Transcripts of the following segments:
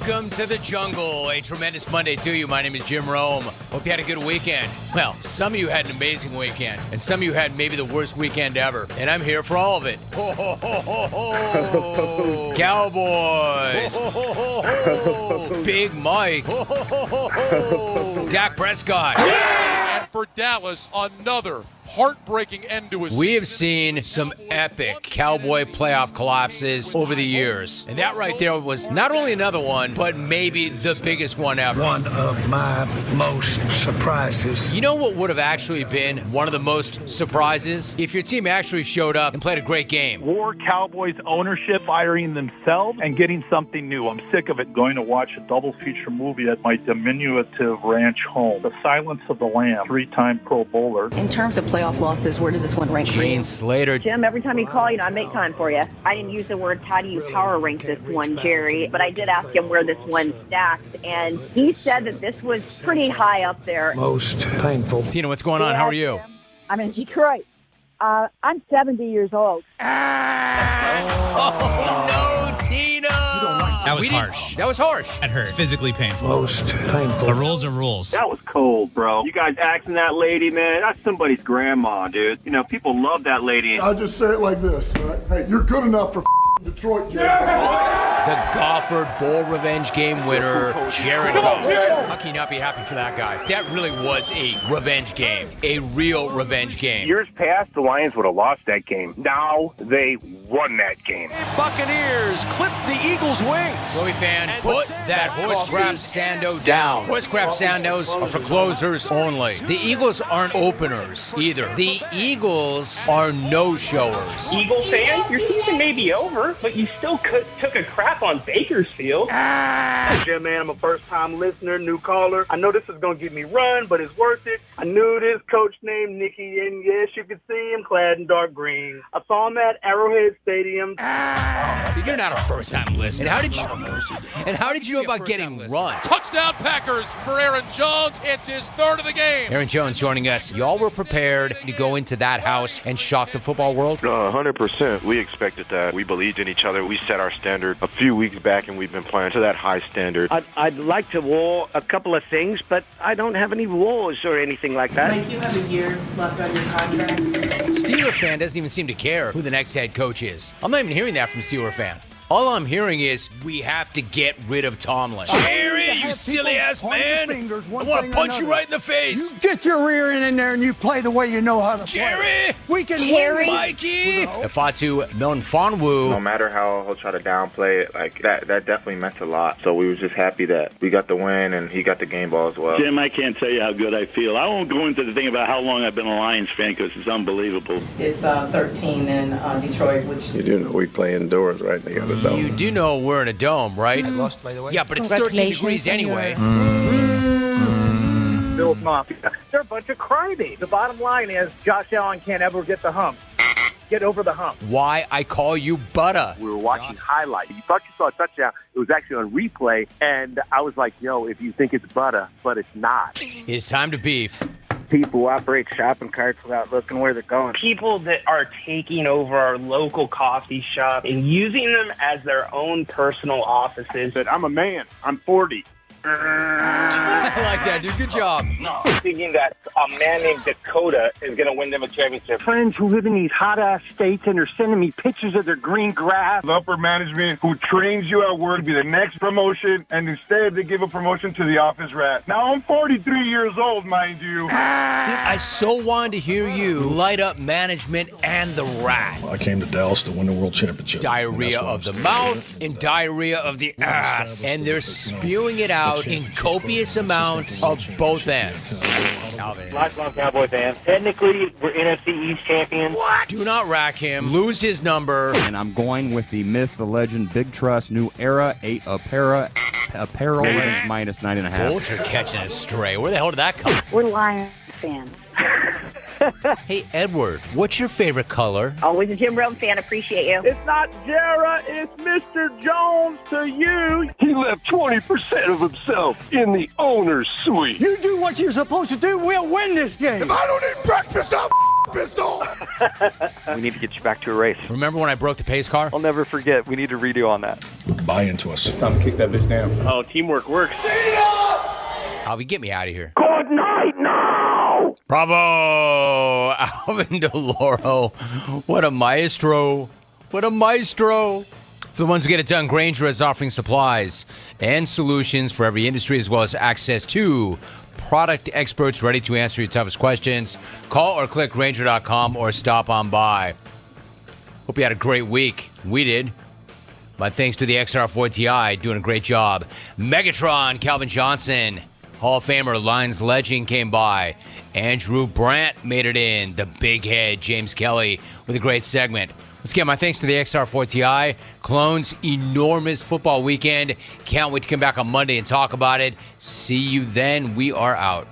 Welcome to the jungle. A tremendous Monday to you. My name is Jim Rome. Hope you had a good weekend. Well, some of you had an amazing weekend, and some of you had maybe the worst weekend ever. And I'm here for all of it. Ho, ho, ho, ho, ho. Cowboys. Ho, ho, ho, ho, ho. Big Mike. Ho, ho, ho, ho, ho. Dak Prescott. And for Dallas, another heartbreaking end to a season. We have seen some epic Cowboy playoff collapses over the years. And that right there was not only another one, but maybe the biggest one ever. One of my most surprises. You know what would have actually been one of the most surprises? If your team actually showed up and played a great game. War Cowboys ownership firing themselves and getting something new. I'm sick of it. Going to watch a double feature movie at my diminutive ranch home. The Silence of the Lamb, 3-time Pro Bowler. In terms of playoff losses, where does this one rank for you? Gene Slater. Jim, every time you call, I make time for you. I didn't use the words, how do you power rank this one, Jerry? But I did ask him where this one stacked, and he said that this was pretty high up there. Most painful. Tina, what's going on? How are you? I'm in Detroit. I'm 70 years old. Oh, no, Tina! That was harsh. That was harsh. That hurt. It's physically painful. Most painful. The rules are rules. That was cold, bro. You guys asking that lady, man, that's somebody's grandma, dude. You know, people love that lady. I'll just say it like this, all right? Hey, you're good enough for Detroit, Jerry. The Gofford Bowl revenge game winner, Jared Goff. How can you not be happy for that guy? That really was a revenge game. A real revenge game. Years past, the Lions would have lost that game. Now they won that game. Buccaneers clip the Eagles' wings. Joey fan, put that horse-crap sando down. Horse-crap sandos are for closers only. The Eagles aren't openers either. The Eagles are no-showers. Eagle fan, your season may be over, but you still took a crap on Bakersfield. Jim, man, I'm a first-time listener, new caller. I know this is going to get me run, but it's worth it. I knew this coach named Nicky, and yes, you could see him clad in dark green. I saw him at Arrowhead Stadium. So you're not a first-time listener. And how did you know about getting run? Touchdown Packers for Aaron Jones. It's his third of the game. Aaron Jones joining us. Y'all were prepared to go into that house and shock the football world? 100%. We expected that. We believed in each other. We set our standard a few weeks back, and we've been playing to that high standard. I'd like to war a couple of things, but I don't have any wars or anything like that. Mike, you have a year left on your contract. Steeler fan doesn't even seem to care who the next head coach is. I'm not even hearing that from Steeler fan. All I'm hearing is we have to get rid of Tomlin. Jerry, you silly-ass man. I want to punch you right in the face. You get your rear end in there and you play the way you know how to Jerry! play. We can Jerry! win. Mikey! Fatu Melifonwu. No matter how he'll try to downplay it, like that definitely meant a lot. So we were just happy that we got the win and he got the game ball as well. Jim, I can't tell you how good I feel. I won't go into the thing about how long I've been a Lions fan because it's unbelievable. It's 13 in Detroit, which... You do know we play indoors, right? They got a dome. You do know we're in a dome, right? I lost, by the way. Yeah, but it's 13 degrees anyway. Bills Mafia. They're a bunch of crybabies. The bottom line is Josh Allen can't ever get the hump. Get over the hump. Why I call you Butta. We were watching highlights. You thought you saw a touchdown. It was actually on replay, and I was like, yo, if you think it's butter, but it's not. It's time to beef. People operate shopping carts without looking where they're going. People that are taking over our local coffee shop and using them as their own personal offices. But I'm a man. I'm 40. I like that, dude. Good job. Thinking that a man named Dakota is going to win them a championship. Friends who live in these hot-ass states and are sending me pictures of their green grass. Upper management who trains you at work to be the next promotion, and instead they give a promotion to the office rat. Now I'm 43 years old, mind you. Dude, I so wanted to hear you light up management and the rat. I came to Dallas to win the world championship. Diarrhea of the mouth and diarrhea of the ass. And they're spewing it out in copious amounts of both ends. Lifelong Cowboy fan. Technically, we're NFC East champions. What? Do not rack him. Lose his number. And I'm going with the myth, the legend, Big Trust, New Era, 8 apparel range minus 9.5. Bolger catching a stray. Where the hell did that come from? We're Lions fans. Hey, Edward, what's your favorite color? Always a Jim Rome fan. Appreciate you. It's not Jara, it's Mr. Jones to you. He left 20% of himself in the owner's suite. You do what you're supposed to do, we'll win this game. If I don't eat breakfast, I'm pistol! We need to get you back to a race. Remember when I broke the pace car? I'll never forget. We need a redo on that. Buy into us. It's time to kick that bitch down. Oh, teamwork works. Alvin, get me out of here. Good night now! Bravo! Alvin DeLauro. What a maestro. What a maestro. For the ones who get it done, Grainger is offering supplies and solutions for every industry, as well as access to product experts ready to answer your toughest questions. Call or click Grainger.com or stop on by. Hope you had a great week. We did. My thanks to the XR4 Ti, doing a great job. Megatron, Calvin Johnson, Hall of Famer, Lions legend came by. Andrew Brandt made it in. The big head, James Kelly, with a great segment. Let's get my thanks to the XR4 Ti. Clones, enormous football weekend. Can't wait to come back on Monday and talk about it. See you then. We are out.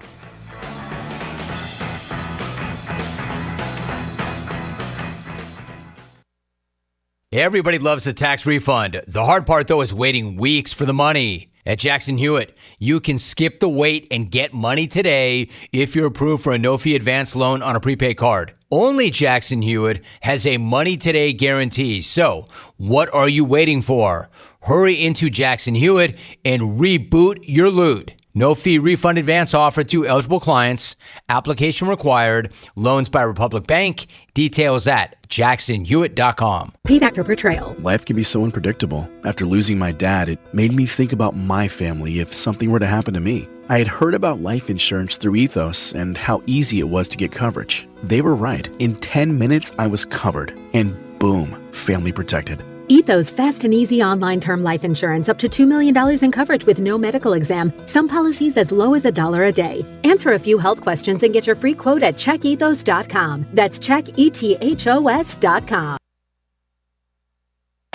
Everybody loves a tax refund. The hard part, though, is waiting weeks for the money. At Jackson Hewitt, you can skip the wait and get money today if you're approved for a no-fee advance loan on a prepaid card. Only Jackson Hewitt has a money today guarantee. So, what are you waiting for? Hurry into Jackson Hewitt and reboot your loot. No fee refund advance offer to eligible clients. Application required. Loans by Republic Bank. Details at jacksonhewitt.com. Paid actor portrayal. Life can be so unpredictable. After losing my dad, it made me think about my family if something were to happen to me. I had heard about life insurance through Ethos and how easy it was to get coverage. They were right. In 10 minutes, I was covered. And boom, family protected. Ethos fast and easy online term life insurance up to $2 million in coverage with no medical exam. Some policies as low as $1 a day. Answer a few health questions and get your free quote at checkethos.com. That's checkethos.com.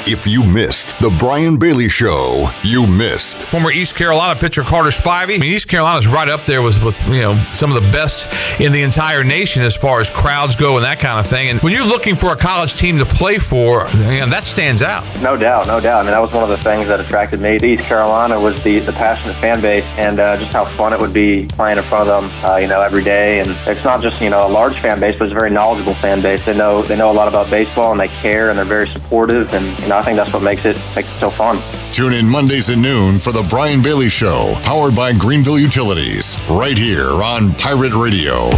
If you missed the Brian Bailey Show, you missed. Former East Carolina pitcher Carter Spivey. I mean, East Carolina's right up there with some of the best in the entire nation as far as crowds go and that kind of thing. And when you're looking for a college team to play for, that stands out. No doubt. I mean, that was one of the things that attracted me to East Carolina was the passionate fan base and just how fun it would be playing in front of them, every day. And it's not just, a large fan base, but it's a very knowledgeable fan base. They know a lot about baseball and they care and they're very supportive. And I think that's what makes it so fun. Tune in Mondays at noon for the Brian Bailey Show, powered by Greenville Utilities, right here on Pirate Radio.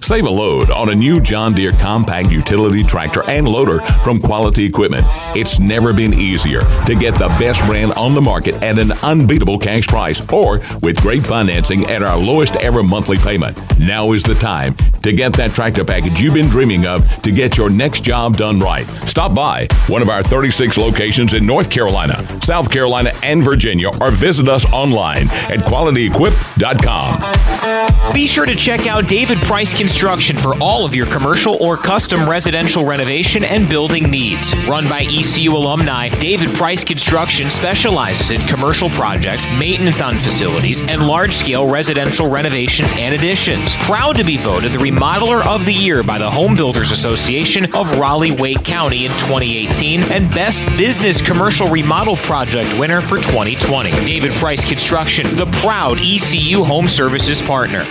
Save a load on a new John Deere compact utility tractor and loader from Quality Equipment. It's never been easier to get the best brand on the market at an unbeatable cash price or with great financing at our lowest ever monthly payment. Now is the time to get that tractor package you've been dreaming of to get your next job done right. Stop by one of our 36 locations in North Carolina, South Carolina, and Virginia, or visit us online at qualityequip.com. Be sure to check out David Price Construction for all of your commercial or custom residential renovation and building needs. Run by ECU alumni, David Price Construction specializes in commercial projects, maintenance on facilities, and large-scale residential renovations and additions. Proud to be voted the Remodeler of the Year by the Home Builders Association of Raleigh-Wake County in 2018 and Best Business Commercial Remodel Project winner for 2020. David Price Construction, the proud ECU Home Services partner.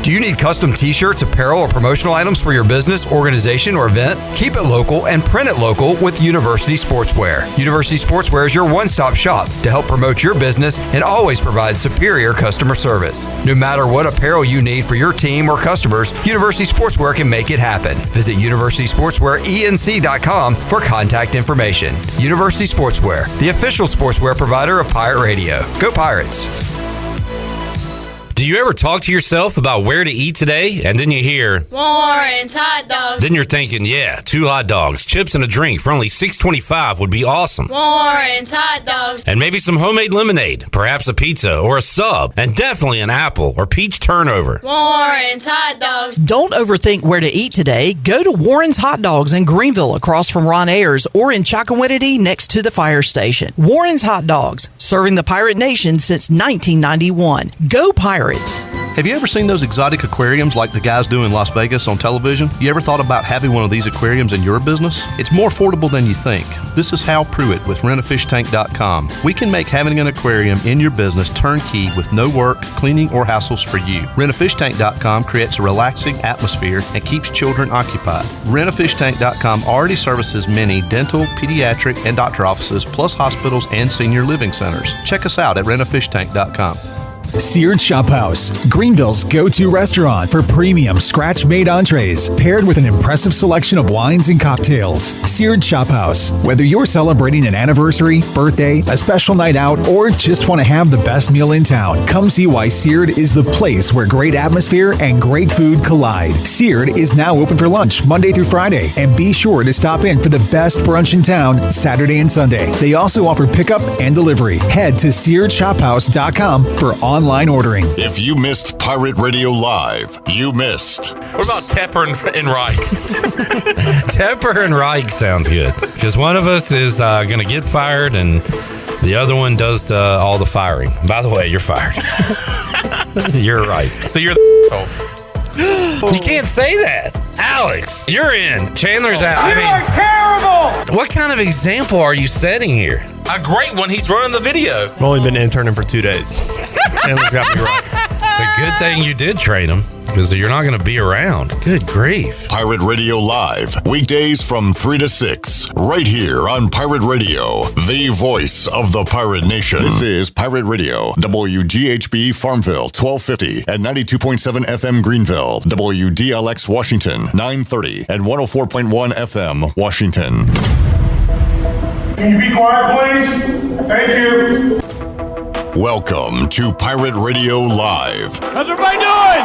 Do you need custom t-shirts, apparel, or promotional items for your business, organization, or event? Keep it local and print it local with University Sportswear. University Sportswear is your one-stop shop to help promote your business and always provide superior customer service. No matter what apparel you need for your team or customers, University Sportswear can make it happen. Visit universitysportswearenc.com for contact information. University Sportswear, the official sportswear provider of Pirate Radio. Go Pirates! Do you ever talk to yourself about where to eat today, and then you hear Warren's Hot Dogs? Then you're thinking, yeah, 2 hot dogs, chips, and a drink for only $6.25 would be awesome. Warren's Hot Dogs. And maybe some homemade lemonade, perhaps a pizza or a sub, and definitely an apple or peach turnover. Warren's Hot Dogs. Don't overthink where to eat today. Go to Warren's Hot Dogs in Greenville across from Ron Ayers or in Chocowinity next to the fire station. Warren's Hot Dogs, serving the Pirate Nation since 1991. Go Pirates! Have you ever seen those exotic aquariums like the guys do in Las Vegas on television? You ever thought about having one of these aquariums in your business? It's more affordable than you think. This is Hal Pruitt with rentafishtank.com. We can make having an aquarium in your business turnkey with no work, cleaning, or hassles for you. Rentafishtank.com creates a relaxing atmosphere and keeps children occupied. Rentafishtank.com already services many dental, pediatric, and doctor offices, plus hospitals and senior living centers. Check us out at rentafishtank.com. Seared Shop House, Greenville's go-to restaurant for premium scratch-made entrees, paired with an impressive selection of wines and cocktails. Seared Shop House. Whether you're celebrating an anniversary, birthday, a special night out, or just want to have the best meal in town, come see why Seared is the place where great atmosphere and great food collide. Seared is now open for lunch Monday through Friday, and be sure to stop in for the best brunch in town Saturday and Sunday. They also offer pickup and delivery. Head to SearedShopHouse.com for online ordering. If you missed Pirate Radio Live, you missed. What about Tepper and Reich? Tepper and Reich sounds good because one of us is going to get fired and the other one does all the firing. By the way, you're fired. You're right. So you're You can't say that. Alex, you're in. Chandler's out. You are terrible! What kind of example are you setting here? A great one. He's running the video. I've only been interning for 2 days. Chandler's got me right. It's a good thing you did train him because you're not going to be around. Good grief. Pirate Radio Live, weekdays from 3 to 6, right here on Pirate Radio, the voice of the Pirate Nation. This is Pirate Radio, WGHB Farmville, 1250 and 92.7 FM Greenville, WDLX Washington, 930 and 104.1 FM Washington. Can you be quiet, please? Thank you. Welcome to Pirate Radio Live. How's everybody doing?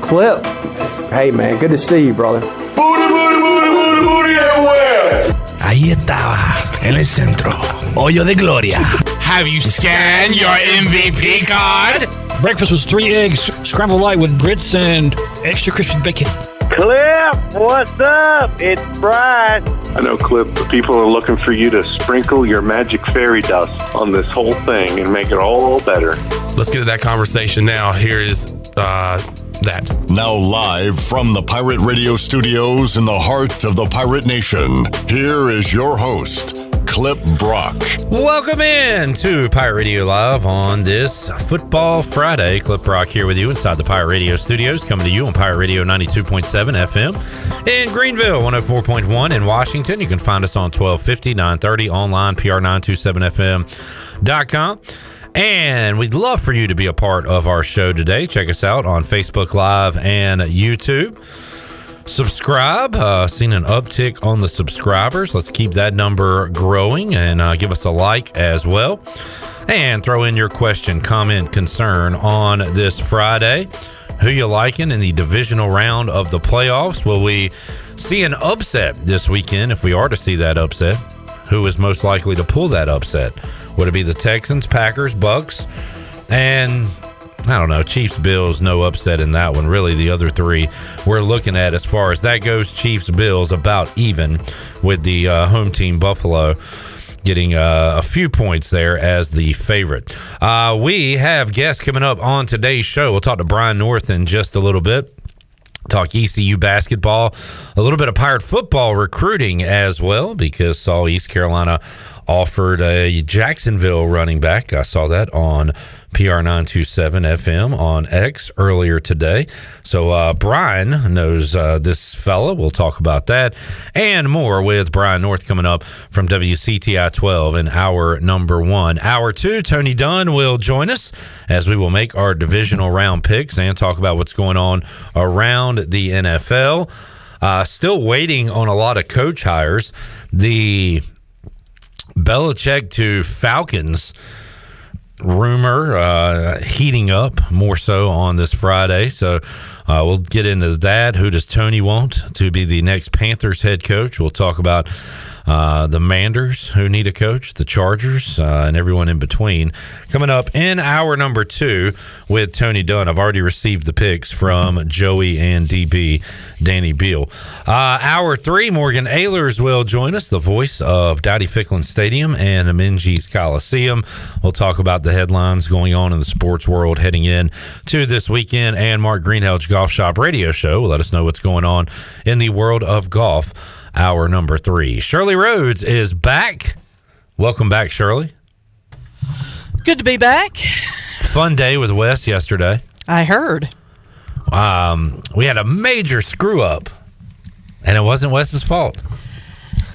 Clip. Hey, man, good to see you, brother. Booty everywhere. Ahí estaba, en el centro. Hoyo de Gloria. Have you scanned your MVP card? Breakfast was 3 eggs, scrambled light with grits and extra crispy bacon. Clip, what's up? It's Bryce. I know, Clip, the people are looking for you to sprinkle your magic fairy dust on this whole thing and make it all better. Let's get to that conversation now. Here is that. Now live from the Pirate Radio studios in the heart of the Pirate Nation, here is your host, Clip Brock. Welcome in to Pirate Radio Live on this Football Friday. Clip Brock here with you inside the Pirate Radio studios, coming to you on Pirate Radio 92.7 FM in Greenville, 104.1 in Washington. You can find us on 1250, 930, online, PR927FM.com. And we'd love for you to be a part of our show today. Check us out on Facebook Live and YouTube. Subscribe. Seen an uptick on the subscribers. Let's keep that number growing and give us a like as well. And throw in your question, comment, concern on this Friday. Who you liking in the divisional round of the playoffs? Will we see an upset this weekend? If we are to see that upset, who is most likely to pull that upset? Would it be the Texans, Packers, Bucks, and I don't know, Chiefs, Bills, no upset in that one. Really, the other three we're looking at as far as that goes, Chiefs, Bills, about even with the home team, Buffalo, getting a few points there as the favorite. We have guests coming up on today's show. We'll talk to Brian North in just a little bit. Talk ECU basketball, a little bit of Pirate football recruiting as well, because saw East Carolina offered a Jacksonville running back. I saw that on PR927 FM on X earlier today. So Brian knows this fella. We'll talk about that and more with Brian North coming up from WCTI 12 in hour number 1. Hour 2, Tony Dunn will join us as we will make our divisional round picks and talk about what's going on around the NFL. Still waiting on a lot of coach hires. The Belichick to Falcons rumor heating up more so on this Friday. So we'll get into that. Who does Tony want to be the next Panthers head coach? We'll talk about the Manders, who need a coach, the Chargers, and everyone in between. Coming up in hour number 2 with Tony Dunn. I've already received the picks from Joey and DB Danny Beal. Hour 3, Morgan Ahlers will join us, the voice of Dowdy Ficklin Stadium and Minges Coliseum. We'll talk about the headlines going on in the sports world heading in to this weekend, and Mark Greenhell's Golf Shop radio show will let us know what's going on in the world of golf. Hour number 3. Shirley Rhodes is back. Welcome back, Shirley. Good to be back. Fun day with Wes yesterday. I heard. We had a major screw up, and it wasn't Wes's fault.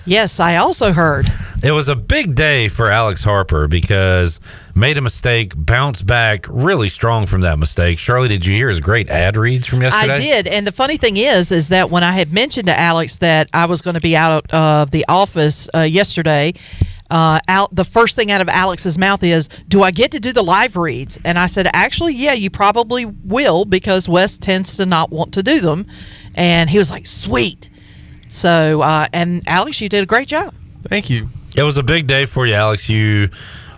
Yes, I also heard. It was a big day for Alex Harper because made a mistake, bounced back really strong from that mistake. Shirley, did you hear his great ad reads from yesterday? I did, and the funny thing is that when I had mentioned to Alex that I was going to be out of the office yesterday, the first thing out of Alex's mouth is, do I get to do the live reads? And I said, actually, yeah, you probably will, because Wes tends to not want to do them. And he was like, sweet. So, and Alex, you did a great job. Thank you. It was a big day for you, Alex. You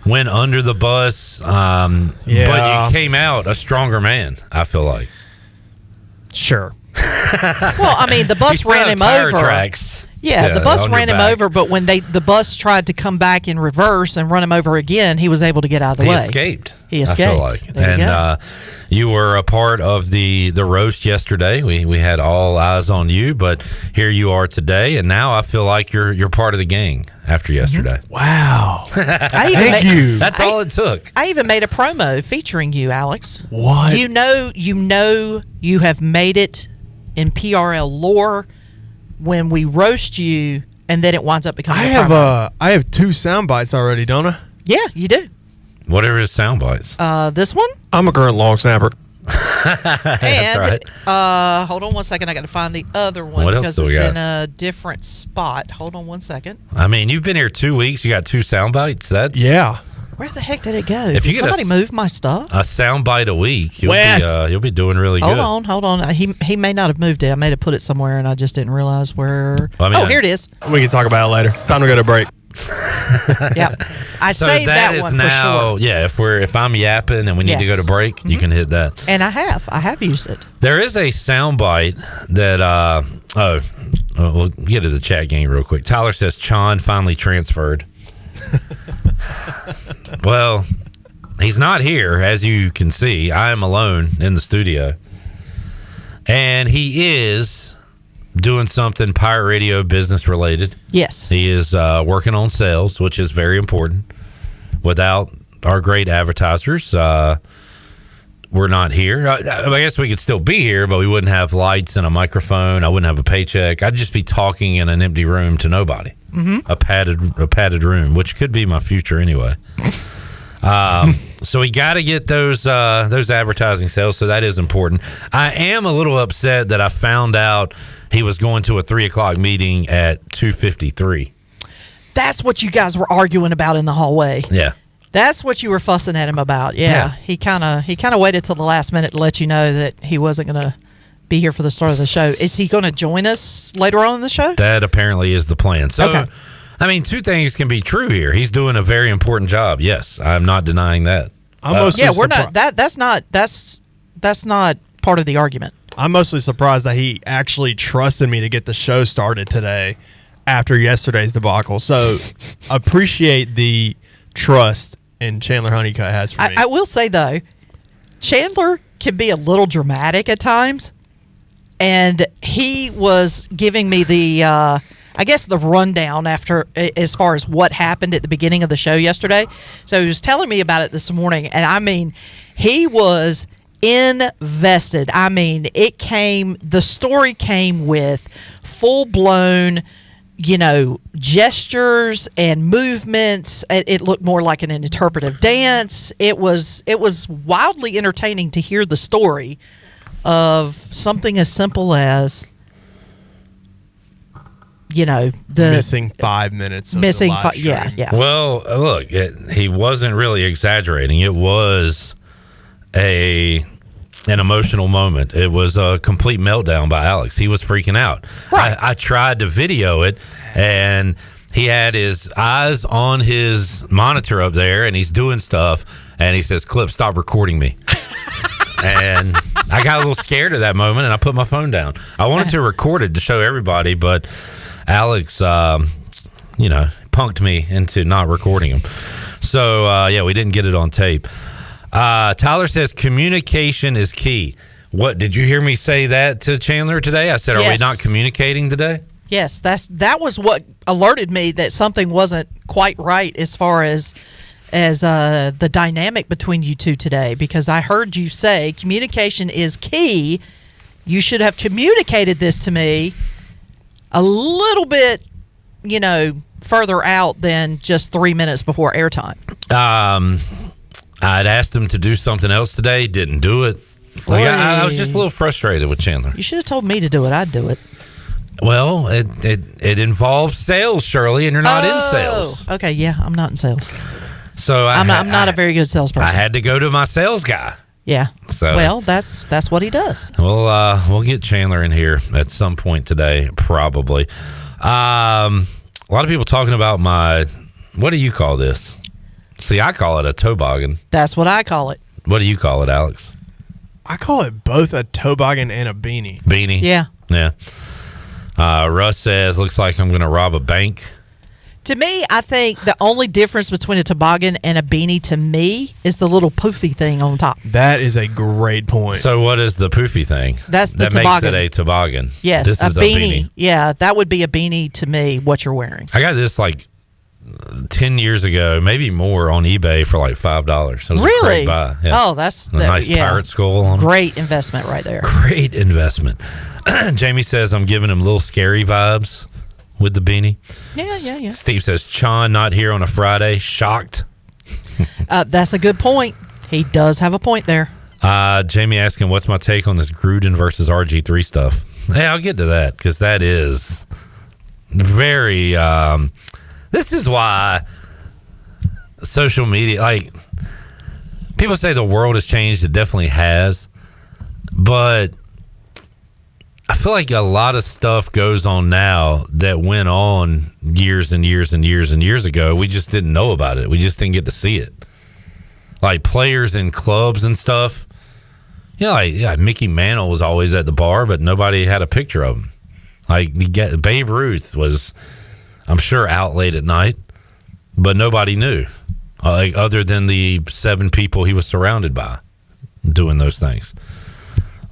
went under the bus, but you came out a stronger man, I feel like. Sure. Well, I mean, the bus ran him over. Tracks. Yeah, the bus ran him over, but when the bus tried to come back in reverse and run him over again, he was able to get out of the way. He escaped. I feel like. And you were a part of the roast yesterday. We had all eyes on you, but here you are today, and now I feel like you're part of the gang after yesterday. Mm-hmm. Wow. Thank you. That's all it took. I even made a promo featuring you, Alex. What? You know you have made it in PRL lore when we roast you, and then it winds up becoming a promo. I have 2 sound bites already, don't I? Yeah, you do. What are his sound bites? This one? I'm a current long snapper. And hold on one second. I got to find the other one because it's in a different spot. Hold on one second. I mean, you've been here 2 weeks. You got 2 sound bites. That's Where the heck did it go? If Did you somebody move my stuff? A sound bite a week, you'll be doing really good. Hold on. He may not have moved it. I may have put it somewhere, and I just didn't realize where. Here it is. We can talk about it later. Time to go to break. Yeah, I saved that one now, for sure. Yeah, if I'm yapping and we need to go to break, you can hit that. And I have used it. There is a soundbite that we'll get to the chat game real quick. Tyler says Chon finally transferred. Well, he's not here, as you can see. I am alone in the studio, and he is doing something Pirate Radio business related. Yes. He is working on sales, which is very important. Without our great advertisers, we're not here. I guess we could still be here, but we wouldn't have lights and a microphone. I wouldn't have a paycheck. I'd just be talking in an empty room to nobody. A padded room, which could be my future anyway. So we got to get those advertising sales, so that is important. I am a little upset that I found out he was going to a 3:00 meeting at 2:53. That's what you guys were arguing about in the hallway. Yeah. That's what you were fussing at him about. Yeah. He kind of waited till the last minute to let you know that he wasn't going to be here for the start of the show. Is he going to join us later on in the show? That apparently is the plan. So, okay. I mean, 2 things can be true here. He's doing a very important job. Yes, I'm not denying that. We're not. That's not part of the argument. I'm mostly surprised that he actually trusted me to get the show started today after yesterday's debacle. So appreciate the trust and Chandler Honeycutt has for me. I will say, though, Chandler can be a little dramatic at times, and he was giving me the rundown as far as what happened at the beginning of the show yesterday. So he was telling me about it this morning, and I mean, he was invested. I mean, the story came with full-blown, gestures and movements. It looked more like an interpretive dance. It was wildly entertaining to hear the story of something as simple as the missing 5 minutes. Yeah. Well, look, he wasn't really exaggerating. It was an emotional moment. It was a complete meltdown by Alex. He was freaking out. Right. I tried to video it, and he had his eyes on his monitor up there, and he's doing stuff, and he says, Clip, stop recording me. And I got a little scared at that moment, and I put my phone down. I wanted to record it to show everybody, but Alex, punked me into not recording him. So, we didn't get it on tape. Tyler says communication is key. What, did you hear me say that to Chandler today? I said, are we not communicating today? Yes, that was what alerted me that something wasn't quite right as far as the dynamic between you two today, because I heard you say communication is key. You should have communicated this to me a little bit, further out than just 3 minutes before airtime. I'd asked him to do something else today, didn't do it. I was just a little frustrated with Chandler. You should have told me to do it. I'd do it. Well, it involves sales, Shirley, and you're not in sales. Okay, yeah, I'm not in sales. So I'm not a very good salesperson. I had to go to my sales guy. Yeah. So, well, that's what he does. We'll get Chandler in here at some point today, probably. A lot of people talking about what do you call this? See, I call it a toboggan. That's what I call it. What do you call it, Alex? I call it both a toboggan and a beanie. Beanie? Yeah. Yeah. Russ says, looks like I'm going to rob a bank. To me, I think the only difference between a toboggan and a beanie to me is the little poofy thing on top. That is a great point. So what is the poofy thing? That's the that toboggan. makes it a toboggan. Yes, this is a beanie. Yeah, that would be a beanie to me, what you're wearing. I got this 10 years ago, maybe more, on eBay for $5. It was really? A great buy. Yeah. Oh, that's a nice pirate skull on it. Great investment right there. Great investment. Jamie says I'm giving him little scary vibes with the beanie. Yeah. Steve says Chon not here on a Friday. Shocked. That's a good point. He does have a point there. Jamie asking, what's my take on this Gruden versus RG3 stuff? Hey, I'll get to that, because that is very... this is why social media... people say the world has changed. It definitely has. But... I feel like a lot of stuff goes on now that went on years and years and years and years ago. We just didn't know about it. We just didn't get to see it. Like players in clubs and stuff. Mickey Mantle was always at the bar, but nobody had a picture of him. Babe Ruth was, I'm sure, out late at night, but nobody knew. Other than the 7 people he was surrounded by doing those things.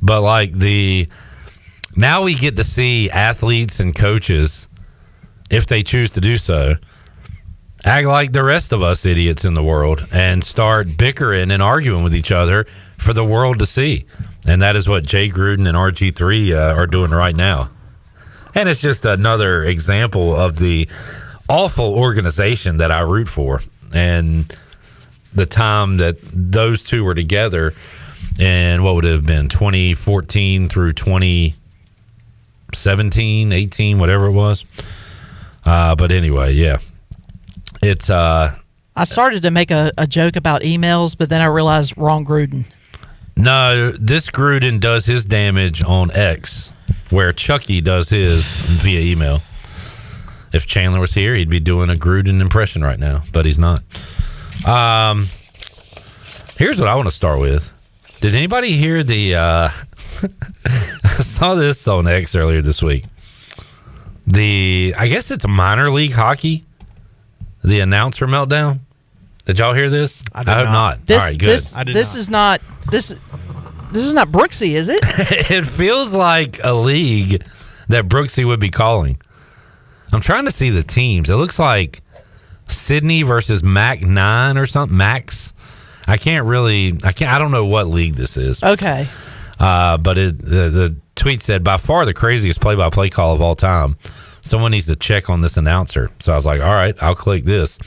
But now we get to see athletes and coaches, if they choose to do so, act like the rest of us idiots in the world and start bickering and arguing with each other for the world to see. And that is what Jay Gruden and RG3 are doing right now. And it's just another example of the awful organization that I root for. And the time that those two were together, and what would it have been, 2014 through 2017, 18, whatever it was. But anyway, yeah. It's I started to make a joke about emails, but then I realized wrong Gruden. No, this Gruden does his damage on X, where Chucky does his via email. If Chandler was here, he'd be doing a Gruden impression right now, but he's not. Here's what I want to start with. Did anybody hear the... I saw this on X earlier this week. I guess it's minor league hockey. The announcer meltdown. Did y'all hear this? I hope not. All right, good. This is not Brooksy, is it? It feels like a league that Brooksy would be calling. I'm trying to see the teams. It looks like Sydney versus Mac 9 or something. Max. I don't know what league this is. Okay. But the tweet said, by far the craziest play-by-play call of all time. Someone needs to check on this announcer. So I was like, all right, I'll click this.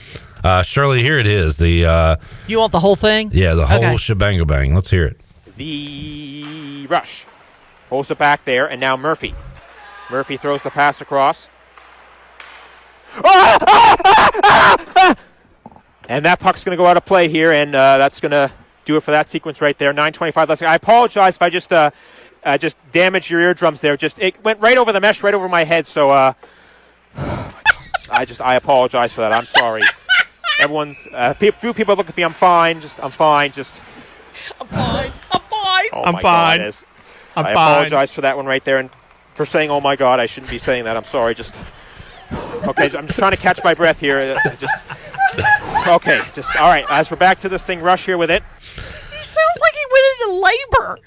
Shirley, here it is. You want the whole thing? Yeah, the whole shebang-a-bang. Let's hear it. The rush. Pulls it back there, and now Murphy. Murphy throws the pass across. And that puck's going to go out of play here, and that's going to do it for that sequence right there. 9:25 left. I apologize if I just damaged your eardrums there. It went right over the mesh, right over my head. So I I apologize for that. I'm sorry. Everyone's few people look at me. I'm fine. I'm fine. I'm fine. Oh I'm my fine. God, I'm I fine. apologize for that one right there, and for saying, "Oh my God," I shouldn't be saying that. I'm sorry. Okay. I'm just trying to catch my breath here. All right. As we're back to this thing, rush here with it. He sounds like he went into labor.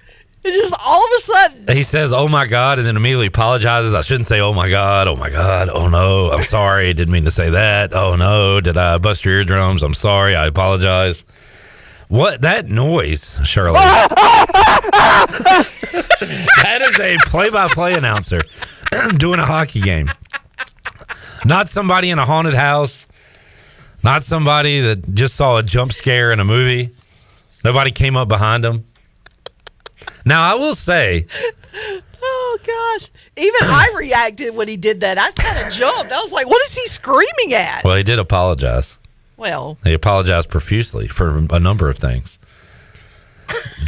It's just all of a sudden. He says, "Oh my God," and then immediately apologizes. I shouldn't say, "Oh my God, oh my God, oh no, I'm sorry, didn't mean to say that. Oh no, did I bust your eardrums? I'm sorry, I apologize." What that noise, Shirley? That is a play-by-play announcer doing a hockey game. Not somebody in a haunted house. Not somebody that just saw a jump scare in a movie. Nobody came up behind him. Now, I will say... Oh, gosh. Even I reacted when he did that. I kind of jumped. I was like, what is he screaming at? Well, he did apologize. Well... He apologized profusely for a number of things.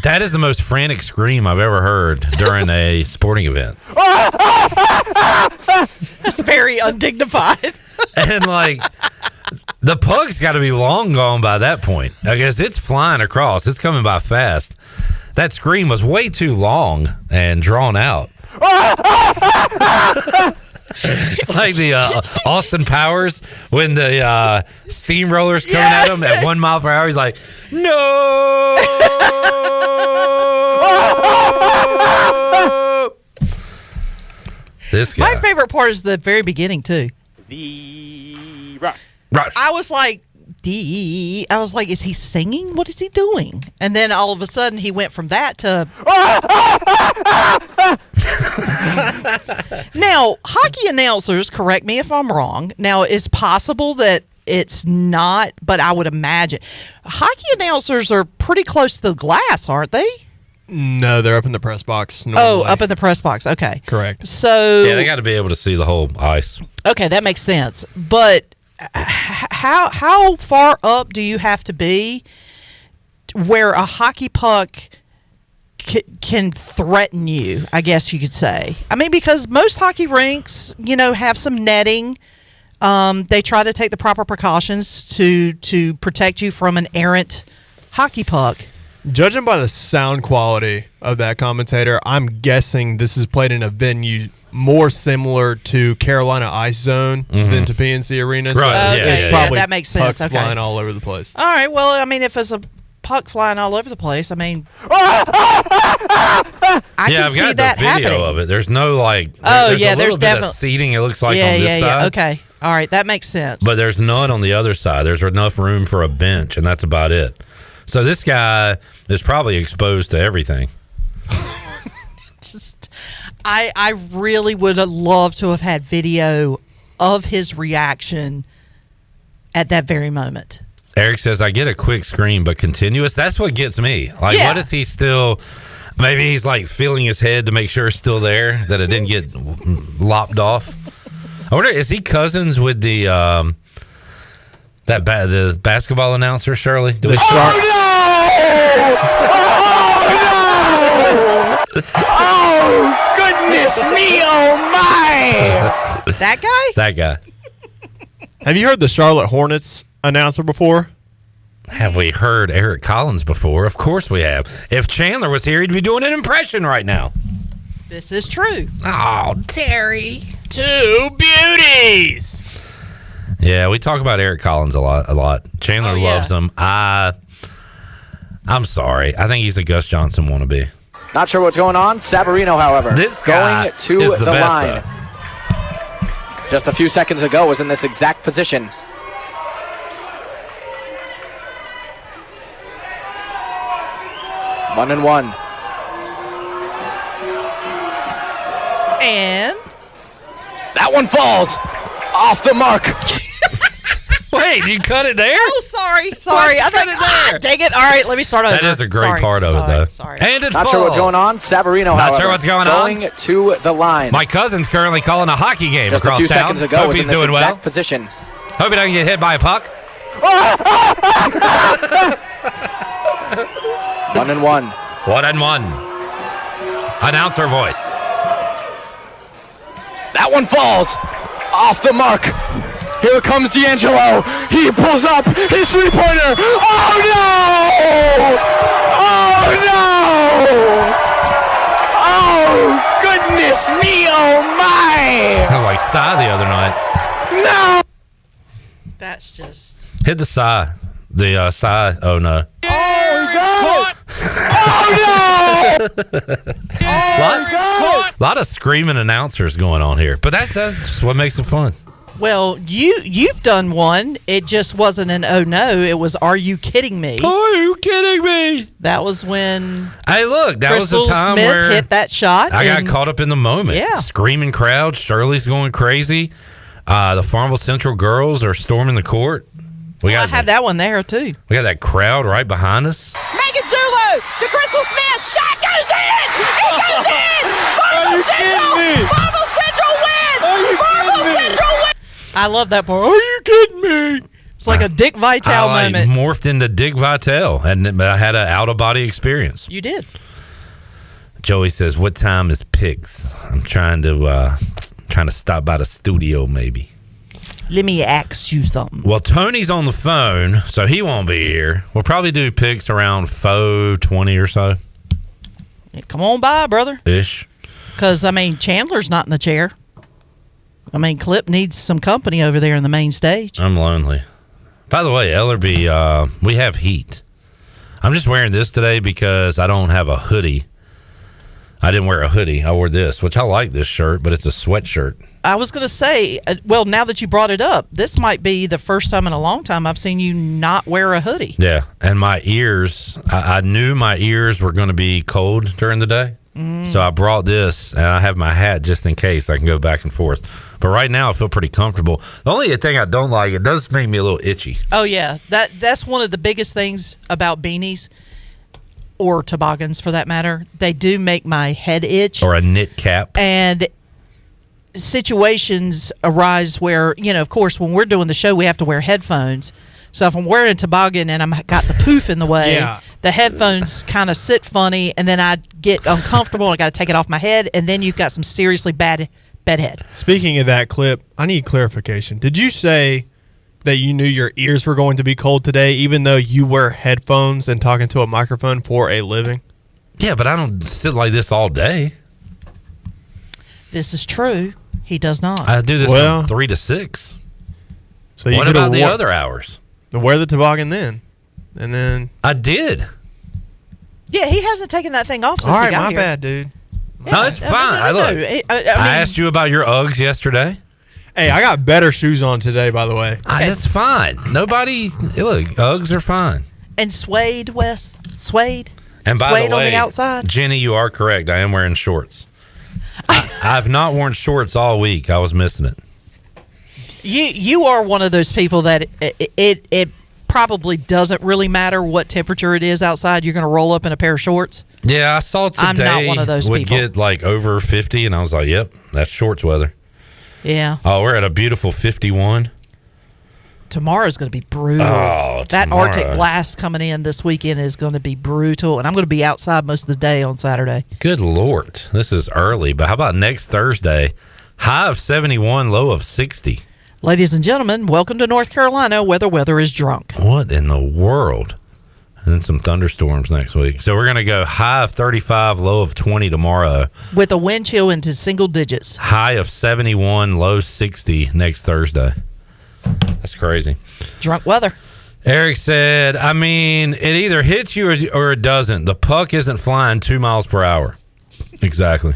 That is the most frantic scream I've ever heard during a sporting event. It's very undignified. And, the puck's got to be long gone by that point. I guess it's flying across. It's coming by fast. That scream was way too long and drawn out. It's like the Austin Powers when the steamroller's coming at him at 1 mile per hour. He's like, no! This guy. My favorite part is the very beginning, too. The rush. I was like, I was like, is he singing? What is he doing? And then all of a sudden he went from that to... Now, hockey announcers, correct me if I'm wrong. Now, it's possible that it's not, but I would imagine. Hockey announcers are pretty close to the glass, aren't they? No, they're up in the press box. Oh, up in the press box. Okay. Correct. So... Yeah, they got to be able to see the whole ice. Okay, that makes sense. But... How far up do you have to be where a hockey puck can threaten you, I guess you could say? I mean, because most hockey rinks, have some netting. They try to take the proper precautions to protect you from an errant hockey puck. Judging by the sound quality of that commentator, I'm guessing this is played in a venue more similar to Carolina Ice Zone than to PNC Arena. Right. So it's probably that makes sense. pucks flying all over the place. All right. Well, I mean, if it's a puck flying all over the place, I mean, I can I've see got that the video happening. of it. There's no there's there's definitely seating. It looks like on this side. Okay. All right, that makes sense. But there's none on the other side. There's enough room for a bench, and that's about it. So this guy is probably exposed to everything. I really would have loved to have had video of his reaction at that very moment. Eric says, I get a quick scream, but continuous. That's what gets me. What is he still... Maybe he's feeling his head to make sure it's still there, that it didn't get lopped off. I wonder, is he cousins with the the basketball announcer, Shirley? Oh, goodness me, oh my! That guy? That guy. Have you heard the Charlotte Hornets announcer before? Have we heard Eric Collins before? Of course we have. If Chandler was here, he'd be doing an impression right now. This is true. Oh, Terry. Two beauties. Yeah, we talk about Eric Collins a lot. Chandler loves him. I'm sorry. I think he's a Gus Johnson wannabe. Not sure what's going on. Savarino, however, this guy going to is the best, line. Just a few seconds ago was in this exact position. One and one. And that one falls off the mark. Wait, you cut it there? Oh, sorry. I thought it there. Dang it. All right, let me start over. That is a great part of it, though. Sorry. And it Not falls. sure what's going on. Savarino, Not however, sure what's going on. Going to the line. My cousin's currently calling a hockey game Just across a few town. seconds ago Hope was he's in this doing well. exact position. Hope he doesn't get hit by a puck. 1 and 1. 1 and 1. Announcer voice. That one falls off the mark. Here comes D'Angelo. He pulls up his three-pointer. Oh, no! Oh, no! Oh, goodness me, oh, my! I was like Psy the other night. No! That's just... Hit the Psy. The Psy. Oh, no. Oh, he got it! Oh, no! Lot of screaming announcers going on here, but that's what makes it fun. Well, you've done one. It just wasn't an oh no. It was Are You Kidding Me? Are you kidding me? That was when Hey, look, that Crystal was the time Smith where hit that shot. I got and- caught up in the moment. Yeah. Screaming crowd. Shirley's going crazy. The Farmville Central girls are storming the court. We I got have that one there too. we got that crowd right behind us. Megan Zulu to Crystal Smith. Shot goes in. It goes in. Farmville Central. Farmville Central wins. Farmville Central wins. I love that part. Are you kidding me? It's like a Dick Vitale I moment. morphed into Dick Vitale, and I had an out of body experience. You did. Joey says, "What time is picks?" I'm trying to stop by the studio, maybe. Let me ask you something. Well, Tony's on the phone, so he won't be here. We'll probably do picks around 4:20 or so. Yeah, come on by, brother. Ish. Because, I mean, Chandler's not in the chair. I mean, Clip needs some company over there in the main stage. I'm lonely. By the way, Ellerby, we have heat. I'm just wearing this today because I don't have a hoodie. I didn't wear a hoodie. I wore this, which I like this shirt, but it's a sweatshirt. I was going to say, well, now that you brought it up, this might be the first time in a long time I've seen you not wear a hoodie. Yeah, and my ears, I knew my ears were going to be cold during the day. So I brought this, and I have my hat just in case I can go back and forth. But right now, I feel pretty comfortable. The only thing I don't like, it does make me a little itchy. Oh, yeah. That's one of the biggest things about beanies, or toboggans for that matter. They do make my head itch. Or a knit cap. And situations arise where, you know, of course, when we're doing the show, we have to wear headphones. So if I'm wearing a toboggan and I've got the poof in the way, Yeah. the headphones kind of sit funny, and then I get uncomfortable. I got to take it off my head, and then you've got some seriously bad head. Speaking of that Clip, I need clarification. Did you say that you knew your ears were going to be cold today, even though you wear headphones and talking to a microphone for a living? Yeah, but I don't sit like this all day. This is true. He does not. I do this Well, from 3 to 6. So you What could've about the wor- other hours? Wear the toboggan then, and then. I did. Yeah, he hasn't taken that thing off since All right, he got my here. bad, dude. No, it's fine. no. Look, I mean, I asked you about your Uggs yesterday. Hey, I got better shoes on today, by the way. That's fine. Nobody, look, Uggs are fine. and suede, Wes. Suede. And by suede the way, on the outside. Jenny, you are correct. I am wearing shorts. I've not worn shorts all week. I was missing it. You are one of those people that it probably doesn't really matter what temperature it is outside. You're going to roll up in a pair of shorts. Yeah, I saw today I'm not one of those would people. get like over 50, and I was like, yep, that's shorts weather. Yeah. Oh, we're at a beautiful 51. Tomorrow's going to be brutal. Oh, that tomorrow. Arctic blast coming in this weekend is going to be brutal, and I'm going to be outside most of the day on Saturday. Good Lord. This is early, but how about next Thursday? High of 71, low of 60. Ladies and gentlemen, welcome to North Carolina, where the weather is drunk. What in the world? And then some thunderstorms next week. So we're going to go high of 35, low of 20 tomorrow. With a wind chill into single digits. High of 71, low 60 next Thursday. That's crazy. Drunk weather. Eric said, I mean, it either hits you or it doesn't. The puck isn't flying 2 miles per hour. Exactly.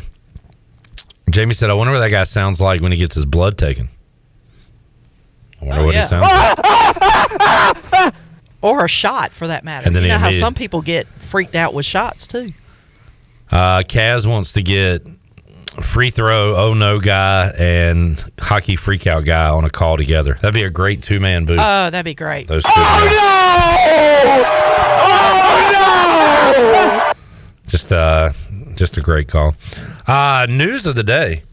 Jamie said, I wonder what that guy sounds like when he gets his blood taken. I wonder what he sounds like. Or a shot, for that matter. And then you know how he- some people get freaked out with shots, too. Kaz wants to get free throw, oh no guy, and hockey freakout guy on a call together. That'd be a great two-man booth. Oh, that'd be great. Those two Just a great call. News of the day.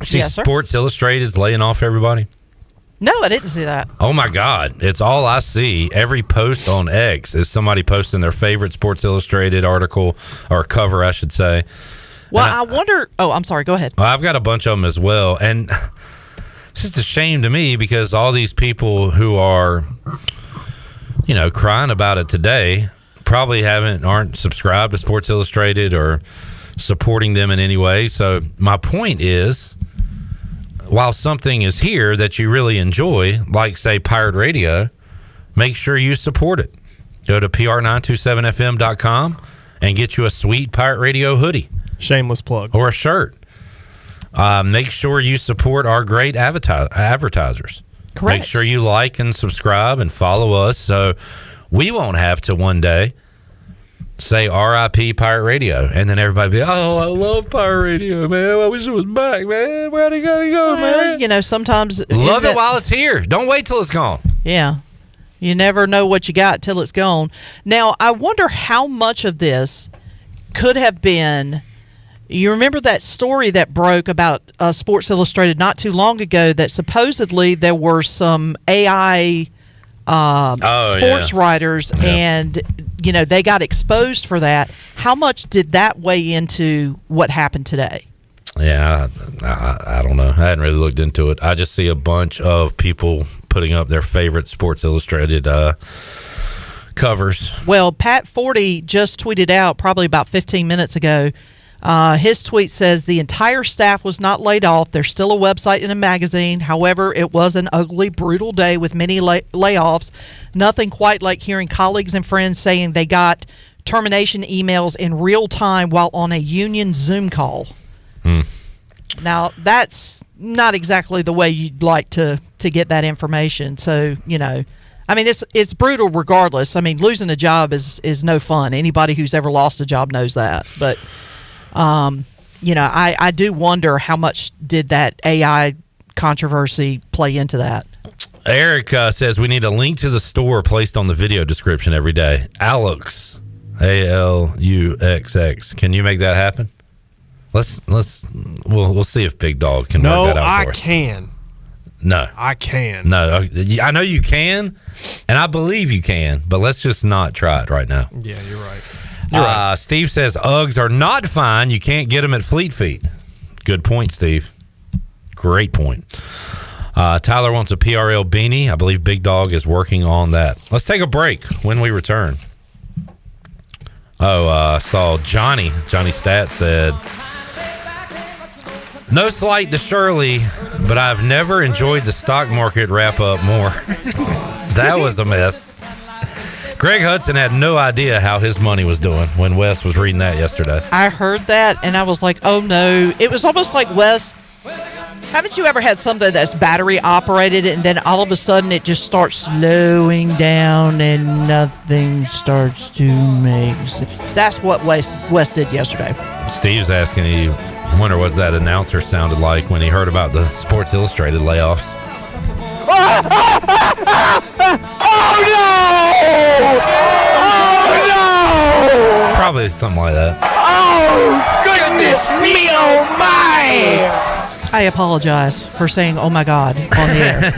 See, Yes, sir. Sports Illustrated is laying off everybody. No, I didn't see that. Oh my God! It's all I see. Every post on X is somebody posting their favorite Sports Illustrated article or cover, I should say. Well, And I wonder... Oh, I'm sorry. Go ahead. I've got a bunch of them as well, and It's just a shame to me because all these people who are, crying about it today probably aren't subscribed to Sports Illustrated or supporting them in any way. So my point is, while something is here that you really enjoy, like say Pirate Radio, make sure you support it. Go to pr927fm.com and get you a sweet Pirate Radio hoodie. Shameless plug. Or a shirt. Make sure you support our great advertisers. Correct. Make sure you like and subscribe and follow us so we won't have to one day say RIP Pirate Radio, and then everybody be, oh, I love Pirate Radio, man. I wish it was back, man. Where'd it gotta go, man? Sometimes love it while it's here. Don't wait till it's gone. Yeah. You never know what you got till it's gone. Now, I wonder how much of this could have been. You remember that story that broke about Sports Illustrated not too long ago that supposedly there were some AI sports writers and they got exposed for that. How much did that weigh into what happened today? Yeah, I don't know. I hadn't really looked into it. I just see a bunch of people putting up their favorite Sports Illustrated covers. Well, Pat Forty just tweeted out probably about 15 minutes ago. His tweet says the entire staff was not laid off. There's still a website and a magazine. However, it was an ugly, brutal day with many layoffs. Nothing quite like hearing colleagues and friends saying they got termination emails in real time while on a union Zoom call. Now, that's not exactly the way you'd like to get that information. So, it's brutal regardless. I mean, losing a job is no fun. Anybody who's ever lost a job knows that. But I do wonder how much did that AI controversy play into that. Eric says we need a link to the store placed on the video description every day. Alux, ALUXX. Can you make that happen? We'll see if Big Dog can work that out for us. I can. No, I can. No, I know you can, and I believe you can, but let's just not try it right now. Yeah, you're right. Steve says Uggs are not fine. You can't get them at Fleet Feet. Good point, Steve. Great point. Tyler wants a PRL beanie. I believe Big Dog is working on that. Let's take a break. When we return. I saw Johnny Stat said, no slight to Shirley, but I've never enjoyed the stock market wrap-up more. That was a mess. Greg Hudson had no idea how his money was doing when Wes was reading that yesterday. I heard that, and I was like, oh, no. It was almost like, Wes, haven't you ever had something that's battery-operated, and then all of a sudden it just starts slowing down and nothing starts to make sense? That's what Wes did yesterday. Steve's asking you, I wonder what that announcer sounded like when he heard about the Sports Illustrated layoffs. Oh, no! Oh, no! Probably something like that. Oh, goodness me, oh, my! I apologize for saying, oh, my God, on the air.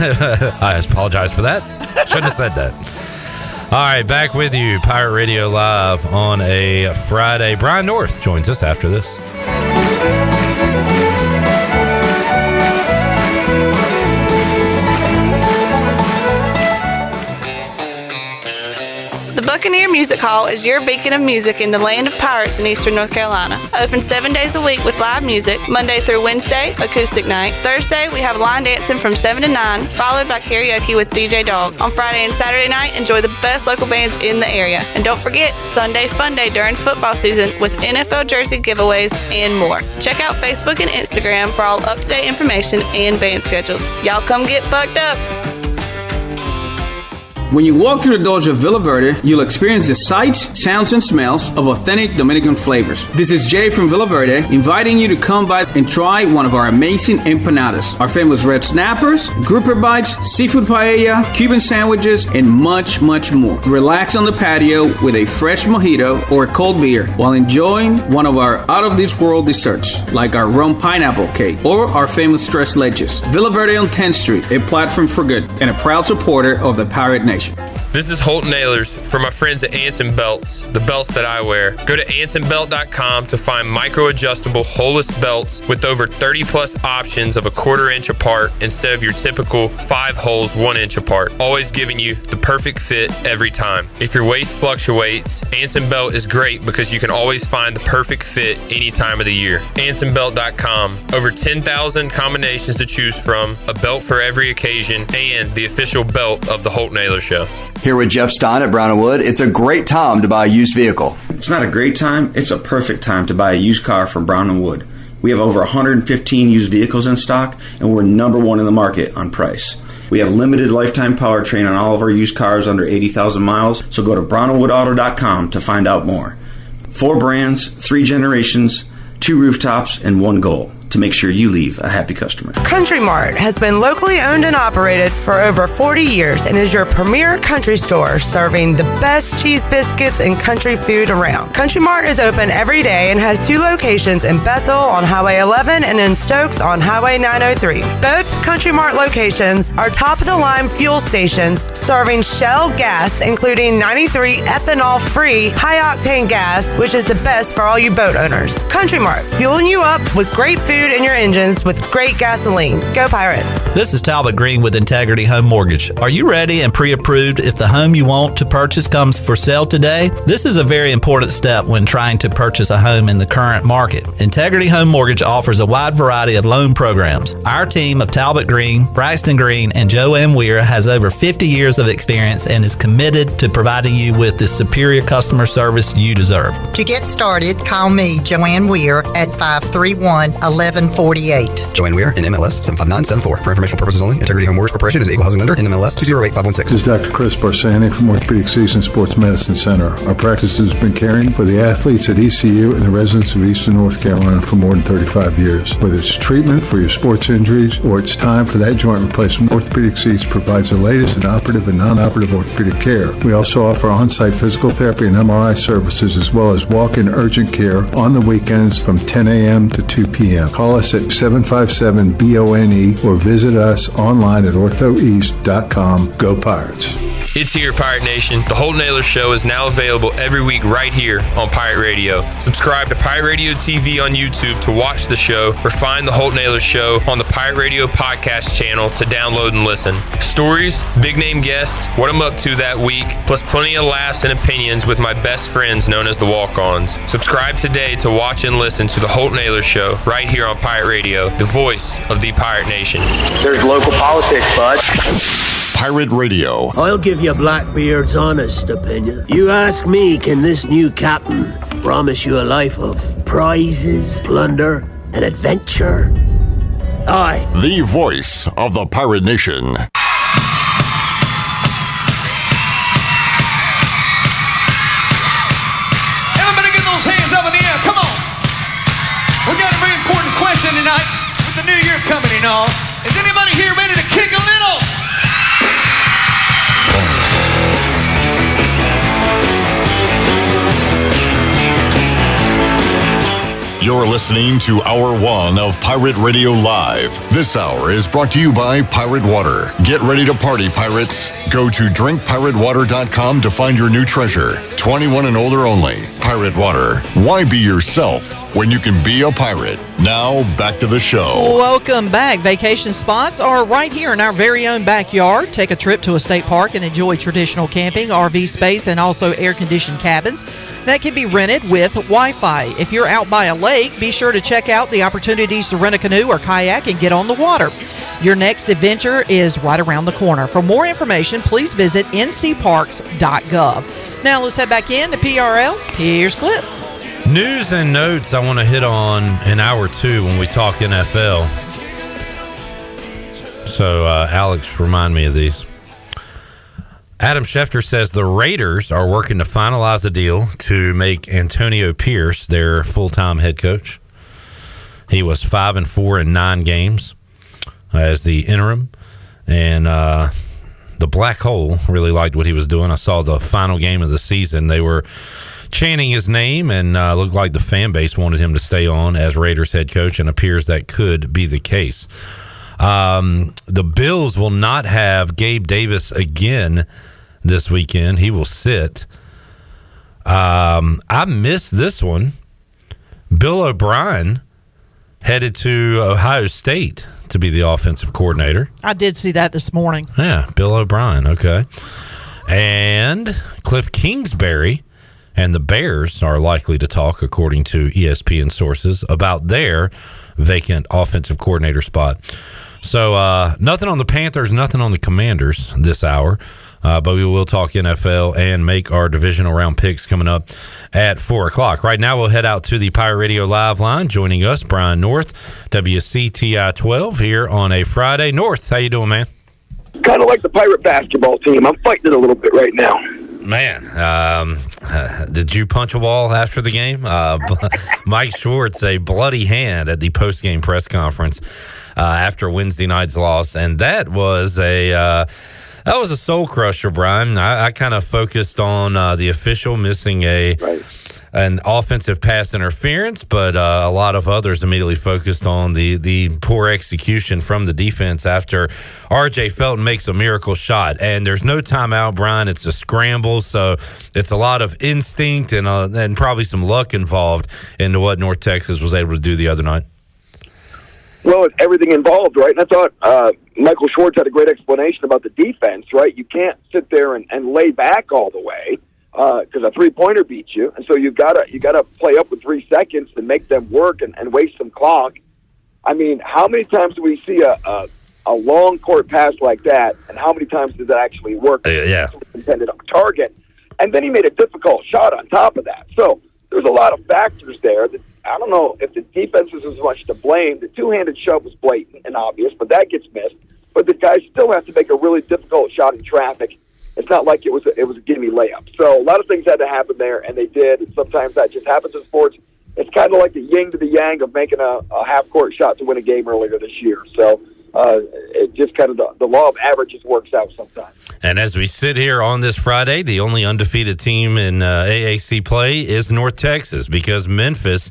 I apologize for that. Shouldn't have said that. All right, back with you, Pirate Radio Live on a Friday. Brian North joins us after this. The Buccaneer Music Hall is your beacon of music in the land of pirates in eastern North Carolina. Open 7 days a week with live music, Monday through Wednesday, acoustic night. Thursday, we have line dancing from 7 to 9, followed by karaoke with DJ Dog. On Friday and Saturday night, enjoy the best local bands in the area. And don't forget, Sunday Fun Day during football season with NFL jersey giveaways and more. Check out Facebook and Instagram for all up-to-date information and band schedules. Y'all come get bucked up. When you walk through the doors of Villa Verde, you'll experience the sights, sounds, and smells of authentic Dominican flavors. This is Jay from Villa Verde, inviting you to come by and try one of our amazing empanadas, our famous red snappers, grouper bites, seafood paella, Cuban sandwiches, and much, much more. Relax on the patio with a fresh mojito or a cold beer while enjoying one of our out-of-this-world desserts, like our rum pineapple cake or our famous tres leches. Villa Verde on 10th Street, a platform for good, and a proud supporter of the Pirate Nation. This is Holt Nailers for my friends at Anson Belts, the belts that I wear. Go to AnsonBelt.com to find micro-adjustable holeless belts with over 30-plus options of a 1/4 inch apart instead of your typical 5 holes 1 inch apart, always giving you the perfect fit every time. If your waist fluctuates, Anson Belt is great because you can always find the perfect fit any time of the year. AnsonBelt.com. Over 10,000 combinations to choose from, a belt for every occasion, and the official belt of the Holt Nailers Show. Here with Jeff Stein at Brown & Wood. It's a great time to buy a used vehicle. It's not a great time, it's a perfect time to buy a used car from Brown & Wood. We have over 115 used vehicles in stock, and we're number one in the market on price. We have limited lifetime powertrain on all of our used cars under 80,000 miles, so go to brownandwoodauto.com to find out more. 4 brands, 3 generations, 2 rooftops, and 1 goal: to make sure you leave a happy customer. Country Mart has been locally owned and operated for over 40 years and is your premier country store serving the best cheese biscuits and country food around. Country Mart is open every day and has 2 locations in Bethel on Highway 11 and in Stokes on Highway 903. Both Country Mart locations are top-of-the-line fuel stations serving Shell gas, including 93 ethanol-free high-octane gas, which is the best for all you boat owners. Country Mart, fueling you up with great food in your engines with great gasoline. Go Pirates! This is Talbot Green with Integrity Home Mortgage. Are you ready and pre-approved if the home you want to purchase comes for sale today? This is a very important step when trying to purchase a home in the current market. Integrity Home Mortgage offers a wide variety of loan programs. Our team of Talbot Green, Braxton Green, and Joanne Weir has over 50 years of experience and is committed to providing you with the superior customer service you deserve. To get started, call me, Joanne Weir, at 531-1148. Joanne Weir, in MLS 75974. For informational purposes only, Integrity Home Mortgage Corporation is an equal housing lender in MLS 208516. This is Dr. Chris Barsani from Orthopedic Season Sports Medicine Center. Our practice has been caring for the athletes at ECU and the residents of Eastern North Carolina for more than 35 years. Whether it's treatment for your sports injuries or it's time for that joint replacement, Orthopedic Seats provides the latest in operative and non-operative orthopedic care. We also offer on-site physical therapy and MRI services as well as walk-in urgent care on the weekends from 10 a.m. to 2 p.m. Call us at 757-BONE or visit us online at orthoeast.com. Go Pirates. It's here, Pirate Nation. The Holt Nailers Show is now available every week right here on Pirate Radio. Subscribe to Pirate Radio TV on YouTube to watch the show, or find the Holt Nailers Show on the Pirate Radio podcast channel to download and listen. Stories, big name guests, what I'm up to that week, plus plenty of laughs and opinions with my best friends known as the Walk-Ons. Subscribe today to watch and listen to the Holt Nailers Show right here on Pirate Radio, the voice of the Pirate Nation. There's local politics, bud. Pirate Radio. I'll give you Blackbeard's honest opinion. You ask me, can this new captain promise you a life of prizes, plunder, and adventure? Aye. The voice of the Pirate Nation. Everybody get those hands up in the air. Come on. We got a very important question tonight with the new year coming and all. Is anybody here ready to kick a little? You're listening to Hour 1 of Pirate Radio Live. This hour is brought to you by Pirate Water. Get ready to party, pirates. Go to drinkpiratewater.com to find your new treasure. 21 and older only. Pirate Water. Why be yourself when you can be a pirate? Now, back to the show. Welcome back. Vacation spots are right here in our very own backyard. Take a trip to a state park and enjoy traditional camping, RV space, and also air-conditioned cabins that can be rented with Wi-Fi. If you're out by a lake, be sure to check out the opportunities to rent a canoe or kayak and get on the water. Your next adventure is right around the corner. For more information, please visit ncparks.gov. Now let's head back in to PRL. Here's Clip. News and notes I want to hit on in hour 2 when we talk NFL. So, Alex, remind me of these. Adam Schefter says the Raiders are working to finalize a deal to make Antonio Pierce their full-time head coach. He was 5-4 in 9 games as the interim, and the Black Hole really liked what he was doing. I saw the final game of the season. They were chanting his name, and looked like the fan base wanted him to stay on as Raiders head coach, and appears that could be the case. The Bills will not have Gabe Davis again this weekend. He will sit. I missed this one. Bill O'Brien headed to Ohio State to be the offensive coordinator. I did see that this morning. Yeah, Bill O'Brien. Okay. And Cliff Kingsbury and the Bears are likely to talk, according to ESPN sources, about their vacant offensive coordinator spot. So nothing on the Panthers, nothing on the Commanders this hour. But we will talk NFL and make our divisional round picks coming up at 4 o'clock. Right now, we'll head out to the Pirate Radio Live line. Joining us, Brian North, WCTI 12 here on a Friday. North, how you doing, man? Kind of like the Pirate basketball team. I'm fighting it a little bit right now. Man, did you punch a wall after the game? Mike Schwartz, a bloody hand at the post-game press conference after Wednesday night's loss, and that was a soul crusher, Brian. I kind of focused on the official missing an offensive pass interference, but a lot of others immediately focused on the poor execution from the defense after R.J. Felton makes a miracle shot. And there's no timeout, Brian. It's a scramble, so it's a lot of instinct and probably some luck involved into what North Texas was able to do the other night. Well, it's everything involved, right? And I thought Michael Schwartz had a great explanation about the defense, right? You can't sit there and lay back all the way because a three-pointer beats you, and so you gotta play up with 3 seconds and make them work and waste some clock. I mean, how many times do we see a long court pass like that, and how many times does it actually work? Yeah. Intended on target, and then he made a difficult shot on top of that. So there's a lot of factors there that. I don't know if the defense is as much to blame. The two-handed shove was blatant and obvious, but that gets missed. But the guys still have to make a really difficult shot in traffic. It's not like it was a gimme layup. So a lot of things had to happen there, and they did. And sometimes that just happens in sports. It's kind of like the yin to the yang of making a half-court shot to win a game earlier this year. So it just kind of the law of averages works out sometimes. And as we sit here on this Friday, the only undefeated team in AAC play is North Texas, because Memphis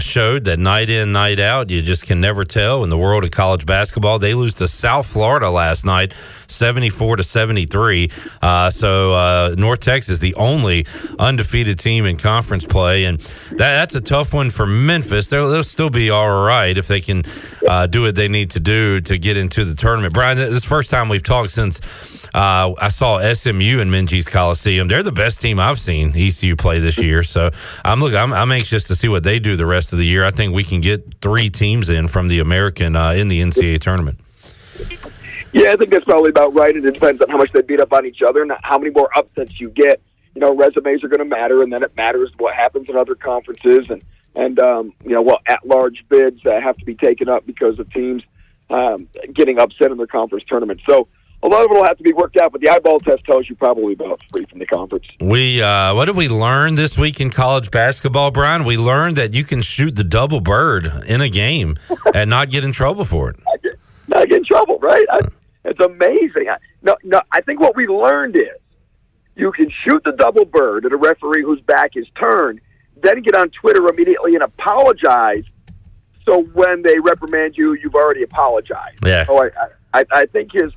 showed that night in, night out, you just can never tell in the world of college basketball. They lose to South Florida last night, 74-73. So North Texas, the only undefeated team in conference play, and that's a tough one for Memphis. They'll still be all right if they can do what they need to do to get into the tournament. Brian, this is the first time we've talked since I saw SMU in Minges Coliseum. They're the best team I've seen ECU play this year. So I'm anxious to see what they do the rest of the year. I think we can get 3 teams in from the American in the NCAA tournament. Yeah, I think that's probably about right. It depends on how much they beat up on each other and how many more upsets you get. You know, resumes are going to matter, and then it matters what happens in other conferences, and at-large bids have to be taken up because of teams getting upset in their conference tournament. So a lot of it will have to be worked out, but the eyeball test tells you probably about 3 from the conference. What did we learn this week in college basketball, Brian? We learned that you can shoot the double bird in a game and not get in trouble for it. Not get in trouble, right? It's amazing. I think what we learned is you can shoot the double bird at a referee whose back is turned, then get on Twitter immediately and apologize. So when they reprimand you, you've already apologized. Yeah. So I think his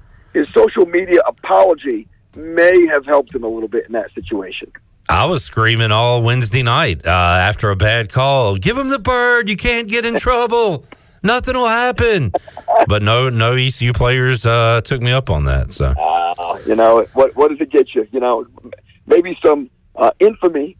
social media apology may have helped him a little bit in that situation. I was screaming all Wednesday night after a bad call. Give him the bird. You can't get in trouble. Nothing will happen. But no ECU players took me up on that. So, what does it get you? Maybe some infamy,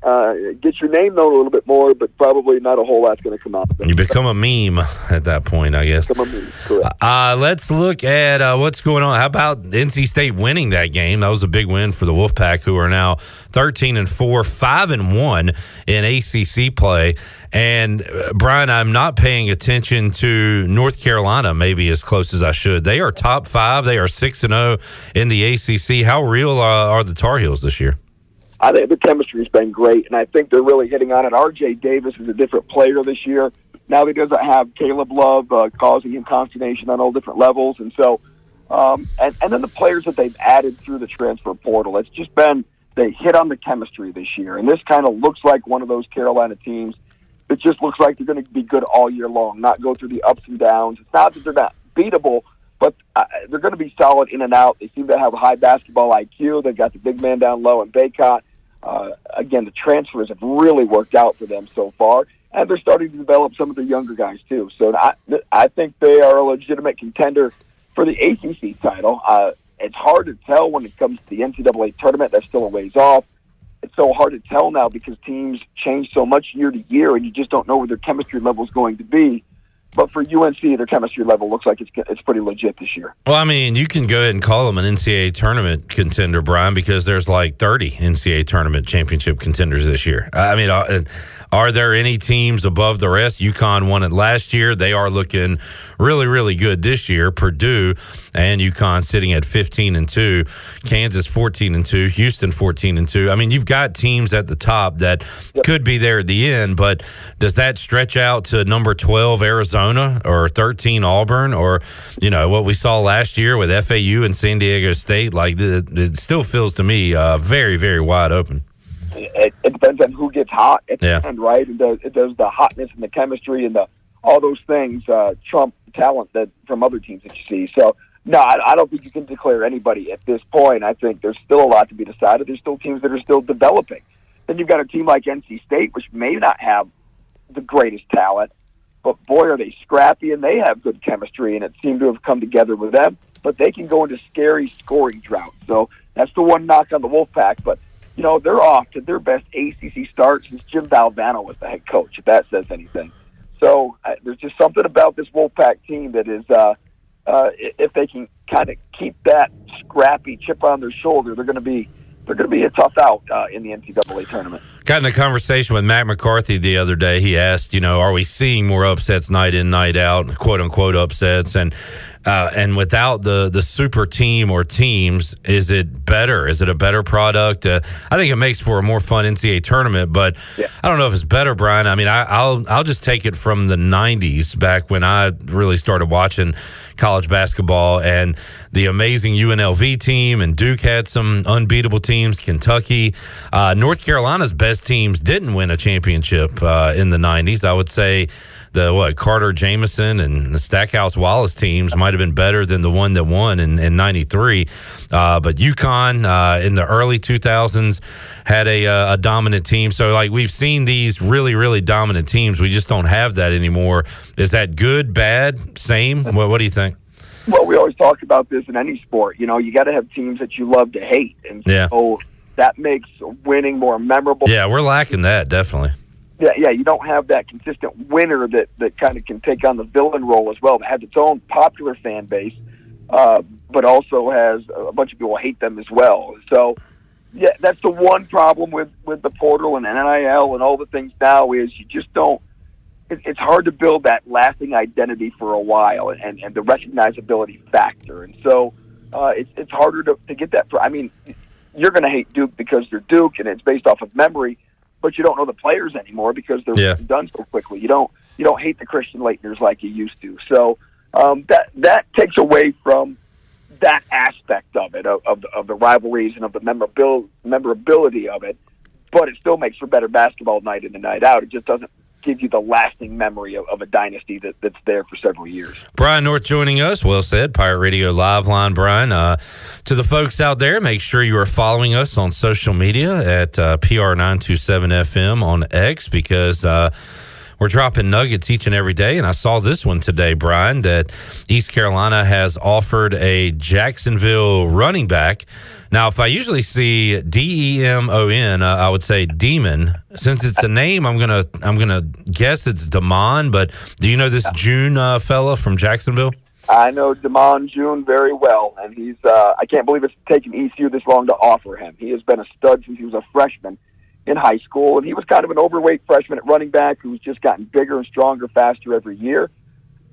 get your name known a little bit more, but probably not a whole lot's going to come out of it. You become a meme at that point, I guess. Become a meme, correct. Let's look at what's going on. How about NC State winning that game? That was a big win for the Wolfpack, who are now 13-4, 5-1 in ACC play. And, Brian, I'm not paying attention to North Carolina maybe as close as I should. They are top 5. They are 6-0 in the ACC. How real are the Tar Heels this year? I think the chemistry's been great, and I think they're really hitting on it. R.J. Davis is a different player this year. Now he doesn't have Caleb Love causing him consternation on all different levels. And so, and then the players that they've added through the transfer portal, it's just been, they hit on the chemistry this year. And this kind of looks like one of those Carolina teams that just looks like they're going to be good all year long, not go through the ups and downs. It's not that they're not beatable, but they're going to be solid in and out. They seem to have a high basketball IQ. They've got the big man down low in Baycott. Again, the transfers have really worked out for them so far, and they're starting to develop some of the younger guys too. So I think they are a legitimate contender for the ACC title. It's hard to tell when it comes to the NCAA tournament. That's still a ways off. It's so hard to tell now because teams change so much year to year, and you just don't know where their chemistry level is going to be. But for UNC, their chemistry level looks like it's pretty legit this year. Well, I mean, you can go ahead and call them an NCAA tournament contender, Brian, because there's like 30 NCAA tournament championship contenders this year. I mean, are there any teams above the rest? UConn won it last year. They are looking really, really good this year. Purdue and UConn sitting at 15-2, Kansas 14-2, Houston 14-2. I mean, you've got teams at the top that could be there at the end, but does that stretch out to number 12 Arizona or 13 Auburn or, you know, what we saw last year with FAU and San Diego State? Like, it still feels to me very, very wide open. It depends on who gets hot at the end, right? And does the hotness and the chemistry and all those things trump talent that from other teams that you see. So, no, I don't think you can declare anybody at this point. I think there's still a lot to be decided. There's still teams that are still developing. Then you've got a team like NC State, which may not have the greatest talent, but boy, are they scrappy and they have good chemistry, and it seemed to have come together with them. But they can go into scary scoring drought. So that's the one knock on the Wolfpack. But you know, they're off to their best ACC start since Jim Valvano was the head coach, if that says anything. So there's just something about this Wolfpack team that is, if they can kind of keep that scrappy chip on their shoulder, they're going to be a tough out in the NCAA tournament. Got in a conversation with Matt McCarthy the other day. He asked, you know, are we seeing more upsets night in, night out, quote unquote upsets? And without the super team or teams, is it better? Is it a better product? I think it makes for a more fun NCAA tournament, but I don't know if it's better, Brian. I mean, I'll just take it from the 90s, back when I really started watching college basketball, and the amazing UNLV team, and Duke had some unbeatable teams, Kentucky. North Carolina's best teams didn't win a championship in the 90s. I would say the Carter Jamison and the Stackhouse Wallace teams might have been better than the one that won in 93. But UConn in the early 2000s had a dominant team. So, like, we've seen these really, really dominant teams. We just don't have that anymore. Is that good, bad, same? What do you think? Well, we always talk about this in any sport. You know, you got to have teams that you love to hate. And so that makes winning more memorable. Yeah, we're lacking that, definitely. Yeah, you don't have that consistent winner that kind of can take on the villain role as well, that has its own popular fan base, but also has a bunch of people hate them as well. So, yeah, that's the one problem with the portal and NIL and all the things now is you just don't, it's hard to build that lasting identity for a while and the recognizability factor. And so it's harder to get that. I mean, you're going to hate Duke because they're Duke and it's based off of memory, but you don't know the players anymore because they're done so quickly. You don't hate the Christian Leitners like you used to. So that takes away from that aspect of it, of the rivalries and of the memorability of it. But it still makes for better basketball night in and night out. It just doesn't give you the lasting memory of a dynasty that's there for several years. Brian North joining us. Well said. Pirate Radio Live Line, Brian. To the folks out there, make sure you are following us on social media at PR927FM on X, because we're dropping nuggets each and every day. And I saw this one today, Brian, that East Carolina has offered a Jacksonville running back. Now, if I usually see Demon, I would say Demon. Since it's a name, I'm gonna guess it's Damon. But do you know this June fella from Jacksonville? I know Damon June very well, and he's. I can't believe it's taken ECU this long to offer him. He has been a stud since he was a freshman in high school, and he was kind of an overweight freshman at running back who's just gotten bigger and stronger, faster every year.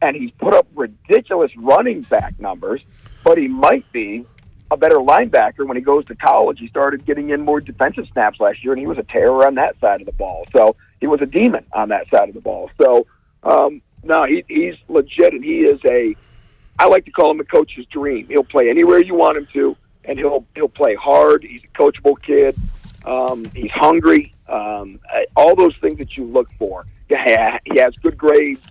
And he's put up ridiculous running back numbers, but he might be a better linebacker when he goes to college. He started getting in more defensive snaps last year, and he was a terror on that side of the ball. So he was a demon on that side of the ball. So, no, he's legit, and he is I like to call him a coach's dream. He'll play anywhere you want him to, and he'll play hard. He's a coachable kid. He's hungry. All those things that you look for. Yeah, he has good grades.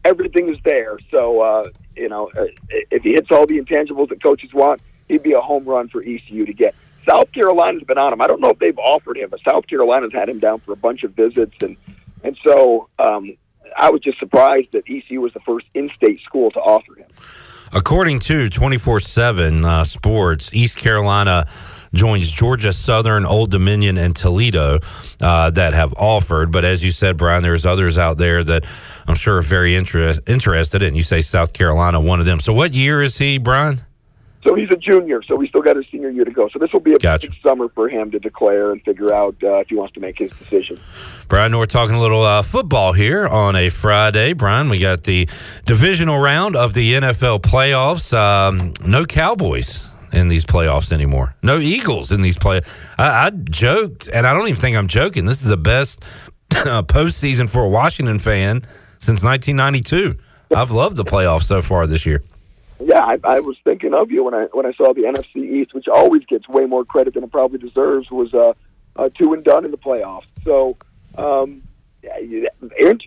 Everything is there. So if he hits all the intangibles that coaches want, he'd be a home run for ECU to get. South Carolina's been on him. I don't know if they've offered him, but South Carolina's had him down for a bunch of visits, and so I was just surprised that ECU was the first in-state school to offer him. According to 24/7 Sports, East Carolina joins Georgia Southern, Old Dominion, and Toledo that have offered. But as you said, Brian, there's others out there that I'm sure are very interested in. You say South Carolina, one of them. So what year is he, Brian? So he's a junior, so we still got his senior year to go. So this will be a big summer for him to declare and figure out if he wants to make his decision. Brian, we're talking a little football here on a Friday. Brian, we got the divisional round of the NFL playoffs. No Cowboys in these playoffs anymore. No Eagles in these playoffs. I joked, and I don't even think I'm joking. This is the best postseason for a Washington fan since 1992. I've loved the playoffs so far this year. Yeah, I was thinking of you when I saw the NFC East, which always gets way more credit than it probably deserves, was 2 and done in the playoffs. So,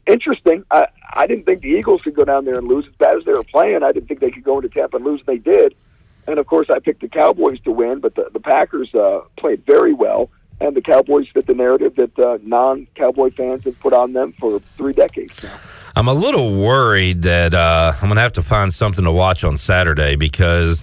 interesting. I didn't think the Eagles could go down there and lose as bad as they were playing. I didn't think they could go into Tampa and lose, and they did. And, of course, I picked the Cowboys to win, but the Packers played very well, and the Cowboys fit the narrative that non-Cowboy fans have put on them for 3 decades now. I'm a little worried that I'm going to have to find something to watch on Saturday because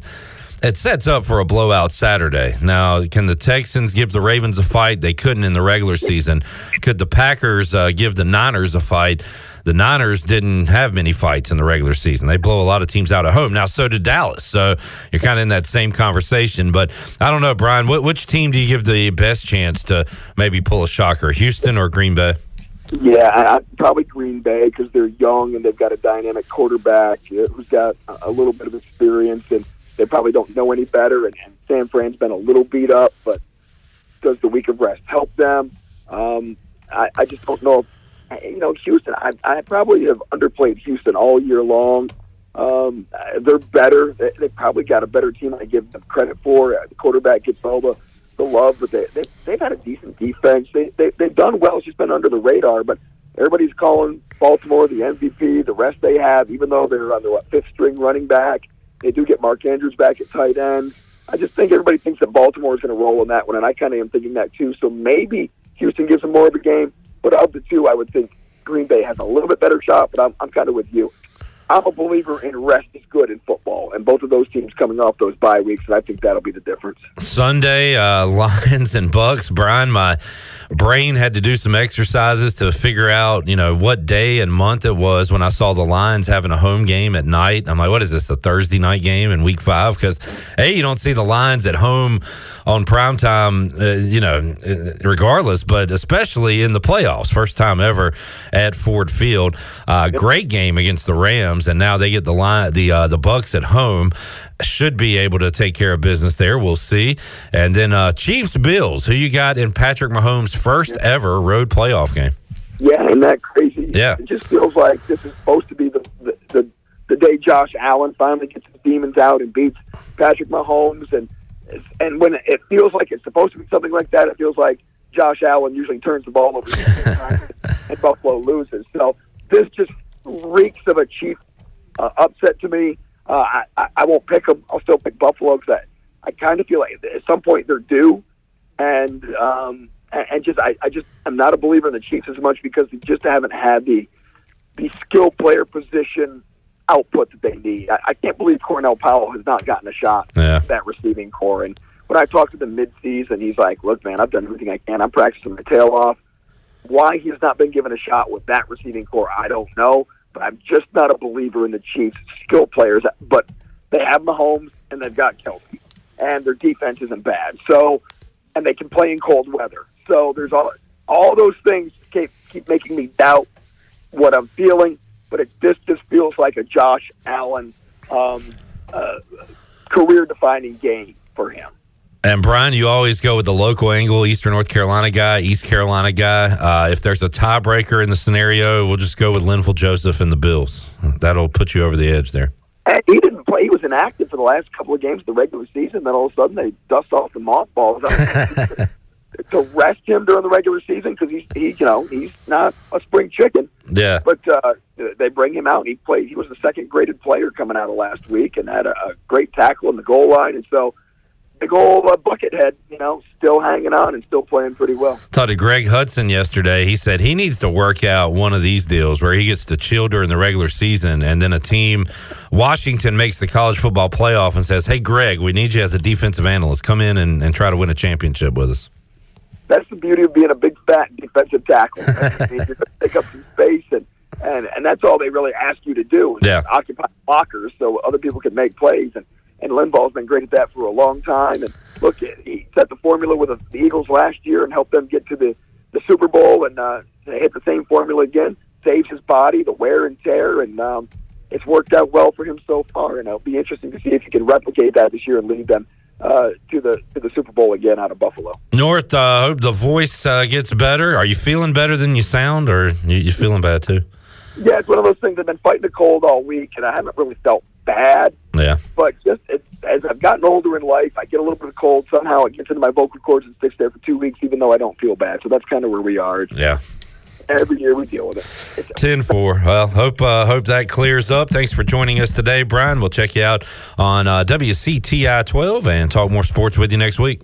it sets up for a blowout Saturday. Now, can the Texans give the Ravens a fight? They couldn't in the regular season. Could the Packers give the Niners a fight? The Niners didn't have many fights in the regular season. They blow a lot of teams out at home. Now, so did Dallas. So you're kind of in that same conversation. But I don't know, Brian, which team do you give the best chance to maybe pull a shocker, Houston or Green Bay? Yeah, probably Green Bay because they're young and they've got a dynamic quarterback who's got a little bit of experience, and they probably don't know any better. And San Fran's been a little beat up, but does the week of rest help them? I just don't know. Houston, I probably have underplayed Houston all year long. They're better. They probably got a better team I give them credit for. The quarterback gets all the love, but they've had a decent defense. They've done well. It's just been under the radar, but everybody's calling Baltimore the MVP. The rest they have, even though they're on their fifth string running back, they do get Mark Andrews back at tight end. I just think everybody thinks that Baltimore is going to roll in that one, and I kind of am thinking that too. So maybe Houston gives them more of a game, but of the two, I would think Green Bay has a little bit better shot, but I'm kind of with you. I'm a believer in rest is good in football, and both of those teams coming off those bye weeks, and I think that'll be the difference. Sunday, Lions and Bucks. Brian, my brain had to do some exercises to figure out, what day and month it was when I saw the Lions having a home game at night. I'm like, what is this, a Thursday night game in Week 5? Because, A, you don't see the Lions at home on primetime, regardless, but especially in the playoffs. First time ever at Ford Field. Great game against the Rams, and now they get the Bucks at home. Should be able to take care of business there. We'll see. And then Chiefs Bills. Who you got in Patrick Mahomes' first ever road playoff game? Yeah, isn't that crazy? Yeah, it just feels like this is supposed to be the day Josh Allen finally gets his demons out and beats Patrick Mahomes, and when it feels like it's supposed to be something like that, it feels like Josh Allen usually turns the ball over and Buffalo loses. So this just reeks of a Chief upset to me. I won't pick them. I'll still pick Buffalo because I kind of feel like at some point they're due, and I'm not a believer in the Chiefs as much because they just haven't had the skill player position output that they need. I can't believe Cornell Powell has not gotten a shot at that receiving core. And when I talked to him mid-season, he's like, look, man, I've done everything I can. I'm practicing my tail off. Why he's not been given a shot with that receiving core, I don't know. But I'm just not a believer in the Chiefs' skill players. But they have Mahomes, and they've got Kelsey. And their defense isn't bad. So, and they can play in cold weather. So there's all those things keep making me doubt what I'm feeling. But this just feels like a Josh Allen career-defining game for him. And, Brian, you always go with the local angle, Eastern North Carolina guy, East Carolina guy. If there's a tiebreaker in the scenario, we'll just go with Linville Joseph and the Bills. That'll put you over the edge there. And he didn't play. He was inactive for the last couple of games of the regular season. Then all of a sudden they dust off the mothballs. to rest him during the regular season because he's not a spring chicken. Yeah. But they bring him out and he played. He was the second graded player coming out of last week and had a great tackle in the goal line. And so big old Buckethead, still hanging on and still playing pretty well. Talked to Greg Hudson yesterday. He said he needs to work out one of these deals where he gets to chill during the regular season and then a team, Washington, makes the college football playoff and says, hey, Greg, we need you as a defensive analyst. Come in and try to win a championship with us. That's the beauty of being a big, fat defensive tackle. You take up some space, and that's all they really ask you to do is occupy lockers so other people can make plays. And Limbaugh's been great at that for a long time. And look, he set the formula with the Eagles last year and helped them get to the Super Bowl and hit the same formula again. Saves his body, the wear and tear, and it's worked out well for him so far. And it'll be interesting to see if he can replicate that this year and lead them to the Super Bowl again out of Buffalo. North, hope the voice gets better. Are you feeling better than you sound, or you feeling bad too? Yeah, it's one of those things. I've been fighting the cold all week, and I haven't really felt bad. Yeah. But just as I've gotten older in life, I get a little bit of cold. Somehow it gets into my vocal cords and sticks there for 2 weeks, even though I don't feel bad. So that's kind of where we are. Yeah. Every year we deal with it. 10-4. Well, hope that clears up. Thanks for joining us today, Brian. We'll check you out on WCTI 12 and talk more sports with you next week.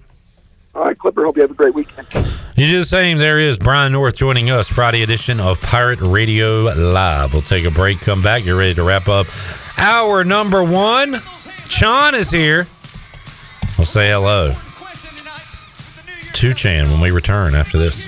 All right, Clipper. Hope you have a great weekend. You do the same. There is Brian North joining us, Friday edition of Pirate Radio Live. We'll take a break, come back. You're ready to wrap up hour number 1. Chan is here. We'll say hello to Chan when we return after this.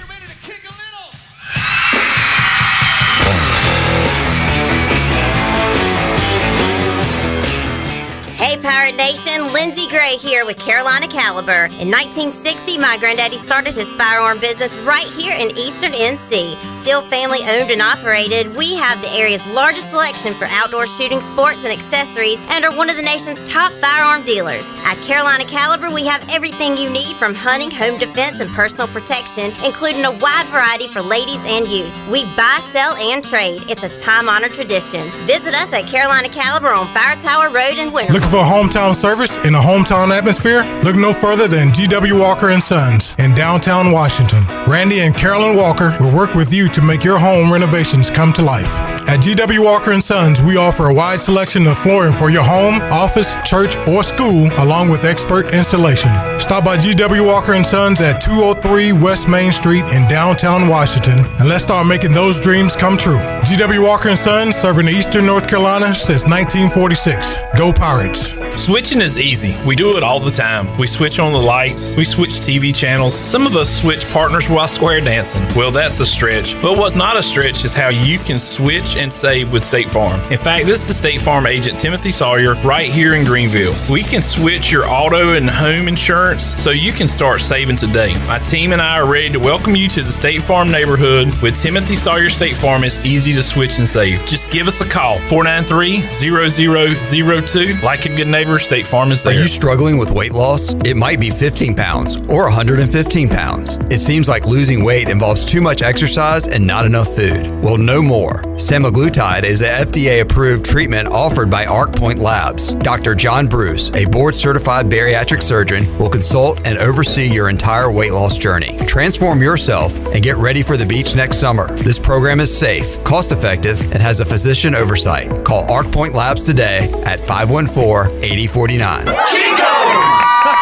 Hey Pirate Nation, Lindsey Gray here with Carolina Caliber. In 1960, my granddaddy started his firearm business right here in Eastern NC. Still family owned and operated, we have the area's largest selection for outdoor shooting sports and accessories and are one of the nation's top firearm dealers. At Carolina Caliber, we have everything you need from hunting, home defense, and personal protection, including a wide variety for ladies and youth. We buy, sell, and trade. It's a time-honored tradition. Visit us at Carolina Caliber on Fire Tower Road in Winter. Looking for a hometown service in a hometown atmosphere? Look no further than G.W. Walker & Sons in downtown Washington. Randy and Carolyn Walker will work with you to make your home renovations come to life. At G.W. Walker & Sons, we offer a wide selection of flooring for your home, office, church, or school, along with expert installation. Stop by G.W. Walker & Sons at 203 West Main Street in downtown Washington, and let's start making those dreams come true. G.W. Walker & Sons, serving Eastern North Carolina since 1946. Go Pirates! Switching is easy. We do it all the time. We switch on the lights. We switch TV channels. Some of us switch partners while square dancing. Well, that's a stretch. But what's not a stretch is how you can switch and save with State Farm. In fact, this is State Farm agent Timothy Sawyer right here in Greenville. We can switch your auto and home insurance so you can start saving today. My team and I are ready to welcome you to the State Farm neighborhood. With Timothy Sawyer State Farm, it's easy to switch and save. Just give us a call, 493-0002. Like a good neighbor, State Farm is there. Are you struggling with weight loss? It might be 15 pounds or 115 pounds. It seems like losing weight involves too much exercise and not enough food. Well, no more. Semaglutide is an FDA-approved treatment offered by Arc Point Labs. Dr. John Bruce, a board-certified bariatric surgeon, will consult and oversee your entire weight loss journey. Transform yourself and get ready for the beach next summer. This program is safe, cost-effective, and has a physician oversight. Call Arc Point Labs today at 514-8049.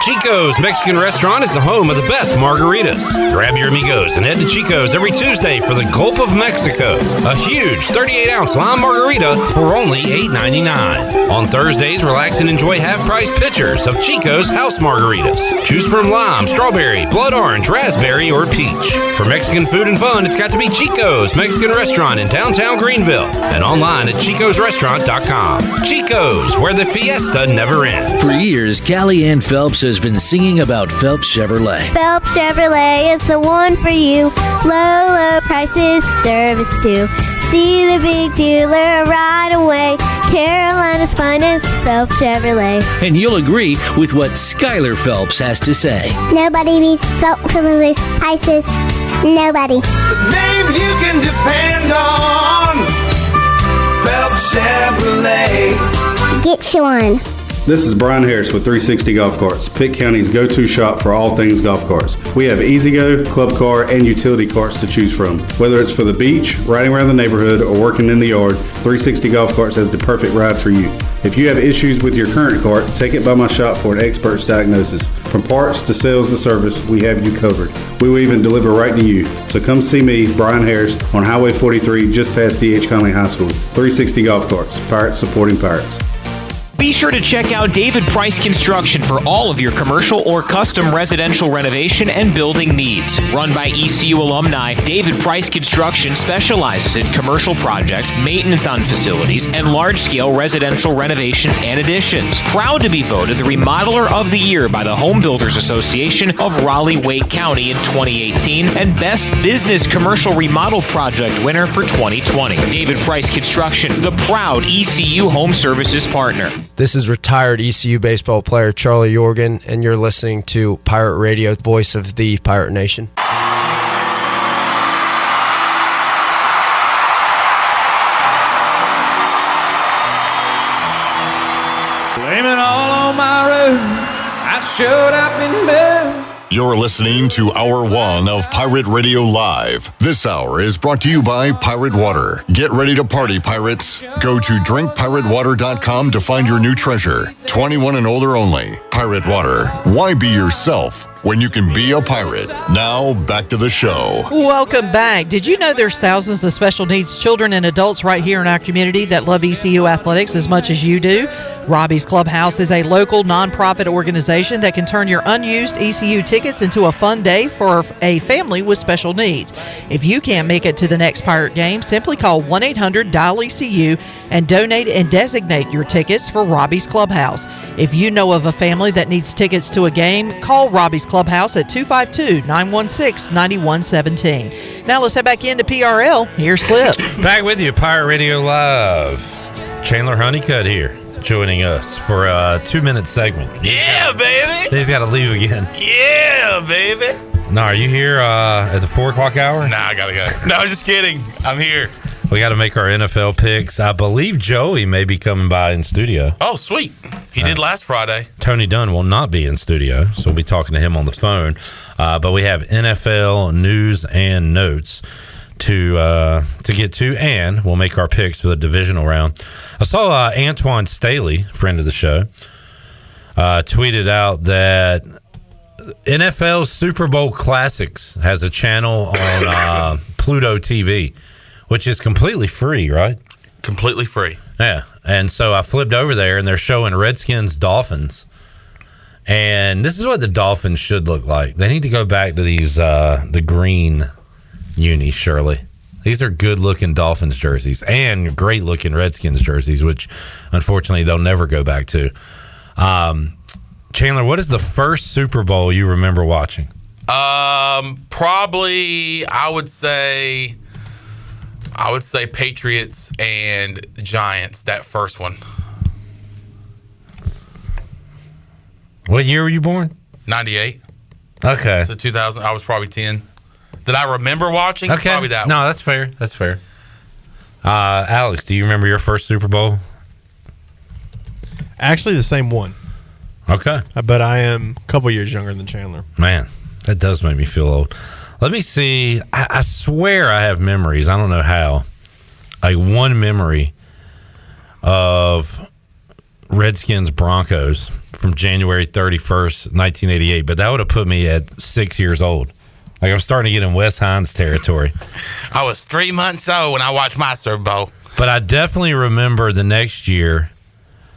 Chico's Mexican Restaurant is the home of the best margaritas. Grab your amigos and head to Chico's every Tuesday for the Gulf of Mexico. A huge 38-ounce lime margarita for only $8.99. On Thursdays, relax and enjoy half-price pitchers of Chico's house margaritas. Choose from lime, strawberry, blood orange, raspberry, or peach. For Mexican food and fun, it's got to be Chico's Mexican Restaurant in downtown Greenville and online at chicosrestaurant.com. Chico's, where the fiesta never ends. For years, Callie Ann Phelps has been singing about Phelps Chevrolet. Phelps Chevrolet is the one for you. Low prices, service too. See the big dealer right away. Carolina's finest, Phelps Chevrolet. And you'll agree with what Skylar Phelps has to say. Nobody beats Phelps Chevrolet's prices. Nobody. The name you can depend on. Phelps Chevrolet. Get you one. This is Brian Harris with 360 Golf Carts, Pitt County's go-to shop for all things golf carts. We have E-Z-Go, club car, and utility carts to choose from. Whether it's for the beach, riding around the neighborhood, or working in the yard, 360 Golf Carts has the perfect ride for you. If you have issues with your current cart, take it by my shop for an expert's diagnosis. From parts to sales to service, we have you covered. We will even deliver right to you. So come see me, Brian Harris, on Highway 43, just past D.H. Conley High School. 360 Golf Carts, Pirates supporting Pirates. Be sure to check out David Price Construction for all of your commercial or custom residential renovation and building needs. Run by ECU alumni, David Price Construction specializes in commercial projects, maintenance on facilities, and large-scale residential renovations and additions. Proud to be voted the Remodeler of the Year by the Home Builders Association of Raleigh-Wake County in 2018 and Best Business Commercial Remodel Project winner for 2020. David Price Construction, the proud ECU Home Services partner. This is retired ECU baseball player Charlie Yorgan, and you're listening to Pirate Radio, voice of the Pirate Nation. Blame it all on my road. I showed up in bed. You're listening to Hour 1 of Pirate Radio Live. This hour is brought to you by Pirate Water. Get ready to party, pirates. Go to drinkpiratewater.com to find your new treasure. 21 and older only. Pirate Water. Why be yourself when you can be a pirate? Now, back to the show. Welcome back. Did you know there's thousands of special needs children and adults right here in our community that love ECU athletics as much as you do? Robbie's Clubhouse is a local nonprofit organization that can turn your unused ECU tickets into a fun day for a family with special needs. If you can't make it to the next Pirate game, simply call 1-800-DIAL-ECU and donate and designate your tickets for Robbie's Clubhouse. If you know of a family that needs tickets to a game, call Robbie's Clubhouse at 252-916-9117. Now let's head back into PRL. Here's Clip. Back with you, Pirate Radio Live. Chandler Honeycutt here, joining us for a 2-minute segment. Yeah, baby. He's got to leave again. Yeah, baby. No, are you here at the 4 o'clock hour? Nah, I gotta go. No, just kidding. I'm here. We got to make our NFL picks. I believe Joey may be coming by in studio. Oh, sweet. He did last Friday. Tony Dunn will not be in studio, so we'll be talking to him on the phone. But we have NFL news and notes to get to, and we'll make our picks for the divisional round. I saw Antoine Staley, friend of the show, tweeted out that NFL Super Bowl Classics has a channel on Pluto TV, which is completely free, right? Completely free. Yeah. And so I flipped over there, and they're showing Redskins Dolphins. And this is what the Dolphins should look like. They need to go back to these the green unis, Shirley. These are good-looking Dolphins jerseys and great-looking Redskins jerseys, which, unfortunately, they'll never go back to. Chandler, what is the first Super Bowl you remember watching? Probably, I would say Patriots and Giants, that first one. What year were you born? 98. Okay. So 2000, I was probably 10. Did I remember watching? Okay. Probably that one. No, that's fair. That's fair. Alex, do you remember your first Super Bowl? Actually, the same one. Okay. But I am a couple years younger than Chandler. Man, that does make me feel old. Let me see. I swear I have memories. I don't know how. Like one memory of Redskins Broncos from January 31st, 1988. But that would have put me at 6 years old. Like I'm starting to get in Wes Hines territory. I was 3 months old when I watched my Super Bowl. But I definitely remember the next year,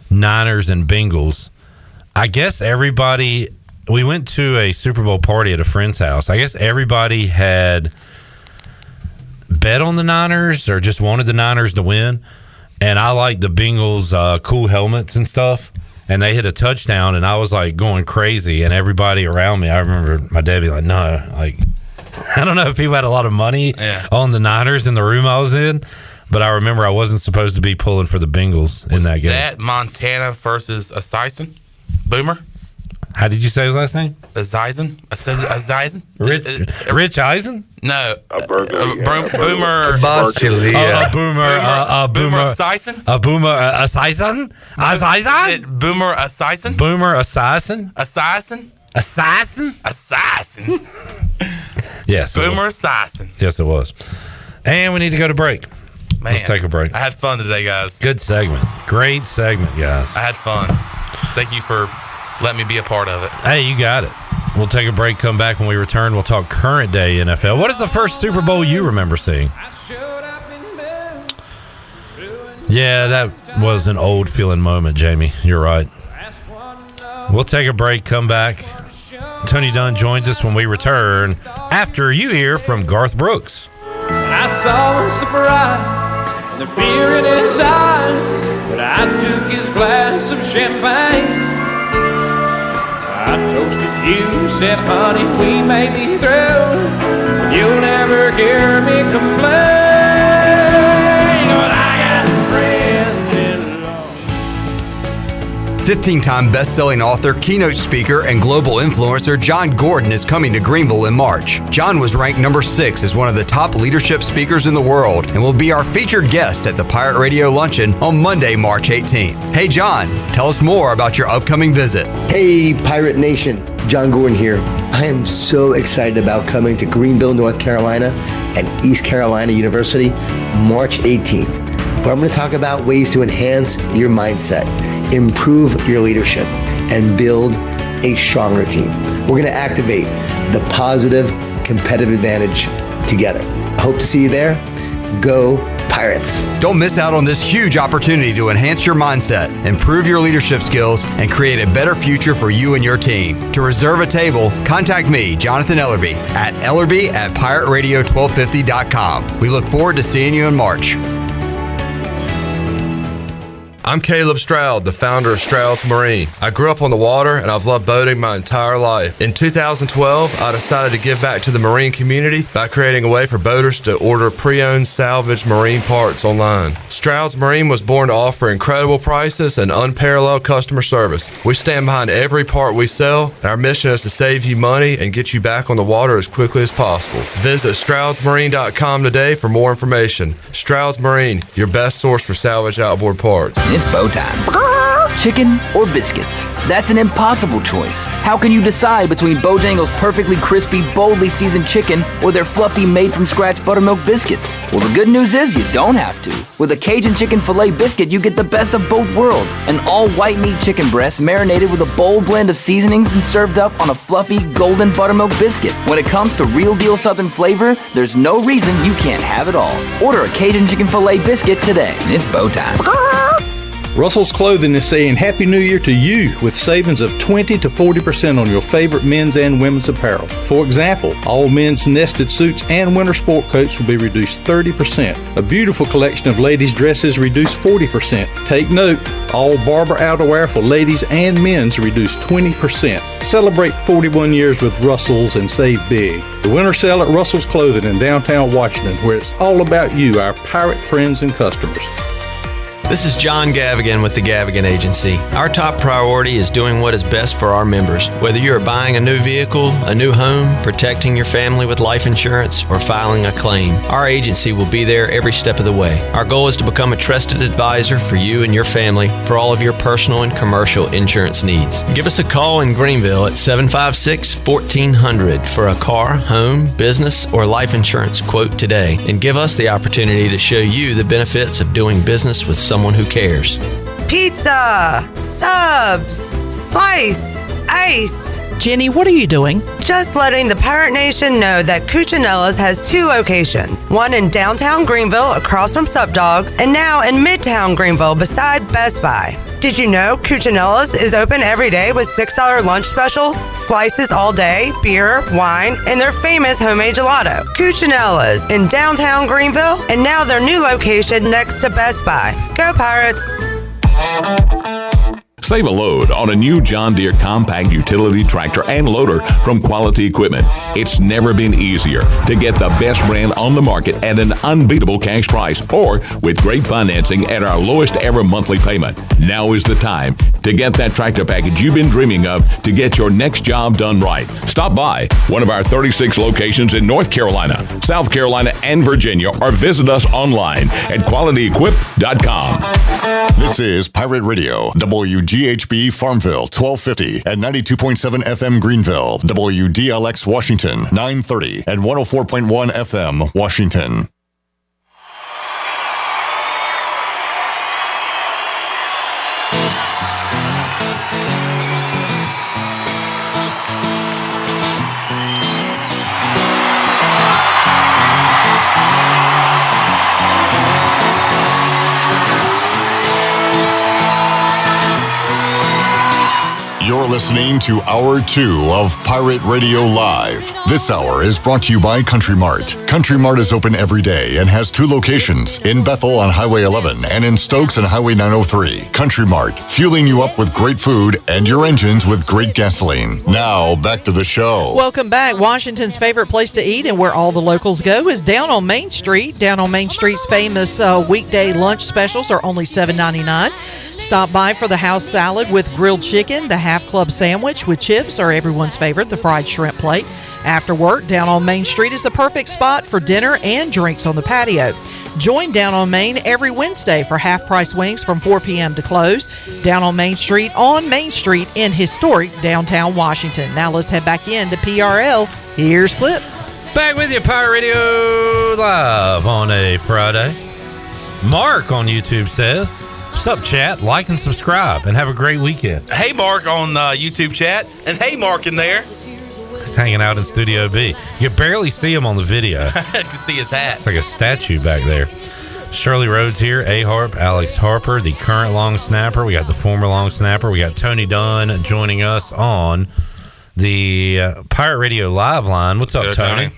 Niners and Bengals. I guess everybody, we went to a Super Bowl party at a friend's house. I guess everybody had bet on the Niners or just wanted the Niners to win. And I liked the Bengals cool helmets and stuff. And they hit a touchdown, and I was like going crazy. And everybody around me, I remember my dad being like, no, like, I don't know if people had a lot of money on the Niners in the room I was in. But I remember I wasn't supposed to be pulling for the Bengals in that game. Was that Montana versus Sison? Boomer? How did you say his last name? Eisen. Rich Eisen? No. A burger. Boomer. Boomer Esiason? Boomer Esiason? Boomer Esiason? Boomer Esiason? Assassin? Yes. Boomer Esiason. Yes, it was. And we need to go to break. Man, let's take a break. I had fun today, guys. Good segment. Great segment, guys. I had fun. Thank you for letting me be a part of it. Hey, you got it. We'll take a break, come back. When we return, we'll talk current day NFL. What is the first Super Bowl you remember seeing? Yeah, that was an old feeling moment, Jamie. You're right. We'll take a break, come back. Tony Dunn joins us when we return after you hear from Garth Brooks. I saw a surprise and the fear in his eyes, but I took his glass of champagne. I toasted you, said, honey, we may be through. You'll never hear me complain, but I got friends in law. 15-time best-selling author, keynote speaker, and global influencer John Gordon is coming to Greenville in March. John was ranked number 6 as one of the top leadership speakers in the world and will be our featured guest at the Pirate Radio Luncheon on Monday, March 18th. Hey, John, tell us more about your upcoming visit. Hey, Pirate Nation. John Gordon here. I am so excited about coming to Greenville, North Carolina and East Carolina University March 18th. Where I'm going to talk about ways to enhance your mindset, improve your leadership, and build a stronger team. We're going to activate the positive competitive advantage together. I hope to see you there. Go Pirates. Don't miss out on this huge opportunity to enhance your mindset, improve your leadership skills, and create a better future for you and your team. To reserve a table, contact me, Jonathan Ellerby, at ellerby@pirateradio1250.com. We look forward to seeing you in March. I'm Caleb Stroud, the founder of Stroud's Marine. I grew up on the water and I've loved boating my entire life. In 2012, I decided to give back to the marine community by creating a way for boaters to order pre-owned salvaged marine parts online. Stroud's Marine was born to offer incredible prices and unparalleled customer service. We stand behind every part we sell, and our mission is to save you money and get you back on the water as quickly as possible. Visit StroudsMarine.com today for more information. Stroud's Marine, your best source for salvaged outboard parts. It's bow time. Chicken or biscuits? That's an impossible choice. How can you decide between Bojangles' perfectly crispy, boldly seasoned chicken or their fluffy, made-from-scratch buttermilk biscuits? Well, the good news is you don't have to. With a Cajun chicken filet biscuit, you get the best of both worlds. An all-white meat chicken breast marinated with a bold blend of seasonings and served up on a fluffy, golden buttermilk biscuit. When it comes to real-deal Southern flavor, there's no reason you can't have it all. Order a Cajun chicken filet biscuit today. It's bow time. Russell's Clothing is saying Happy New Year to you with savings of 20 to 40% on your favorite men's and women's apparel. For example, all men's nested suits and winter sport coats will be reduced 30%. A beautiful collection of ladies' dresses reduced 40%. Take note, all Barber outerwear for ladies and men's reduced 20%. Celebrate 41 years with Russell's and save big. The winter sale at Russell's Clothing in downtown Washington, where it's all about you, our pirate friends and customers. This is John Gavigan with the Gavigan Agency. Our top priority is doing what is best for our members. Whether you are buying a new vehicle, a new home, protecting your family with life insurance, or filing a claim, our agency will be there every step of the way. Our goal is to become a trusted advisor for you and your family for all of your personal and commercial insurance needs. Give us a call in Greenville at 756-1400 for a car, home, business, or life insurance quote today, and give us the opportunity to show you the benefits of doing business with someone who cares. Pizza, subs, slice, ice. Jenny, what are you doing? Just letting the Pirate Nation know that Cuccinella's has 2 locations. One in downtown Greenville across from Sup Dogs, and now in Midtown Greenville beside Best Buy. Did you know Cuccinella's is open every day with $6 lunch specials, slices all day, beer, wine, and their famous homemade gelato? Cuccinella's in downtown Greenville, and now their new location next to Best Buy. Go Pirates! Save a load on a new John Deere compact utility tractor and loader from Quality Equipment. It's never been easier to get the best brand on the market at an unbeatable cash price or with great financing at our lowest ever monthly payment. Now is the time to get that tractor package you've been dreaming of to get your next job done right. Stop by one of our 36 locations in North Carolina, South Carolina, and Virginia, or visit us online at qualityequip.com. This is Pirate Radio, WGHB Farmville, 1250 and 92.7 FM Greenville, WDLX Washington, 930 and 104.1 FM Washington. You're listening to Hour 2 of Pirate Radio Live. This hour is brought to you by Country Mart. Country Mart is open every day and has 2 locations, in Bethel on Highway 11 and in Stokes on Highway 903. Country Mart, fueling you up with great food and your engines with great gasoline. Now, back to the show. Welcome back. Washington's favorite place to eat and where all the locals go is down on Main Street. Down on Main Street's famous weekday lunch specials are only $7.99. Stop by for the house salad with grilled chicken, the half club sandwich with chips, or everyone's favorite, the fried shrimp plate. After work, down on Main Street is the perfect spot for dinner and drinks on the patio. Join Down on Main every Wednesday for half-price wings from 4 p.m. to close. Down on Main Street in historic downtown Washington. Now let's head back into PRL. Here's Clip. Back with you, Pirate Radio Live on a Friday. Mark on YouTube says, "What's up, chat? Like and subscribe, and have a great weekend." Hey, Mark on YouTube chat, and hey, Mark in there. He's hanging out in Studio B. You can barely see him on the video. I can see his hat. It's like a statue back there. Shirley Rhodes here, A-Harp, Alex Harper, the current long snapper. We got the former long snapper. We got Tony Dunn joining us on the Pirate Radio Live line. What's up, Tony?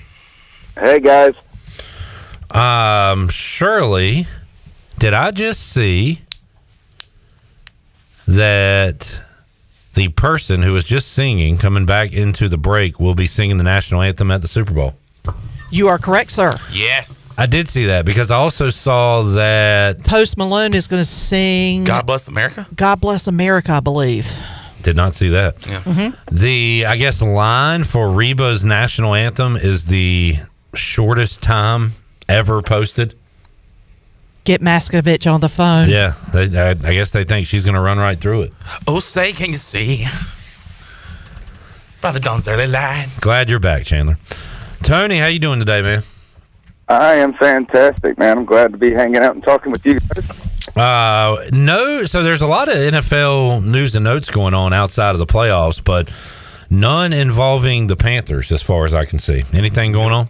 Hey, guys. Shirley, did I just see that the person who was just singing, coming back into the break, will be singing the national anthem at the Super Bowl? You are correct, sir. Yes. I did see that because I also saw that Post Malone is going to sing God Bless America? God Bless America, I believe. Did not see that. Yeah. Mm-hmm. The, I guess, line for Reba's national anthem is the shortest time ever posted. Get Maskovich on the phone. Yeah, I guess they think she's going to run right through it. Oh, say, can you see? By the dawn's early light. Glad you're back, Chandler. Tony, how you doing today, man? I am fantastic, man. I'm glad to be hanging out and talking with you guys. No, so there's a lot of NFL news and notes going on outside of the playoffs, but none involving the Panthers as far as I can see. Anything going on?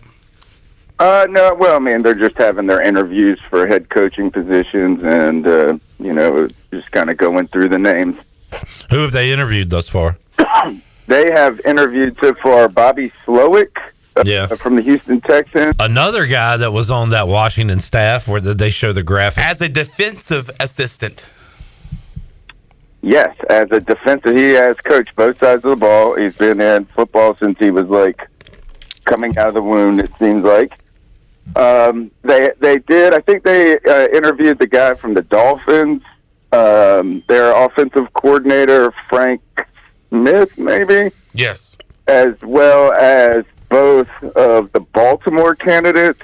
No, well, I mean, they're just having their interviews for head coaching positions and, just kind of going through the names. Who have they interviewed thus far? They have interviewed so far Bobby Slowick from the Houston Texans. Another guy that was on that Washington staff where they show the graphics. As a defensive assistant. Yes, as a defensive. He has coached both sides of the ball. He's been in football since he was, coming out of the womb, it seems like. They did. I think they interviewed the guy from the Dolphins, their offensive coordinator, Frank Smith, maybe? Yes. As well as both of the Baltimore candidates,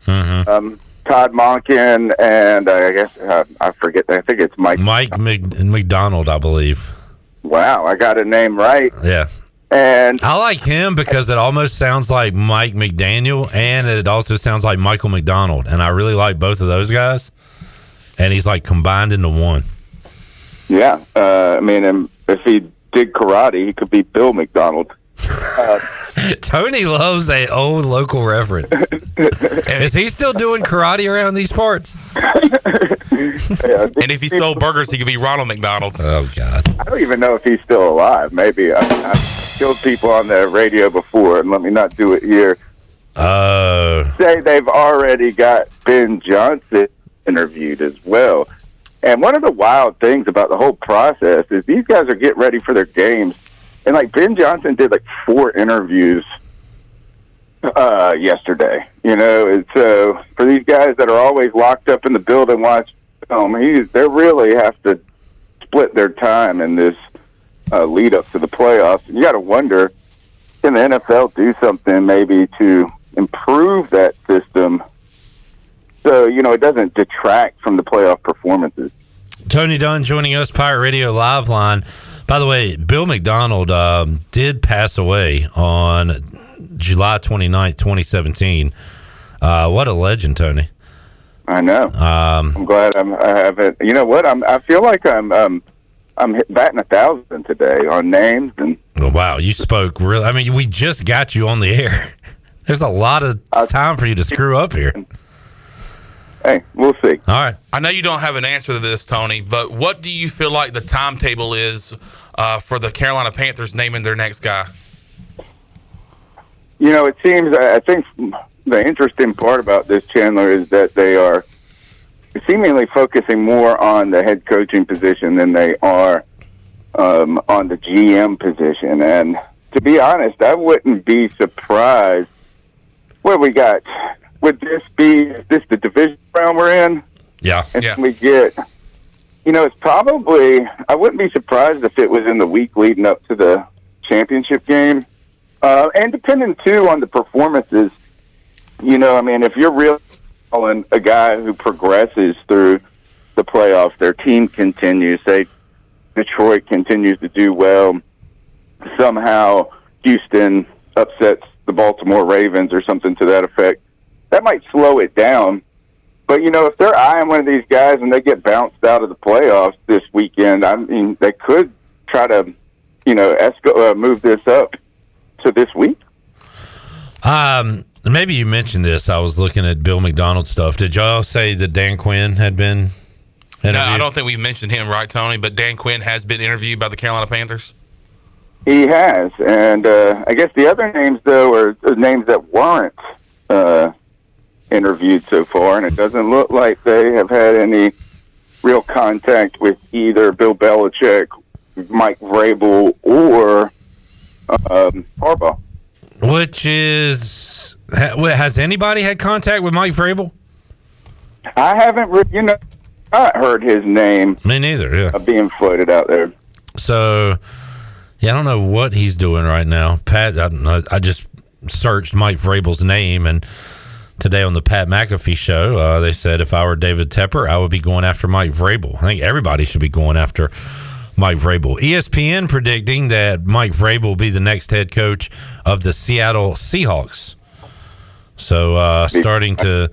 Todd Monken, and I guess, I forget, I think it's Mike McDonald, I believe. Wow, I got a name right. Yeah. And I like him because it almost sounds like Mike McDaniel, and it also sounds like Michael McDonald, and I really like both of those guys. And he's combined into one. Yeah, I mean, if he did karate, he could be Bill McDonald. Tony loves a old local reference. Is he still doing karate around these parts? And if he sold burgers, he could be Ronald McDonald. Oh, God. I don't even know if he's still alive. Maybe. I've killed people on the radio before, and let me not do it here. Say they've already got Ben Johnson interviewed as well. And one of the wild things about the whole process is these guys are getting ready for their games. And, like, Ben Johnson did, like, 4 interviews yesterday. You know, and so for these guys that are always locked up in the building watching film, they really have to split their time in this lead up to the playoffs. And you got to wonder, can the NFL do something maybe to improve that system so, you know, it doesn't detract from the playoff performances? Tony Dunn joining us, Pirate Radio Live Line. By the way, Bill McDonald did pass away on July 29th, 2017. What a legend, Tony. I know. I'm glad I haven't. You know what? I feel like I'm batting 1,000 today on names. And oh, wow, you spoke really. I mean, we just got you on the air. There's a lot of time for you to screw up here. Hey, we'll see. All right. I know you don't have an answer to this, Tony, but what do you feel like the timetable is for the Carolina Panthers naming their next guy? You know, it seems, I think the interesting part about this, Chandler, is that they are seemingly focusing more on the head coaching position than they are on the GM position. And to be honest, I wouldn't be surprised. What we got? Would this be the division round we're in? Yeah. And we get, you know, it's probably, I wouldn't be surprised if it was in the week leading up to the championship game. And depending, too, on the performances, you know, I mean, if you're really calling a guy who progresses through the playoffs, their team continues, say Detroit continues to do well, somehow Houston upsets the Baltimore Ravens or something to that effect, that might slow it down. But, you know, if they're eyeing one of these guys and they get bounced out of the playoffs this weekend, I mean, they could try to, you know, move this up to this week. Maybe you mentioned this. I was looking at Bill McDonald stuff. Did y'all say that Dan Quinn had been interviewed? No, I don't think we mentioned him, right, Tony? But Dan Quinn has been interviewed by the Carolina Panthers? He has. And I guess the other names, though, are names that weren't interviewed so far, and it doesn't look like they have had any real contact with either Bill Belichick, Mike Vrabel, or Harbaugh. Which is, has anybody had contact with Mike Vrabel? I haven't, not heard his name. Me neither, yeah. Being floated out there. So, yeah, I don't know what he's doing right now. Pat, I just searched Mike Vrabel's name, and today on the Pat McAfee show, they said if I were David Tepper, I would be going after Mike Vrabel. I think everybody should be going after Mike Vrabel. ESPN predicting that Mike Vrabel will be the next head coach of the Seattle Seahawks. So starting to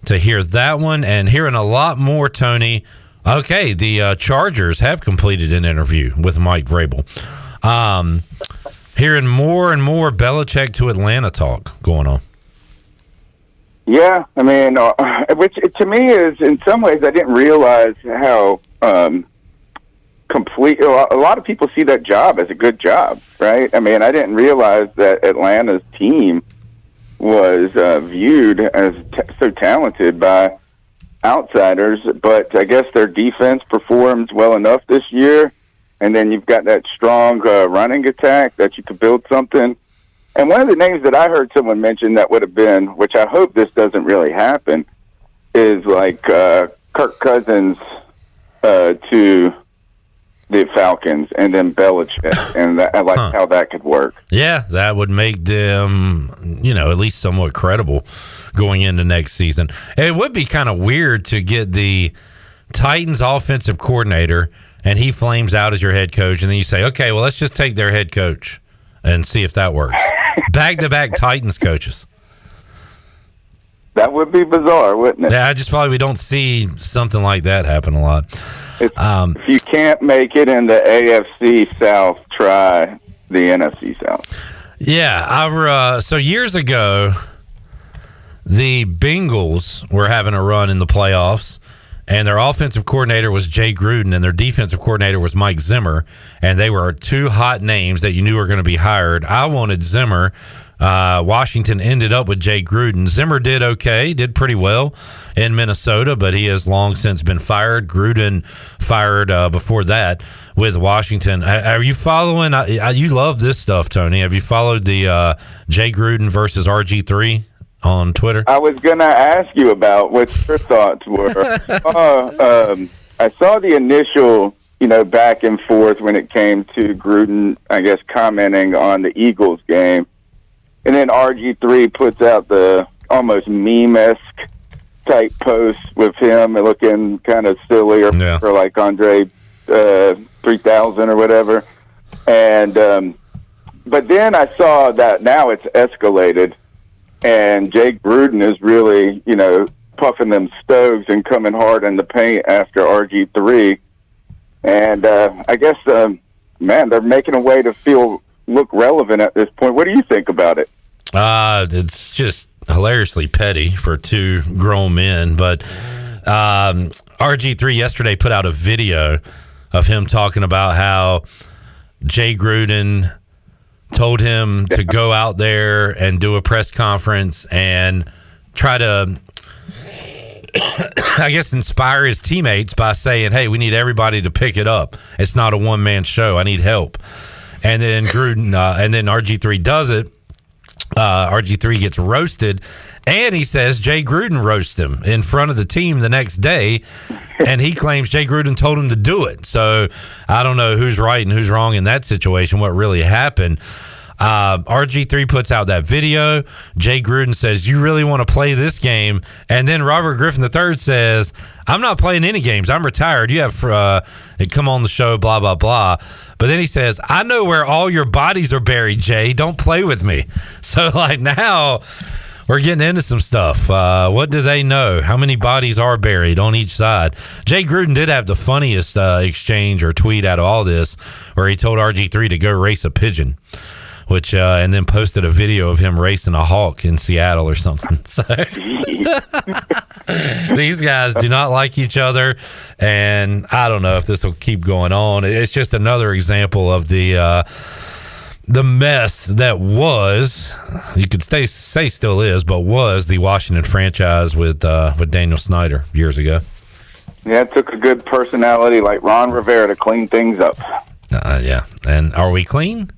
hear that one and hearing a lot more, Tony. Okay, the Chargers have completed an interview with Mike Vrabel. Hearing more and more Belichick to Atlanta talk going on. Yeah, I mean, which to me is, in some ways, I didn't realize how complete. A lot of people see that job as a good job, right? I mean, I didn't realize that Atlanta's team was viewed as so talented by outsiders, but I guess their defense performs well enough this year, and then you've got that strong running attack that you could build something. And one of the names that I heard someone mention that would have been, which I hope this doesn't really happen, is like Kirk Cousins to the Falcons and then Belichick, and I like how that could work. Yeah, that would make them, at least somewhat credible going into next season. It would be kind of weird to get the Titans offensive coordinator and he flames out as your head coach, and then you say, okay, well, let's just take their head coach and see if that works. Back-to-back Titans coaches. That would be bizarre, wouldn't it? Yeah, I just probably we don't see something like that happen a lot. If you can't make it in the AFC South, try the NFC South. Yeah, so years ago, the Bengals were having a run in the playoffs, and their offensive coordinator was Jay Gruden, and their defensive coordinator was Mike Zimmer, and they were two hot names that you knew were going to be hired. I wanted Zimmer Washington ended up with Jay Gruden. Zimmer did okay, did pretty well in Minnesota, but he has long since been fired. Gruden fired before that with Washington. Are you following? You love this stuff, Tony. Have you followed the Jay Gruden versus RG3 on Twitter? I was going to ask you about what your thoughts were. I saw the initial, back and forth when it came to Gruden, I guess, commenting on the Eagles game. And then RG3 puts out the almost meme-esque type post with him looking kind of silly or like Andre 3000 or whatever. And but then I saw that now it's escalated, and Jay Gruden is really, puffing them stoves and coming hard in the paint after RG3. And I guess, they're making a way to look relevant at this point. What do you think about it? It's just hilariously petty for two grown men. But RG3 yesterday put out a video of him talking about how Jay Gruden told him to go out there and do a press conference and try to, I guess, inspire his teammates by saying, hey, we need everybody to pick it up. It's not a one-man show. I need help. And then Gruden, and then RG3 does it. RG3 gets roasted, and he says Jay Gruden roasted him in front of the team the next day, and he claims Jay Gruden told him to do it. So I don't know who's right and who's wrong in that situation, what really happened. RG3 puts out that video. Jay Gruden says, you really want to play this game? And then Robert Griffin III says, I'm not playing any games. I'm retired. You have come on the show, blah, blah, blah. But then he says, I know where all your bodies are buried, Jay. Don't play with me. So, now we're getting into some stuff. What do they know? How many bodies are buried on each side? Jay Gruden did have the funniest exchange or tweet out of all this, where he told RG3 to go race a pigeon, which and then posted a video of him racing a hawk in Seattle or something. So these guys do not like each other, and I don't know if this will keep going on. It's just another example of the mess that was, you could say still is, but was the Washington franchise with Daniel Snyder years ago. Yeah, it took a good personality like Ron Rivera to clean things up. Yeah, and are we clean?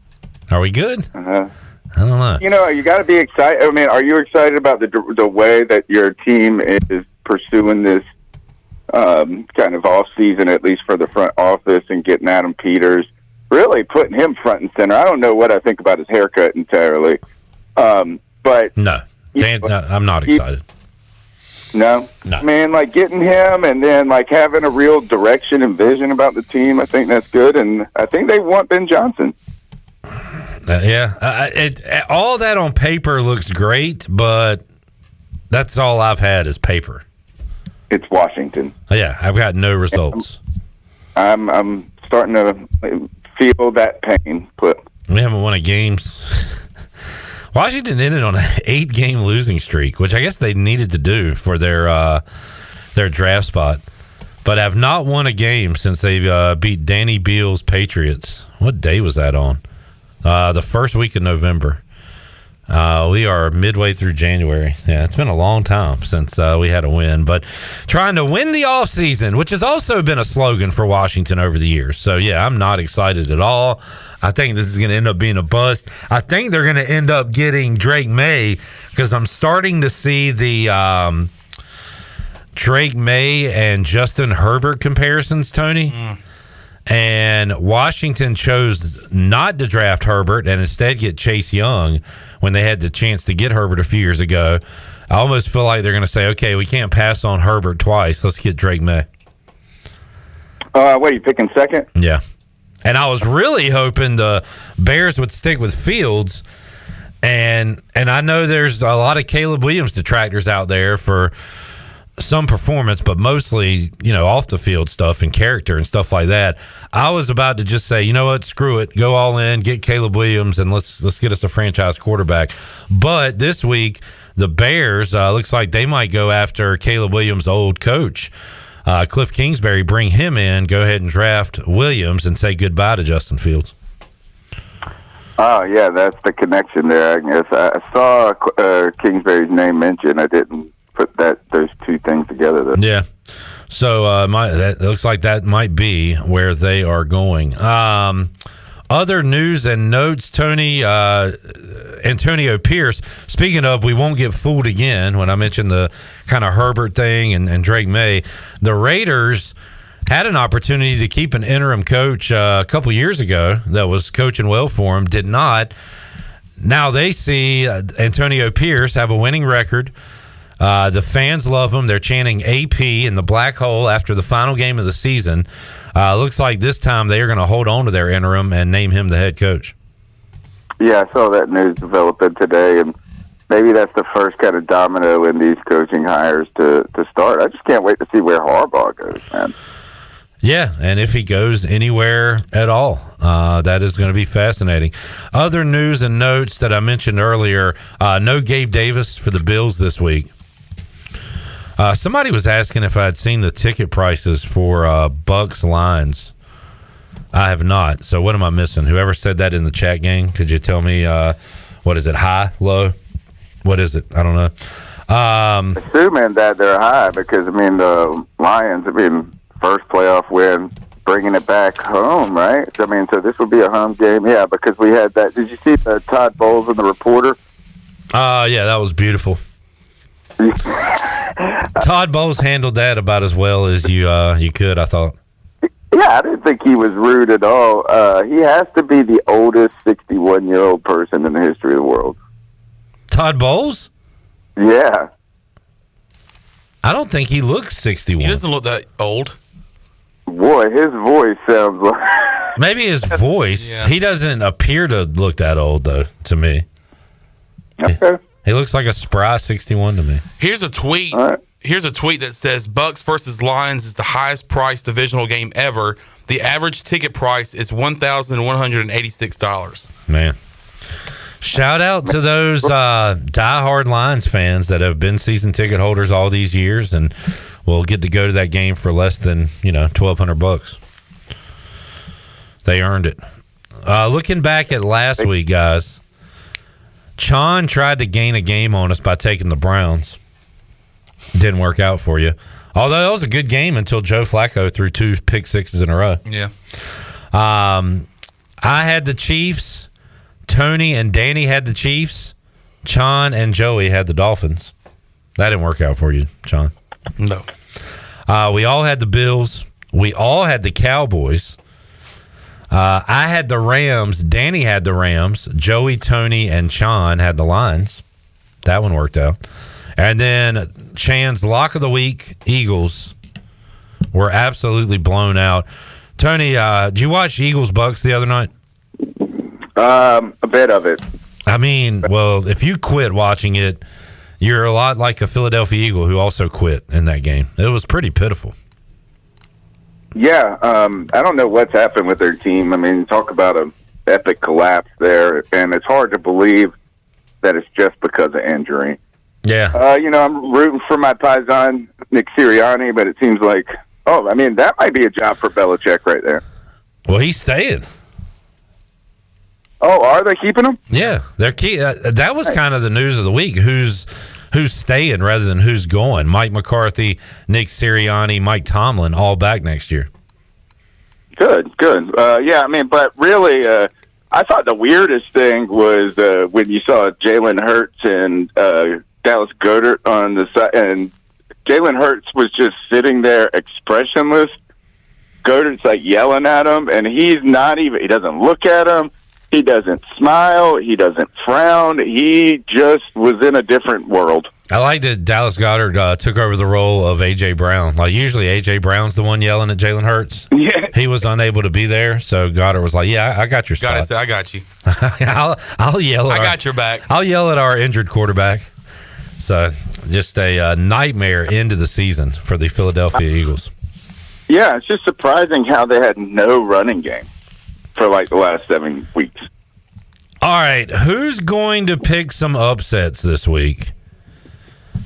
Are we good? I don't know. You got to be excited. I mean, are you excited about the way that your team is pursuing this kind of off season, at least for the front office, and getting Adam Peters, really putting him front and center? I don't know what I think about his haircut entirely, but no, I'm not excited. No, man, getting him and then having a real direction and vision about the team, I think that's good, and I think they want Ben Johnson. All that on paper looks great, but that's all I've had is paper. It's Washington. Yeah, I've got no results. I'm starting to feel that pain. But we haven't won a game. Washington ended on an 8-game losing streak, which I guess they needed to do for their draft spot, but have not won a game since they beat Danny Beal's Patriots. What day was that on? The first week of November. We are midway through January. Yeah, it's been a long time since we had a win, but trying to win the offseason, which has also been a slogan for Washington over the years. So, yeah, I'm not excited at all. I think this is going to end up being a bust. I think they're going to end up getting Drake May, because I'm starting to see the Drake May and Justin Herbert comparisons, Tony. And Washington chose not to draft Herbert and instead get Chase Young when they had the chance to get Herbert a few years ago. I almost feel like they're going to say, okay, we can't pass on Herbert twice. Let's get Drake May. What are you picking second? Yeah. And I was really hoping the Bears would stick with Fields. And I know there's a lot of Caleb Williams detractors out there for some performance, but mostly, off the field stuff and character and stuff like that. I was about to just say, you know what, screw it, go all in, get Caleb Williams, and let's get us a franchise quarterback. But this week, the Bears looks like they might go after Caleb Williams' old coach, Cliff Kingsbury, bring him in, go ahead and draft Williams, and say goodbye to Justin Fields. Oh, yeah, that's the connection there, I guess. I saw Kingsbury's name mentioned. I didn't put those two things together, though. Yeah. So that looks like that might be where they are going. Other news and notes, Tony, Antonio Pierce, speaking of, we won't get fooled again when I mentioned the kind of Herbert thing and Drake May. The Raiders had an opportunity to keep an interim coach a couple years ago that was coaching well for him, did not. Now they see Antonio Pierce have a winning record. The fans love him. They're chanting AP in the black hole after the final game of the season. Looks like this time they are going to hold on to their interim and name him the head coach. Yeah, I saw that news developing today, and maybe that's the first kind of domino in these coaching hires to start. I just can't wait to see where Harbaugh goes, man. Yeah, and if he goes anywhere at all, that is going to be fascinating. Other news and notes that I mentioned earlier, no Gabe Davis for the Bills this week. Somebody was asking if I had seen the ticket prices for Bucks Lions. I have not. So what am I missing? Whoever said that in the chat game, could you tell me what is it, high, low? What is it? I don't know. Assuming that they're high, because, I mean, the Lions, first playoff win, bringing it back home, right? I mean, so this would be a home game. Yeah, because we had that. Did you see the Todd Bowles in The Reporter? Yeah, that was beautiful. Todd Bowles handled that about as well as you could, I thought. Yeah, I didn't think he was rude at all. He has to be the oldest 61-year-old person in the history of the world. Todd Bowles? Yeah. I don't think he looks 61. He doesn't look that old. Boy, his voice sounds like... Maybe his voice. Yeah. He doesn't appear to look that old, though, to me. Okay. He looks like a spry 61 to me. Here's a tweet. Right. Here's a tweet that says, Bucks versus Lions is the highest priced divisional game ever. The average ticket price is $1,186. Man. Shout out to those diehard Lions fans that have been season ticket holders all these years and will get to go to that game for less than, $1,200. They earned it. Looking back at last week, guys, Chon tried to gain a game on us by taking the Browns. Didn't work out for you. Although that was a good game until Joe Flacco threw 2 pick sixes in a row. Yeah. I had the Chiefs. Tony and Danny had the Chiefs. Chon and Joey had the Dolphins. That didn't work out for you, Chon. No. We all had the Bills. We all had the Cowboys. I had the Rams. Danny had the Rams. Joey, Tony, and Chon had the Lions. That one worked out. And then Chan's lock of the week, Eagles, were absolutely blown out. Tony, did you watch Eagles-Bucks the other night? A bit of it. I mean, well, if you quit watching it, you're a lot like a Philadelphia Eagle who also quit in that game. It was pretty pitiful. Yeah, I don't know what's happened with their team. I mean, talk about an epic collapse there, and it's hard to believe that it's just because of injury. Yeah. I'm rooting for my paisan, Nick Sirianni, but it seems like, that might be a job for Belichick right there. Well, he's staying. Oh, are they keeping him? Yeah, they're that was kind of the news of the week. Who's staying rather than who's going? Mike McCarthy, Nick Sirianni, Mike Tomlin, all back next year. Good. But really, I thought the weirdest thing was when you saw Jalen Hurts and Dallas Goedert on the side, and Jalen Hurts was just sitting there expressionless. Goedert's like yelling at him, and he doesn't look at him. He doesn't smile. He doesn't frown. He just was in a different world. I like that Dallas Goedert took over the role of A.J. Brown. Like, usually A.J. Brown's the one yelling at Jalen Hurts. Yeah. He was unable to be there, so Goedert was like, yeah, I got your spot. Gotta say, I got you. I'll yell at I got your back. I'll yell at our injured quarterback. So, just a nightmare end of the season for the Philadelphia Eagles. Yeah, it's just surprising how they had no running game for like the last 7 weeks. All right, who's going to pick some upsets this week?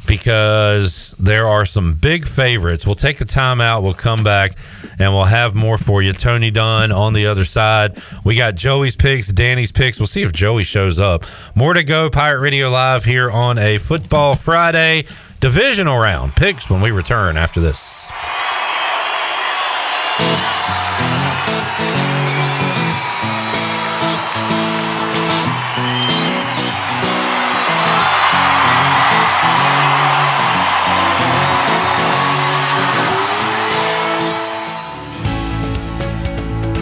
because there are some big favorites. We'll take a timeout. We'll come back, and we'll have more for you. Tony Dunn on the other side. We got Joey's picks, Danny's picks. We'll see if Joey shows up. More to go. Pirate Radio Live here on a Football Friday. Divisional round picks when we return after this.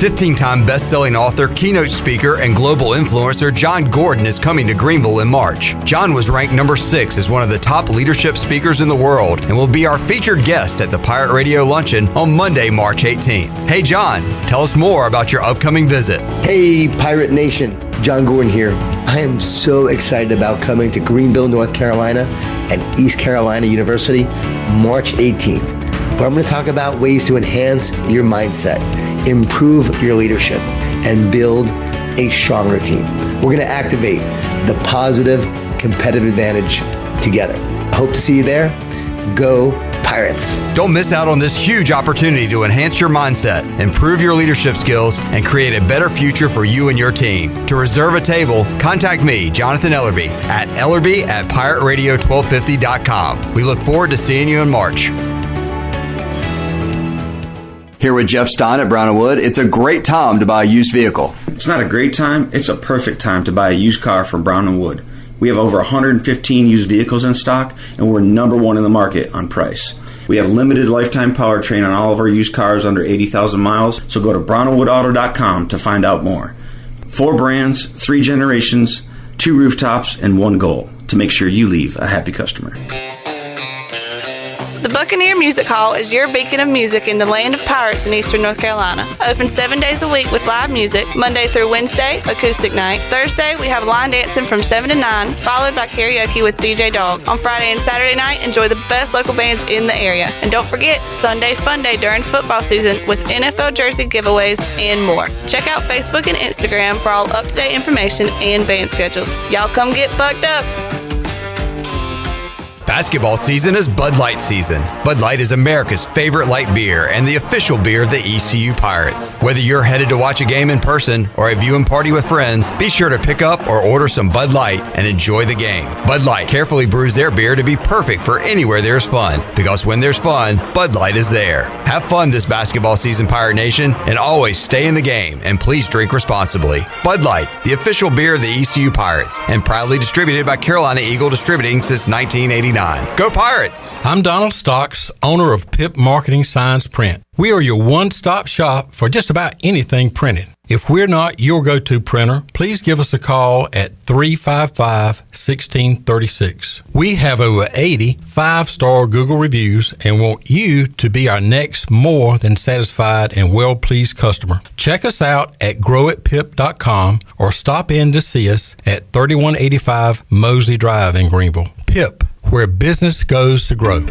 15-time best-selling author, keynote speaker, and global influencer John Gordon is coming to Greenville in March. John was ranked number 6 as one of the top leadership speakers in the world and will be our featured guest at the Pirate Radio Luncheon on Monday, March 18th. Hey, John, tell us more about your upcoming visit. Hey, Pirate Nation. John Gordon here. I am so excited about coming to Greenville, North Carolina and East Carolina University March 18th, where I'm going to talk about ways to enhance your mindset, improve your leadership, and build a stronger team. We're going to activate the positive competitive advantage together. I hope to see you there. Go Pirates. Don't miss out on this huge opportunity to enhance your mindset, improve your leadership skills, and create a better future for you and your team. To reserve a table, contact me, Jonathan Ellerby, at ellerby@pirateradio1250.com. We look forward to seeing you in March. Here with Jeff Stein at Brown & Wood. It's a great time to buy a used vehicle. It's not a great time, it's a perfect time to buy a used car from Brown & Wood. We have over 115 used vehicles in stock, and we're number one in the market on price. We have limited lifetime powertrain on all of our used cars under 80,000 miles, so go to brownandwoodauto.com to find out more. 4 brands, 3 generations, 2 rooftops, and 1 goal: to make sure you leave a happy customer. The Buccaneer Music Hall is your beacon of music in the land of pirates in eastern North Carolina. Open 7 days a week with live music. Monday through Wednesday, acoustic night. Thursday, we have line dancing from 7 to 9, followed by karaoke with DJ Dog. On Friday and Saturday night, enjoy the best local bands in the area. And don't forget, Sunday Fun Day during football season with NFL jersey giveaways and more. Check out Facebook and Instagram for all up-to-date information and band schedules. Y'all come get bucked up. Basketball season is Bud Light season. Bud Light is America's favorite light beer and the official beer of the ECU Pirates. Whether you're headed to watch a game in person or a viewing party with friends, be sure to pick up or order some Bud Light and enjoy the game. Bud Light carefully brews their beer to be perfect for anywhere there's fun, because when there's fun, Bud Light is there. Have fun this basketball season, Pirate Nation, and always stay in the game, and please drink responsibly. Bud Light, the official beer of the ECU Pirates, and proudly distributed by Carolina Eagle Distributing since 1989. Go Pirates! I'm Donald Stocks, owner of Pip Marketing Signs Print. We are your one-stop shop for just about anything printed. If we're not your go-to printer, please give us a call at 355-1636. We have over 80 5-star Google reviews and want you to be our next more than satisfied and well-pleased customer. Check us out at growatpip.com or stop in to see us at 3185 Mosley Drive in Greenville. Pip, where business goes to grow.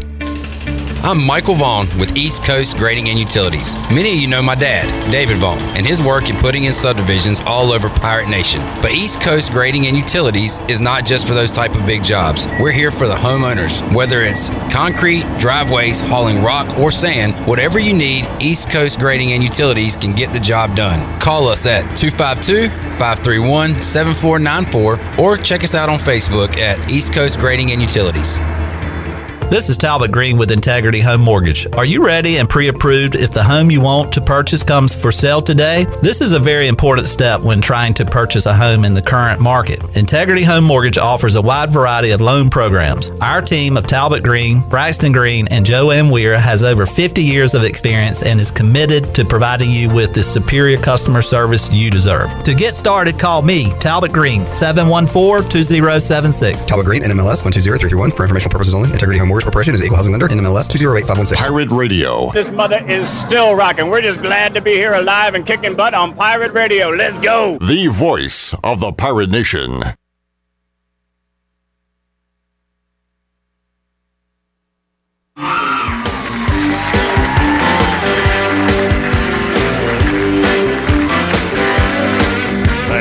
I'm Michael Vaughn with East Coast Grading and Utilities. Many of you know my dad, David Vaughn, and his work in putting in subdivisions all over Pirate Nation. But East Coast Grading and Utilities is not just for those type of big jobs. We're here for the homeowners. Whether it's concrete, driveways, hauling rock, or sand, whatever you need, East Coast Grading and Utilities can get the job done. Call us at 252-531-7494 or check us out on Facebook at East Coast Grading and Utilities. This is Talbot Green with Integrity Home Mortgage. Are you ready and pre-approved if the home you want to purchase comes for sale today? This is a very important step when trying to purchase a home in the current market. Integrity Home Mortgage offers a wide variety of loan programs. Our team of Talbot Green, Braxton Green, and Joanne Weir has over 50 years of experience and is committed to providing you with the superior customer service you deserve. To get started, call me, Talbot Green, 714-2076. Talbot Green, NMLS 120331. For informational purposes only. Integrity Home Mortgage Corporation is equal housing lender, NMLS 208516. Pirate Radio. This mother is still rocking. We're just glad to be here alive and kicking butt on Pirate Radio. Let's go. The voice of the Pirate Nation. Well,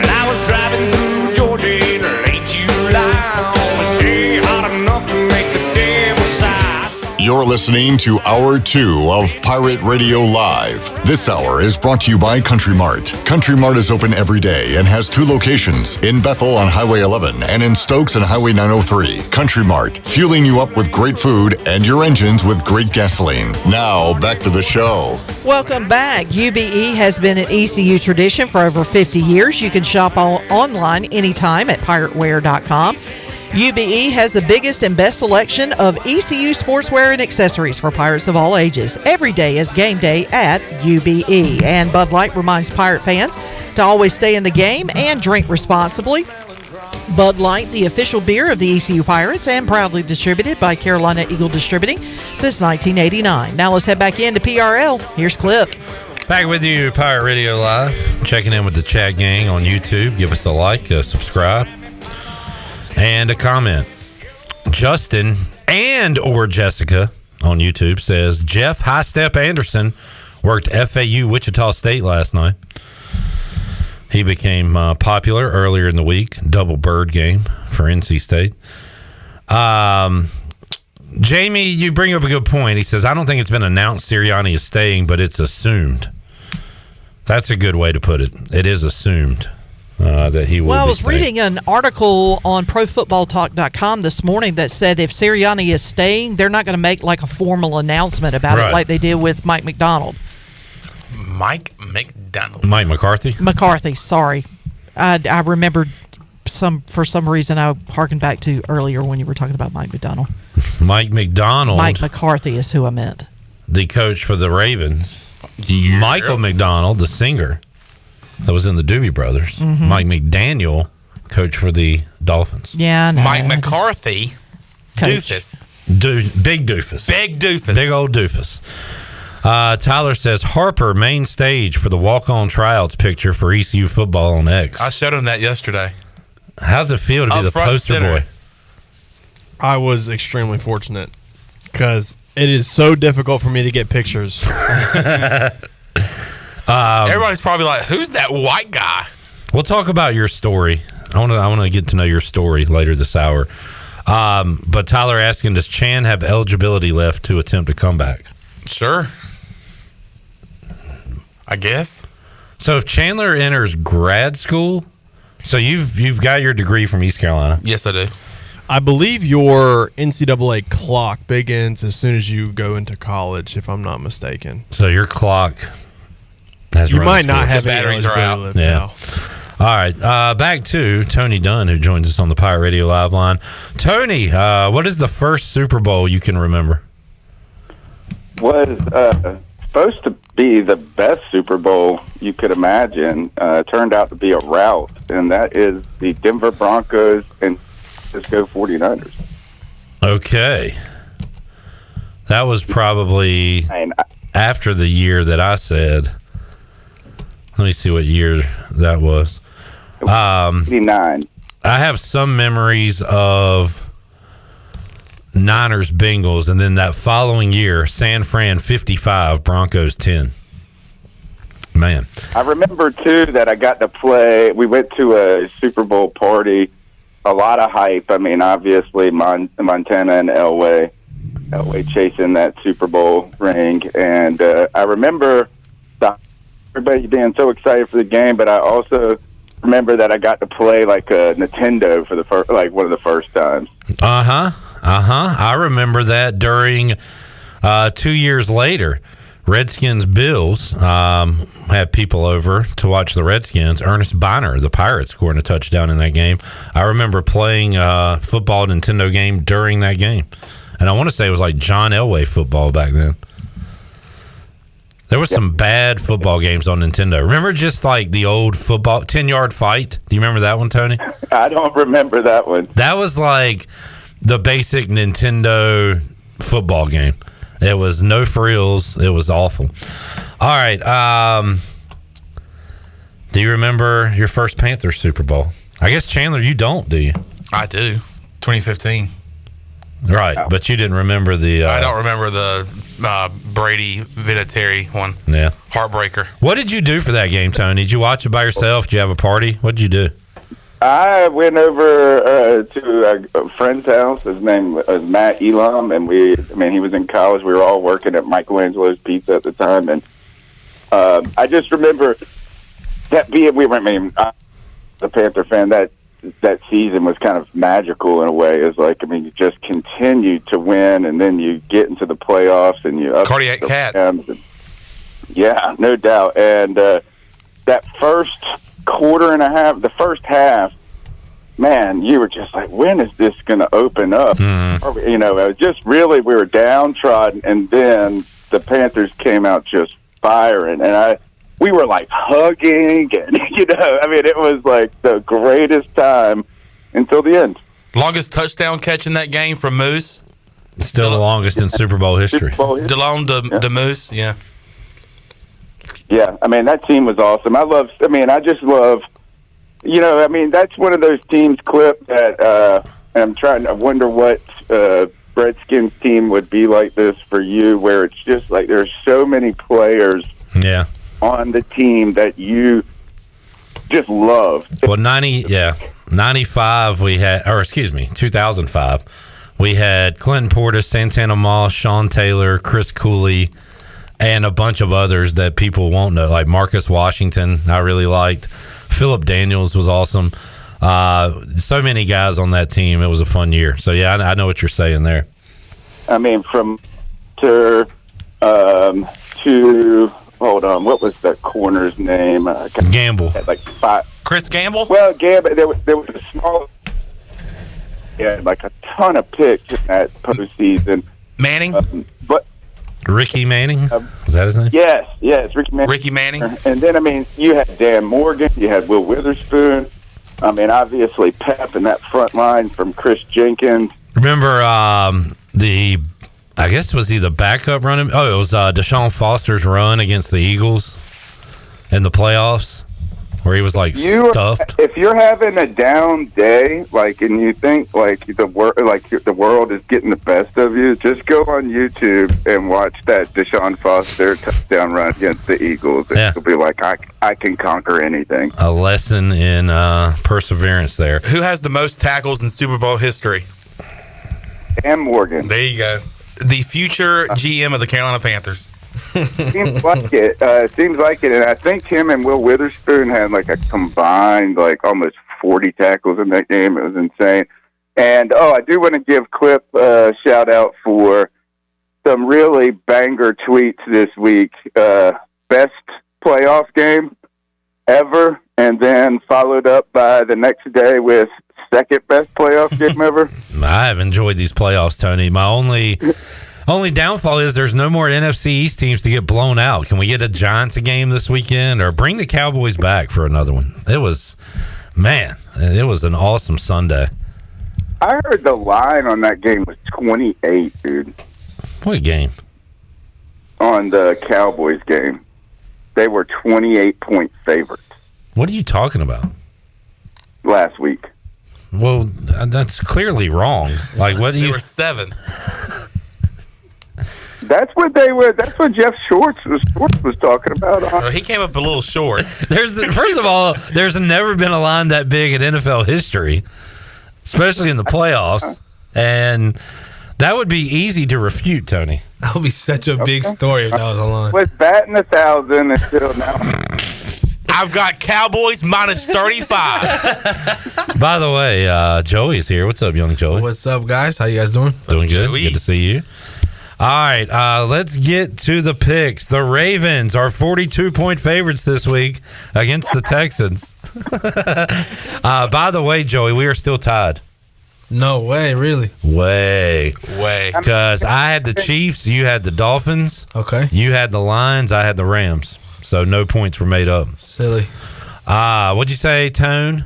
I was driving through Georgia in late July on a day hot enough to make the day You're listening to Hour 2 of Pirate Radio Live. This hour is brought to you by Country Mart. Country Mart is open every day and has 2 locations, in Bethel on Highway 11 and in Stokes on Highway 903. Country Mart, fueling you up with great food and your engines with great gasoline. Now, back to the show. Welcome back. UBE has been an ECU tradition for over 50 years. You can shop online anytime at pirateware.com. UBE has the biggest and best selection of ECU sportswear and accessories for Pirates of all ages. Every day is game day at UBE. And Bud Light reminds Pirate fans to always stay in the game and drink responsibly. Bud Light, the official beer of the ECU Pirates and proudly distributed by Carolina Eagle Distributing since 1989. Now let's head back into PRL. Here's Cliff. Back with you, Pirate Radio Live. Checking in with the chat gang on YouTube. Give us a like, subscribe, and a comment. Justin and or Jessica on YouTube says, Jeff High Step Anderson worked FAU Wichita State last night. He became popular earlier in the week. Double bird game for NC State. Jamie, you bring up a good point. He says, I don't think it's been announced Sirianni is staying, but it's assumed. That's a good way to put it. It is assumed that he will Well, I be was staying. reading an article on ProFootballTalk.com this morning that said if Sirianni is staying, they're not going to make like a formal announcement about it like they did with Mike McDonald. Mike McDonald. Mike McCarthy? McCarthy, sorry. I remembered for some reason I harkened back to earlier when you were talking about Mike McDonald. Mike McDonald. Mike McCarthy is who I meant. The coach for the Ravens. Yeah. Michael McDonald, the singer that was in the Doobie Brothers. Mhm. Mike McDaniel, coach for the Dolphins. Yeah, I know. Mike McCarthy. Coach. Doofus. Big doofus. Big doofus. Big old doofus. Tyler says Harper main stage for the walk-on tryouts picture for ECU football on X. I showed him that yesterday. How's it feel to be Up the front poster center. boy? I was extremely fortunate because it is so difficult for me to get pictures. Everybody's probably like, who's that white guy? We'll talk about your story. I want to get to know your story later this hour. But Tyler asking, does Chan have eligibility left to attempt a comeback? Sure. I guess. So if Chandler enters grad school, so you've got your degree from East Carolina. Yes, I do. I believe your NCAA clock begins as soon as you go into college, if I'm not mistaken. So your clock has You run might its not course. have any eligibility left Yeah. now. All right. Back to Tony Dunn, who joins us on the Pirate Radio Live line. Tony, what is the first Super Bowl you can remember? Was supposed to be the best Super Bowl you could imagine. Turned out to be a rout, and that is the Denver Broncos and Francisco 49ers. Okay. That was probably after the year that I said. Let me see what year that was. 89. I have some memories of Niners Bengals, and then that following year, San Fran 55, Broncos 10. Man. I remember, too, that I got to play. We went to a Super Bowl party. A lot of hype. I mean, obviously, Montana and Elway chasing that Super Bowl ring. And I remember everybody being so excited for the game, but I also remember that I got to play like a Nintendo for the first, like one of the first times. I remember that during 2 years later, Redskins Bills had people over to watch the Redskins. Ernest Biner, the Pirates, scoring a touchdown in that game. I remember playing football Nintendo game during that game, and I want to say it was like John Elway football back then. There was some bad football games on Nintendo. Remember just like the old football 10-yard fight? Do you remember that one, Tony? I don't remember that one. That was like the basic Nintendo football game. It was no frills. It was awful. All right. Do you remember your first Panthers Super Bowl? I guess, Chandler, you don't, do you? I do. 2015. Right, but you didn't remember the... I don't remember the Brady Vinatieri one. Yeah. Heartbreaker. What did you do for that game, Tony? Did you watch it by yourself? Did you have a party? What did you do? I went over to a friend's house. His name was Matt Elam, and he was in college. We were all working at Michelangelo's Pizza at the time, and I just remember that the Panther fan, that season was kind of magical in a way. It was like, you just continued to win, and then you get into the playoffs, and you Cardiac Cats. Yeah, no doubt. And that first quarter and a half, the first half, man, you were just like, when is this going to open up? It was just really, we were downtrodden, and then the Panthers came out just firing, and we were like hugging, and it was like the greatest time until the end. Longest touchdown catch in that game from Moose. Still the longest in Super Bowl history. DeLone the Moose, yeah. Yeah, that team was awesome. I just love, that's one of those teams, Clip, that I wonder what Redskins team would be like this for you, where it's just like there's so many players on the team that you just love. Well, 95 we had, 2005, we had Clinton Portis, Santana Moss, Sean Taylor, Chris Cooley, and a bunch of others that people won't know, like Marcus Washington, I really liked. Philip Daniels was awesome. So many guys on that team. It was a fun year. So, yeah, I know what you're saying there. From to, hold on, what was that corner's name? Gamble. Like 5. Chris Gamble? Well, Gamble, there was a small, like a ton of picks in that postseason. Manning? But Ricky Manning? Is that his name? Yes, Ricky Manning. Ricky Manning. And then, you had Dan Morgan, you had Will Witherspoon. Obviously Pep in that front line from Chris Jenkins. Remember was he the backup running? Oh, it was Deshaun Foster's run against the Eagles in the playoffs where he was stuffed. If you're having a down day, and you think the world is getting the best of you, just go on YouTube and watch that Deshaun Foster touchdown run against the Eagles. It'll be like, I can conquer anything. A lesson in perseverance there. Who has the most tackles in Super Bowl history? Dan Morgan. There you go. The future GM of the Carolina Panthers. Seems like it. And I think him and Will Witherspoon had a combined almost 40 tackles in that game. It was insane. And I do want to give Clip a shout out for some really banger tweets this week. Best playoff game ever, and then followed up by the next day with second best playoff game ever. I have enjoyed these playoffs, Tony. My only downfall is there's no more NFC East teams to get blown out. Can we get a Giants game this weekend, or bring the Cowboys back for another one? It was an awesome Sunday. I heard the line on that game was 28, dude. What game? On the Cowboys game. They were 28-point favorites. What are you talking about? Last week. Well, that's clearly wrong. What? They were 7. That's what they were. That's what Jeff Schwartz was talking about. He came up a little short. First of all, there's never been a line that big in NFL history, especially in the playoffs, and that would be easy to refute, Tony. That would be such a big story if that was a line. Was batting 1,000 until now. I've got Cowboys minus 35. By the way, Joey's here. What's up, young Joey? What's up, guys? How you guys doing? Doing good. Good to see you. All right, let's get to the picks. The Ravens are 42-point favorites this week against the Texans. By the way, Joey, we are still tied. No way, really? Way. Because I had the Chiefs, you had the Dolphins. Okay. You had the Lions, I had the Rams. So no points were made up. Silly. What'd you say, Tone?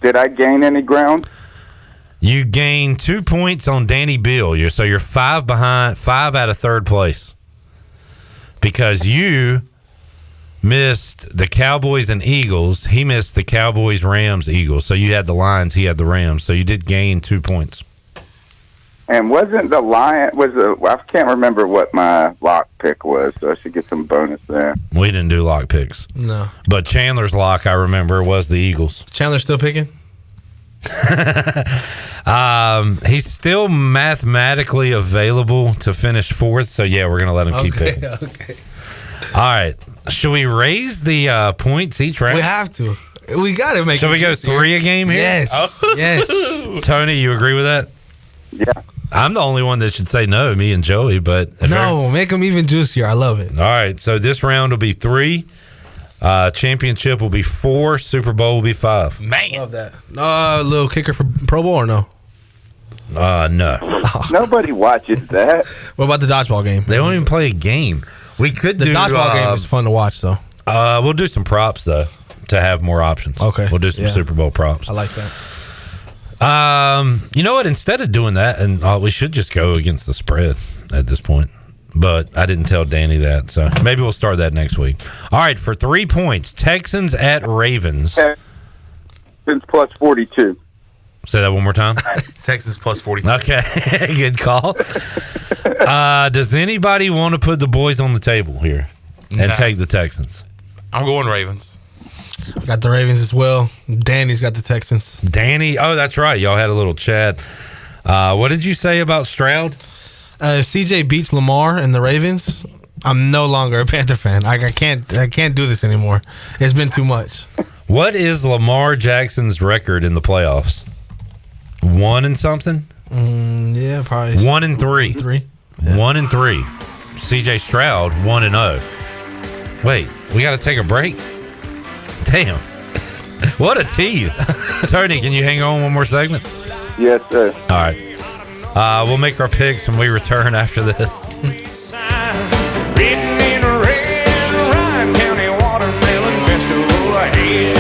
Did I gain any ground? You gained 2 points on Danny Beal. You're 5 behind, 5 out of third place. Because you missed the Cowboys and Eagles. He missed the Cowboys, Rams, Eagles. So you had the Lions, he had the Rams. So you did gain 2 points. And wasn't the Lion I can't remember what my lock pick was, so I should get some bonus there. We didn't do lock picks. No. But Chandler's lock, I remember, was the Eagles. Chandler still picking? He's still mathematically available to finish fourth, so yeah, we're gonna let him keep picking. Okay. All right. Should we raise the points each round? We have to. We got to make. Should we go 3 a game here? Yes. Oh. Yes. Tony, you agree with that? Yeah. I'm the only one that should say no, me and Joey, but No, make them even juicier. I love it. All right, so this round will be 3. Championship will be 4. Super Bowl will be 5. Man, love that. Little kicker for Pro Bowl or no? No. Nobody watches that. What about the dodgeball game? They won't even play a game. We could The do dodgeball game is fun to watch, though. We'll do some props though to have more options. Okay. We'll do some Yeah. Super Bowl props. I like that. You know what? Instead of doing that, and we should just go against the spread at this point. But I didn't tell Danny that, so maybe we'll start that next week. All right, for 3 points, Texans at Ravens. Texans plus 42. Say that one more time. Texans plus 42. Okay, good call. Does anybody want to put the boys on the table here and Nah. take the Texans? I'm going Ravens. We got the Ravens as well. Danny's got the Texans. Danny, oh, that's right. Y'all had a little chat. What did you say about Stroud? If CJ beats Lamar and the Ravens, I'm no longer a Panther fan. I can't do this anymore. It's been too much. What is Lamar Jackson's record in the playoffs? 1 and something? Yeah, probably 1-3. 3. 1-3. CJ Stroud 1-0. Wait, we got to take a break? Damn. What a tease. Tony, can you hang on one more segment? Yes, sir. All right. We'll make our picks when we return after this. Written in red, Ryan County Watermelon Festival ahead.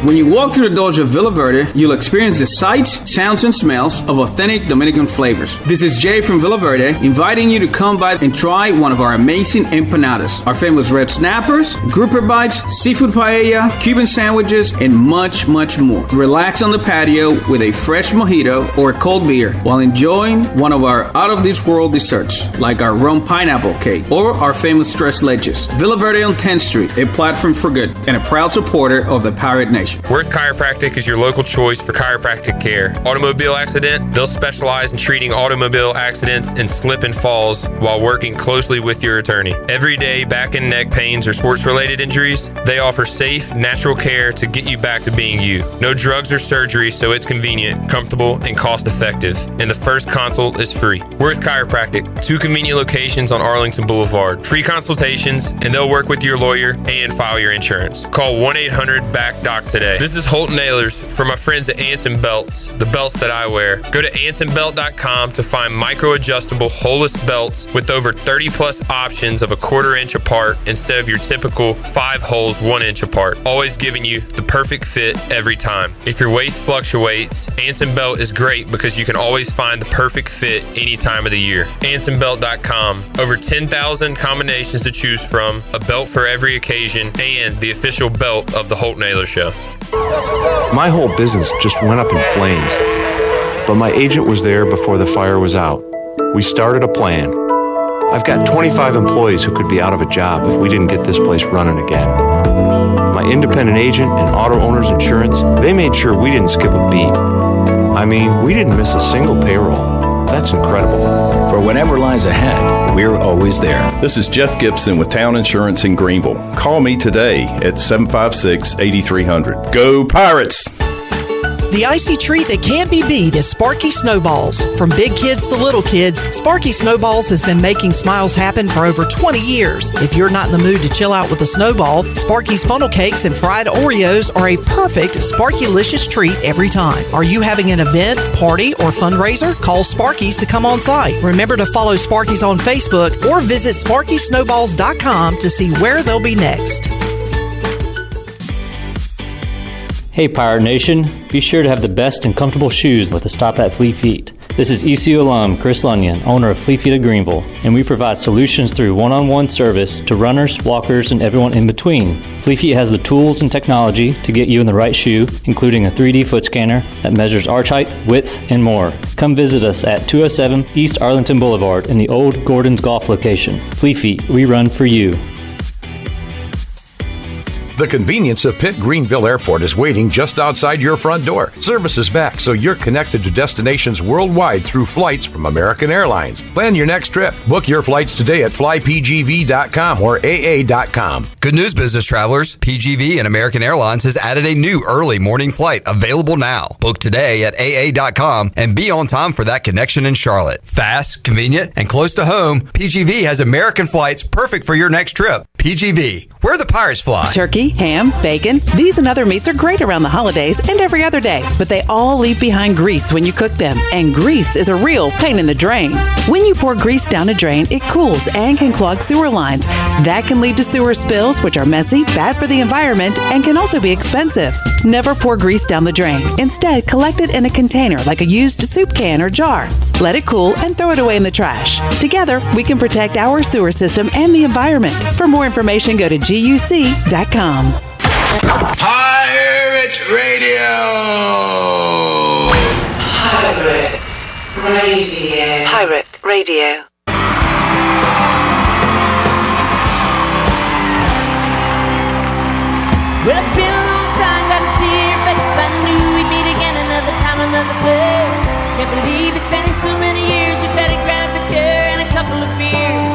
When you walk through the doors of Villa Verde, you'll experience the sights, sounds, and smells of authentic Dominican flavors. This is Jay from Villa Verde, inviting you to come by and try one of our amazing empanadas, our famous red snappers, grouper bites, seafood paella, Cuban sandwiches, and much, much more. Relax on the patio with a fresh mojito or a cold beer while enjoying one of our out-of-this-world desserts, like our rum pineapple cake or our famous tres leches. Villa Verde on 10th Street, a platform for good, and a proud supporter of the Pirate Nation. Worth Chiropractic is your local choice for chiropractic care. Automobile accident, they'll specialize in treating automobile accidents and slip and falls while working closely with your attorney. Everyday back and neck pains or sports-related injuries, they offer safe, natural care to get you back to being you. No drugs or surgery, so it's convenient, comfortable, and cost-effective. And the first consult is free. Worth Chiropractic, 2 convenient locations on Arlington Boulevard. Free consultations, and they'll work with your lawyer and file your insurance. Call 1-800-BACK-DOC today. This is Holton Ahlers for my friends at Anson Belts, the belts that I wear. Go to ansonbelt.com to find micro-adjustable holeless belts with over 30 plus options of a 1/4 inch apart instead of your typical 5 holes 1 inch apart, always giving you the perfect fit every time. If your waist fluctuates, Anson Belt is great because you can always find the perfect fit any time of the year. ansonbelt.com, over 10,000 combinations to choose from, a belt for every occasion, and the official belt of the Holton Ahlers Show. My whole business just went up in flames, but my agent was there before the fire was out. We started a plan. I've got 25 employees who could be out of a job if we didn't get this place running again. My independent agent and auto owner's insurance, they made sure we didn't skip a beat. I mean, we didn't miss a single payroll. That's incredible. For whatever lies ahead, we're always there. This is Jeff Gibson with Town Insurance in Greenville. Call me today at 756-8300. Go Pirates! The icy treat that can't be beat is Sparky Snowballs. From big kids to little kids, Sparky Snowballs has been making smiles happen for over 20 years. If you're not in the mood to chill out with a snowball, Sparky's funnel cakes and fried Oreos are a perfect Sparky-licious treat every time. Are you having an event, party, or fundraiser? Call Sparky's to come on site. Remember to follow Sparky's on Facebook or visit SparkySnowballs.com to see where they'll be next. Hey Pirate Nation, be sure to have the best and comfortable shoes with a stop at Fleet Feet. This is ECU alum Chris Lunyon, owner of Fleet Feet of Greenville, and we provide solutions through one-on-one service to runners, walkers, and everyone in between. Fleet Feet has the tools and technology to get you in the right shoe, including a 3D foot scanner that measures arch height, width, and more. Come visit us at 207 East Arlington Boulevard in the old Gordon's Golf location. Fleet Feet, we run for you. The convenience of Pitt Greenville Airport is waiting just outside your front door. Service is back, so you're connected to destinations worldwide through flights from American Airlines. Plan your next trip. Book your flights today at flypgv.com or aa.com. Good news, business travelers. PGV and American Airlines has added a new early morning flight available now. Book today at aa.com and be on time for that connection in Charlotte. Fast, convenient, and close to home, PGV has American flights perfect for your next trip. PGV, where the Pirates fly. Turkey, ham, bacon. These and other meats are great around the holidays and every other day, but they all leave behind grease when you cook them, and grease is a real pain in the drain. When you pour grease down a drain, it cools and can clog sewer lines. That can lead to sewer spills, which are messy, bad for the environment, and can also be expensive. Never pour grease down the drain. Instead, collect it in a container like a used soup can or jar. Let it cool and throw it away in the trash. Together, we can protect our sewer system and the environment. For more information, go to guc.com. Pirate Radio! Pirate Radio. Pirate Radio. Well, it's been a long time, got to see your face. I knew we'd meet again another time, another place. Can't believe it's been so many years. You've had to grab a chair and a couple of beers.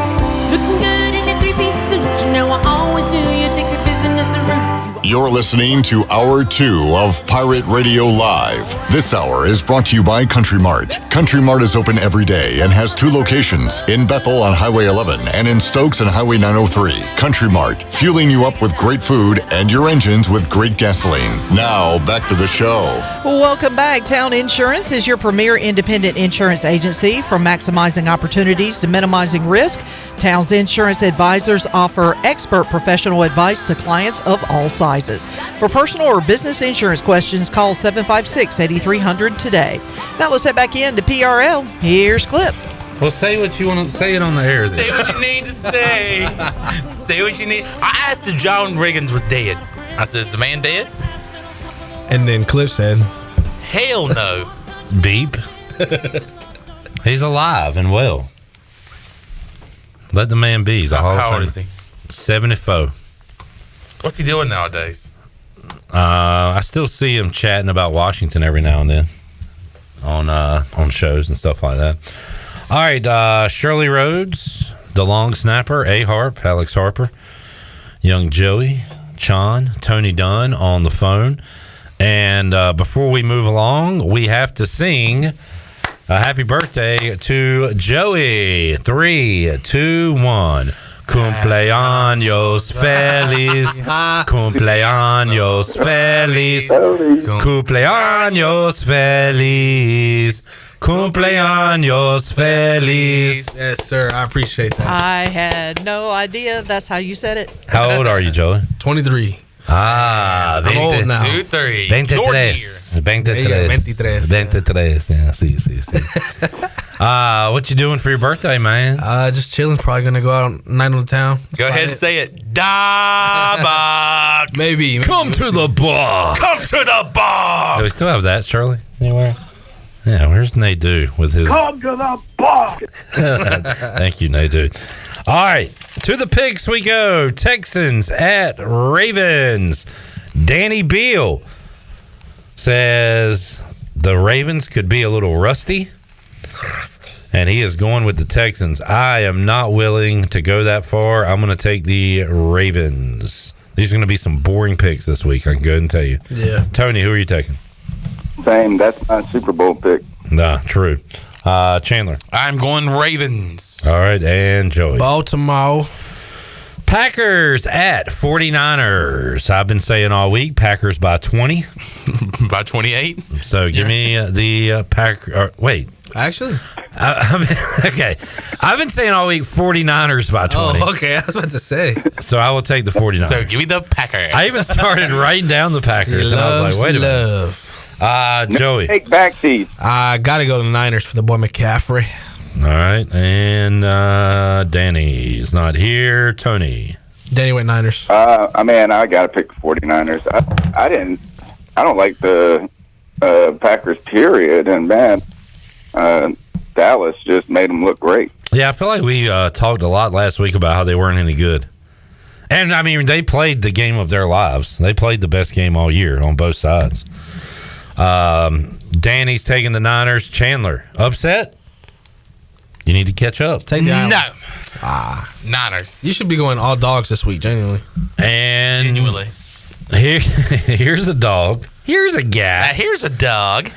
Looking good in your three-piece suit. You know I always knew you'd take the business around. You're listening to Hour 2 of Pirate Radio Live. This hour is brought to you by Country Mart. Country Mart is open every day and has 2 locations, in Bethel on Highway 11 and in Stokes on Highway 903. Country Mart, fueling you up with great food and your engines with great gasoline. Now, back to the show. Welcome back. Town Insurance is your premier independent insurance agency. From maximizing opportunities to minimizing risk, Town's Insurance Advisors offer expert professional advice to clients of all sizes. For personal or business insurance questions, call 756-8300 today. Now let's head back in to PRL. Here's Clip. Well, say what you want to say it on the air then. Say what you need to say. Say what you need. I asked if John Riggins was dead. I said, is the man dead? And then Cliff said, hell no. Beep. He's alive and well. Let the man be. He's a Hall of How old Famer. is he? 74. What's he doing nowadays? I still see him chatting about Washington every now and then on shows and stuff like that. All right, Shirley Rhodes, the long snapper, A. Harp, Alex Harper, young Joey, Chon, Tony Dunn on the phone. And before we move along, we have to sing a happy birthday to Joey. 3, 2, 1. Cumpleaños feliz, cumpleaños feliz, cumpleaños feliz, cumpleaños feliz. Yes, sir. I appreciate that. I had no idea that's how you said it. How old are you, Joey? 23. Ah, I'm old now. 2, 3. 23. Jordan here. 23. 23. Yeah, sí, sí, sí. What you doing for your birthday, man? Just chilling. Probably gonna go out night on the town. Go ahead and say it. Da maybe. Come to the bar. Come to the bar. Do we still have that, Shirley? Anywhere? Yeah, where's Nadu with his... Come to the bar. Thank you, Nadu. All right, to the picks we go. Texans at Ravens. Danny Beal says the Ravens could be a little rusty. And he is going with the Texans. I am not willing to go that far. I'm going to take the Ravens. These are going to be some boring picks this week, I can go ahead and tell you. Yeah. Tony, who are you taking? Same. That's my Super Bowl pick. Nah, true. Chandler. I'm going Ravens. All right, and Joey. Baltimore. Packers at 49ers. I've been saying all week, Packers by 20. By 28. So give me the Packers. Wait. Actually? Okay. I've been saying all week 49ers by 20. Oh, okay. I was about to say. So I will take the 49ers. So give me the Packers. I even started writing down the Packers, and I was like, wait a minute. Joey. Take back these. I got to go to the Niners for the boy McCaffrey. All right. And Danny's not here. Tony. Danny went Niners. I got to pick the 49ers. I don't like the Packers, period. And, man, Dallas just made them look great. Yeah, I feel like we talked a lot last week about how they weren't any good. And I mean, they played the game of their lives. They played the best game all year on both sides. Danny's taking the Niners. Chandler, upset? You need to catch up. Take the No. Island. Niners. You should be going all dogs this week, genuinely. And Genuinely. here's a dog. Here's a guy. Here's a dog.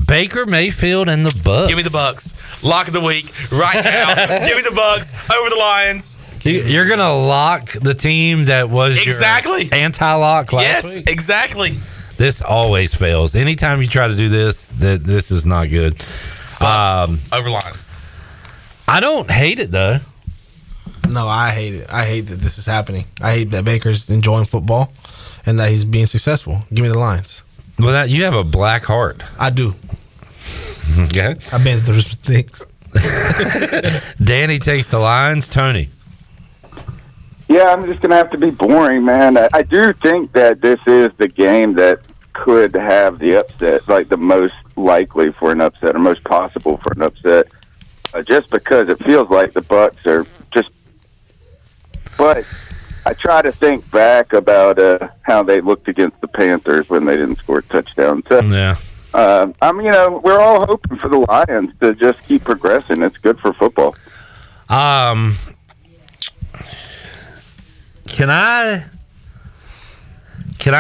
Baker Mayfield and the Bucks. Give me the Bucks. Lock of the week right now. Give me the Bucks over the Lions. You're going to lock the team that was Exactly. your anti-lock last week? Yes, exactly. This always fails. Anytime you try to do this, this is not good. Over Lions. I don't hate it, though. No, I hate it. I hate that this is happening. I hate that Baker's enjoying football and that he's being successful. Give me the Lions. Well, you have a black heart. I do. Okay. I've been through some things. Danny takes the Lions. Tony. Yeah, I'm just going to have to be boring, man. I do think that this is the game that could have the upset, like the most likely for an upset or most possible for an upset, just because it feels like the Bucks are just. But I try to think back about how they looked against the Panthers when they didn't score a touchdown. So, yeah. We're all hoping for the Lions to just keep progressing. It's good for football. Can I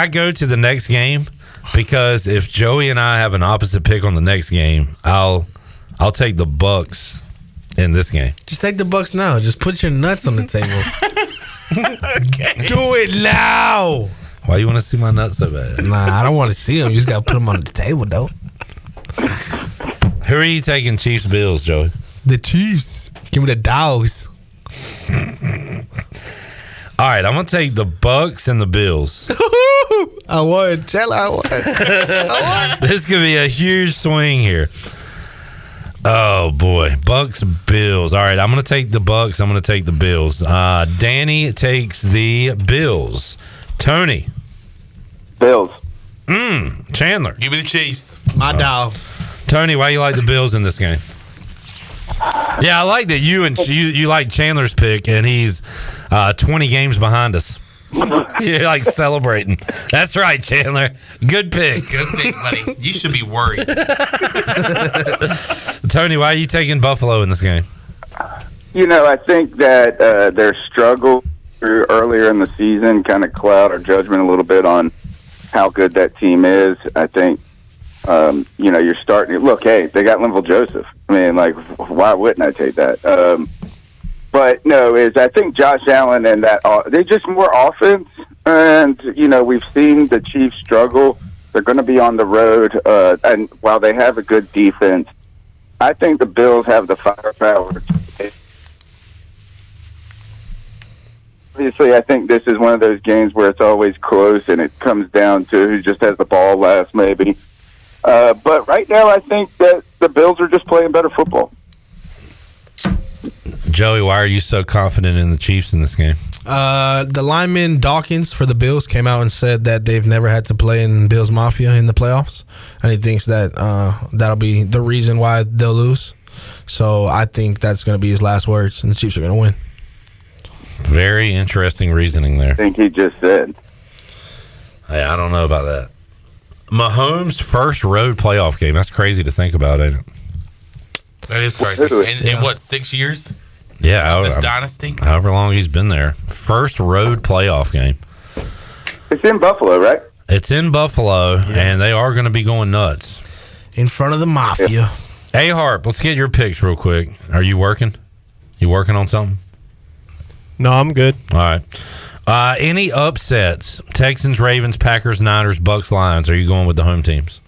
go to the next game? Because if Joey and I have an opposite pick on the next game, I'll take the Bucks in this game. Just take the Bucks now. Just put your nuts on the table. Okay. Do it now. Why you want to see my nuts so bad? Nah, I don't want to see them. You just got to put them on the table, though. Who are you taking, Chiefs, Bills, Joey? The Chiefs. Give me the dogs. All right, I'm going to take the Bucks and the Bills. I won. Tell I won. This could be a huge swing here. Oh, boy. Bucks, Bills. All right, I'm going to take the Bucks. I'm going to take the Bills. Danny takes the Bills. Tony. Bills. Chandler. Give me the Chiefs. My dog. Tony, why you like the Bills in this game? Yeah, I like that you like Chandler's pick, and he's 20 games behind us. You're like celebrating. That's right, Chandler. Good pick. Good pick, buddy. You should be worried. Tony, why are you taking Buffalo in this game? I think that their struggle earlier in the season kind of cloud our judgment a little bit on how good that team is. I think, you're starting to look, hey, they got Linville Joseph. I mean, like, why wouldn't I take that? But no, I think Josh Allen and they're just more offense. And, we've seen the Chiefs struggle. They're going to be on the road. And while they have a good defense, I think the Bills have the firepower. Obviously, I think this is one of those games where it's always close and it comes down to who just has the ball last, maybe. But right now, I think that the Bills are just playing better football. Joey, why are you so confident in the Chiefs in this game? The lineman Dawkins for the Bills came out and said that they've never had to play in Bills Mafia in the playoffs, and he thinks that that'll be the reason why they'll lose. So I think that's going to be his last words, and the Chiefs are going to win. Very interesting reasoning there. I think he just said. Hey, I don't know about that. Mahomes' first road playoff game. That's crazy to think about, ain't it? That is crazy. In what, 6 years? Yeah. This dynasty? However long he's been there. First road playoff game. It's in Buffalo, right? It's in Buffalo, and they are going to be going nuts. In front of the Mafia. Yeah. Hey, Harp, let's get your picks real quick. Are you working? You working on something? No, I'm good. All right. Any upsets? Texans, Ravens, Packers, Niners, Bucks, Lions. Are you going with the home teams?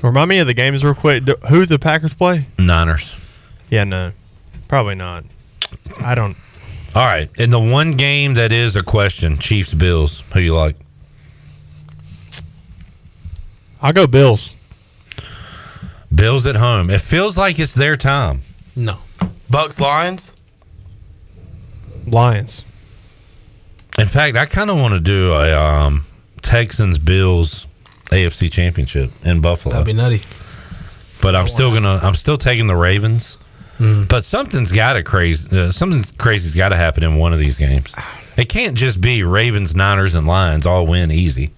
Remind me of the games real quick. Who the Packers play? Niners. Yeah, no. Probably not. I don't. All right. In the one game that is a question, Chiefs, Bills. Who you like? I'll go Bills. Bills at home. It feels like it's their time. No. Bucks, Lions? Lions. In fact, I kind of want to do a Texans Bills AFC Championship in Buffalo. That'd be nutty. But I'm still taking the Ravens. But something's got to something crazy's got to happen in one of these games. It can't just be Ravens, Niners, and Lions all win easy.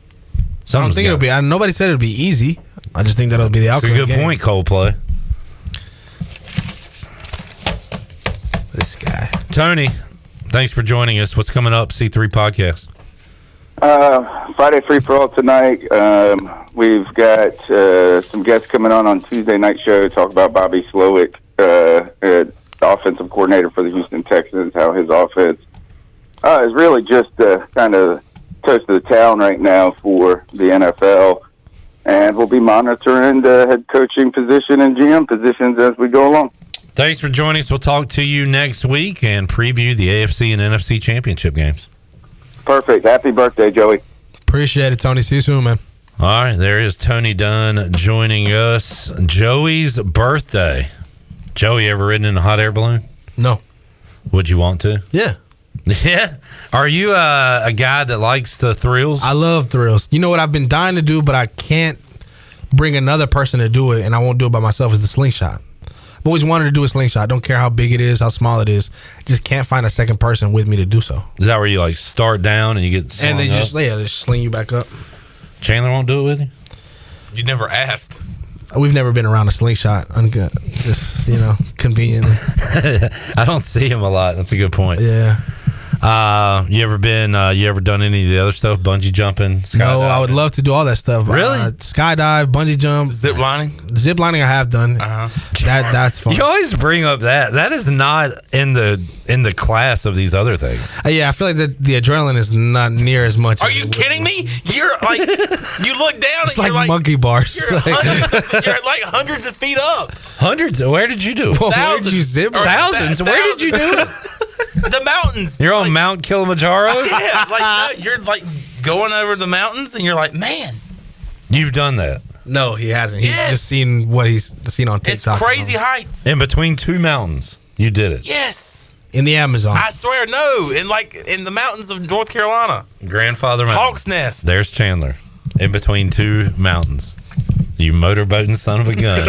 I don't think it'll be. Nobody said it'll be easy. I just think that'll be the outcome. That's a good point, Coldplay. This guy, Tony. Thanks for joining us. What's coming up? C3 Podcast. Friday Free for All tonight. We've got some guests coming on Tuesday night show. Talk about Bobby Slowick, the offensive coordinator for the Houston Texans. How his offense is really just kind of toast of the town right now for the NFL. And we'll be monitoring the head coaching position and GM positions as we go along. Thanks for joining us. We'll talk to you next week and preview the AFC and NFC championship games. Perfect. Happy birthday, Joey. Appreciate it, Tony. See you soon, man. All right, there is Tony Dunn joining us. Joey's birthday. Joey, ever ridden in a hot air balloon? No. Would you want to? Yeah. Yeah? Are you a guy that likes the thrills? I love thrills. You know what I've been dying to do, but I can't bring another person to do it, and I won't do it by myself, is the slingshot. I've always wanted to do a slingshot. I don't care how big it is, how small it is. Just can't find a second person with me to do so. Is that where you like start down and you get and they just sling you back up? Chandler won't do it with you? You never asked. We've never been around a slingshot. Just, conveniently. I don't see him a lot. That's a good point. Yeah. You ever done any of the other stuff? Bungee jumping? No, I would love to do all that stuff. Really? Skydive, bungee jump, zip lining. Zip lining I have done. That's fun. You always bring up that is not in the class of these other things. Yeah, I feel like the adrenaline is not near as much. Are you kidding me? You're like, you look down it's and you're like monkey bars. You're like hundreds of feet up. Hundreds? Where did you do it? Where did you zip? Thousands. Where did you do it? The mountains. You're on Mount Kilimanjaro? Yeah, like you're like going over the mountains and you're like, man. You've done that. No, he hasn't. He's just seen what he's seen on TikTok. It's crazy heights. In between two mountains, you did it. Yes. In the Amazon. I swear, no. In the mountains of North Carolina. Grandfather Mountain. Hawk's Nest. There's Chandler. In between two mountains. You motorboating son of a gun.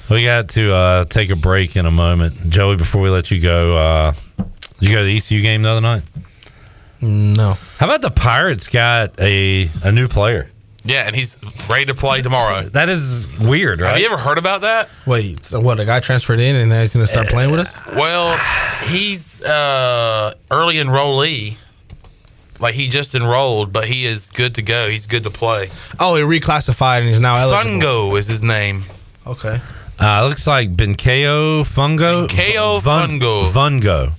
We got to take a break in a moment. Joey, before we let you go, did you go to the ECU game the other night? No. How about the Pirates got a new player? Yeah, and he's ready to play tomorrow. That is weird, right? Have you ever heard about that? Wait, so what, a guy transferred in and now he's going to start playing with us? Well, he's early enrollee. Like, he just enrolled, but he is good to go. He's good to play. Oh, he reclassified and he's now eligible. Fungo is his name. Okay. Looks like Benkeo Fungo. Fungo.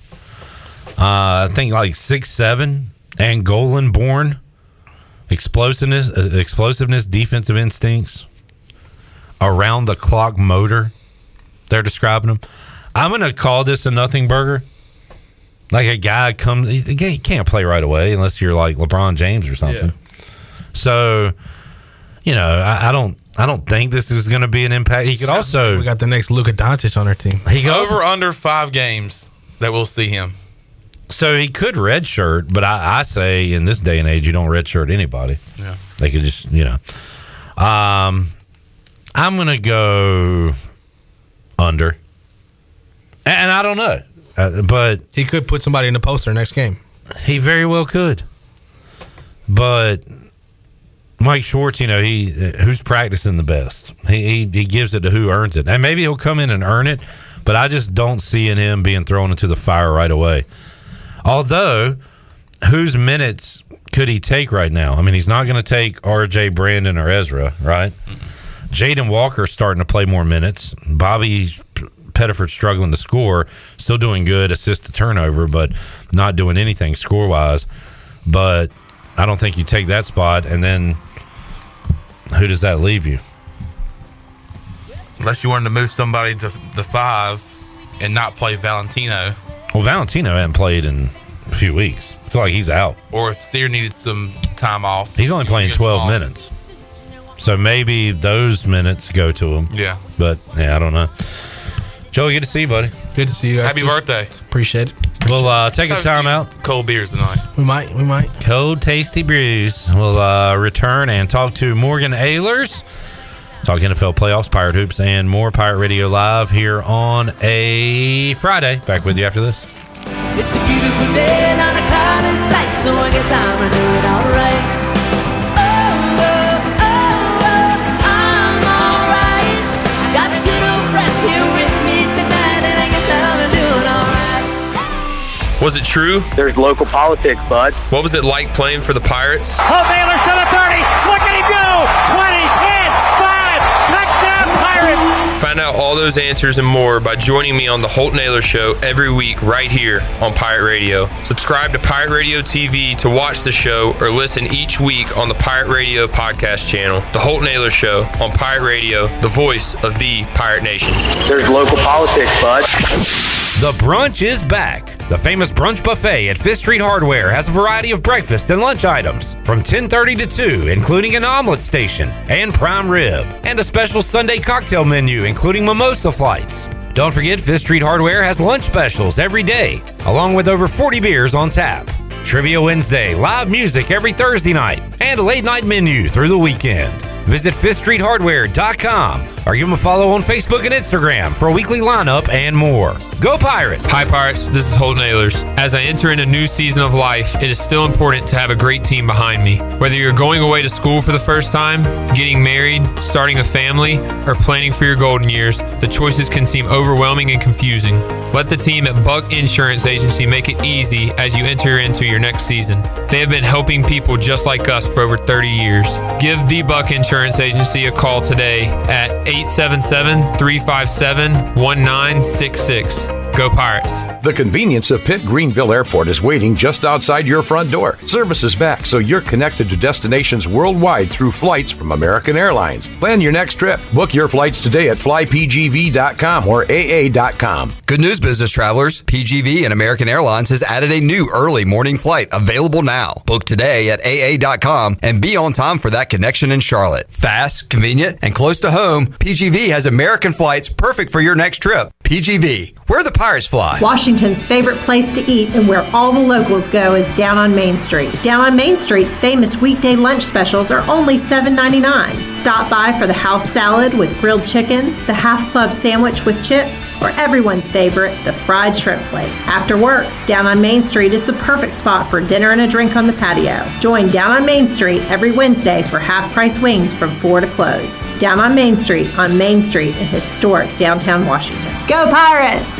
I think like 6'7", Angolan born. Explosiveness, defensive instincts, around the clock motor. They're describing him. I'm gonna call this a nothing burger. Like a guy comes, he can't play right away unless you're like LeBron James or something. Yeah. So, I don't think this is going to be an impact. He could also. We got the next Luka Doncic on our team. He goes over under 5 games that we'll see him. So he could redshirt, but I say in this day and age you don't redshirt anybody. Yeah, they could just I'm gonna go under, and I don't know, but he could put somebody in the poster next game. He very well could, but. Mike Schwartz, who's practicing the best. He gives it to who earns it. And maybe he'll come in and earn it, but I just don't see in him being thrown into the fire right away. Although, whose minutes could he take right now? I mean, he's not going to take RJ, Brandon, or Ezra, right? Jaden Walker's starting to play more minutes. Bobby Pettiford's struggling to score, still doing good, assist to turnover, but not doing anything score-wise. But I don't think you take that spot, and then who does that leave you? Unless you wanted to move somebody to the 5 and not play Valentino. Well, Valentino hasn't played in a few weeks. I feel like he's out. Or if Sear needed some time off. He's only playing 12 minutes. So maybe those minutes go to him. Yeah. But, yeah, I don't know. Joey, good to see you, buddy. Good to see you guys. Happy birthday. Appreciate it. We'll take a time out. Cold beers tonight. We might. Cold, tasty brews. We'll return and talk to Morgan Ahlers Talk NFL playoffs, Pirate Hoops, and more. Pirate Radio Live here on a Friday. Back with you after this. It's a beautiful day, not a cloudy sight, so I guess I'm doing alright. I'm alright. Got a good old friend here with me tonight, and I guess I'm doing alright. Was it true? There's local politics, bud. What was it like playing for the Pirates? Ahlers to the 30. Look at him go! 20, 10, 5, touchdown Pirates! Find out all those answers and more by joining me on the Holt Naylor Show every week right here on Pirate Radio. Subscribe to Pirate Radio TV to watch the show or listen each week on the Pirate Radio podcast channel. The Holt Naylor Show on Pirate Radio, the voice of the Pirate Nation. There's local politics, bud. The brunch is back. The famous brunch buffet at Fifth Street Hardware has a variety of breakfast and lunch items from 10:30 to 2, including an omelet station and prime rib, and a special Sunday cocktail menu, including mimosa flights. Don't forget, Fifth Street Hardware has lunch specials every day, along with over 40 beers on tap. Trivia Wednesday, live music every Thursday night, and a late night menu through the weekend. Visit FifthStreetHardware.com or give them a follow on Facebook and Instagram for a weekly lineup and more. Go Pirates! Hi Pirates, this is Holt Naylors. As I enter in a new season of life, it is still important to have a great team behind me. Whether you're going away to school for the first time, getting married, starting a family, or planning for your golden years, the choices can seem overwhelming and confusing. Let the team at Buck Insurance Agency make it easy as you enter into your next season. They have been helping people just like us for over 30 years. Give the Buck Insurance Agency a call today at 877-357-1966. Go Pirates. The convenience of Pitt Greenville Airport is waiting just outside your front door. Service is back, so you're connected to destinations worldwide through flights from American Airlines. Plan your next trip. Book your flights today at flypgv.com or aa.com. Good news, business travelers. PGV and American Airlines has added a new early morning flight available now. Book today at aa.com and be on time for that connection in Charlotte. Fast, convenient, and close to home, PGV has American flights perfect for your next trip. PGV, where the Pirates fly. Washington's favorite place to eat and where all the locals go is down on Main Street. Down on Main Street's famous weekday lunch specials are only $7.99. Stop by for the house salad with grilled chicken, the half club sandwich with chips, or everyone's favorite, the fried shrimp plate. After work, Down on Main Street is the perfect spot for dinner and a drink on the patio. Join Down on Main Street every Wednesday for half-price wings from 4 to close. Down on Main Street in historic downtown Washington. Go Pirates!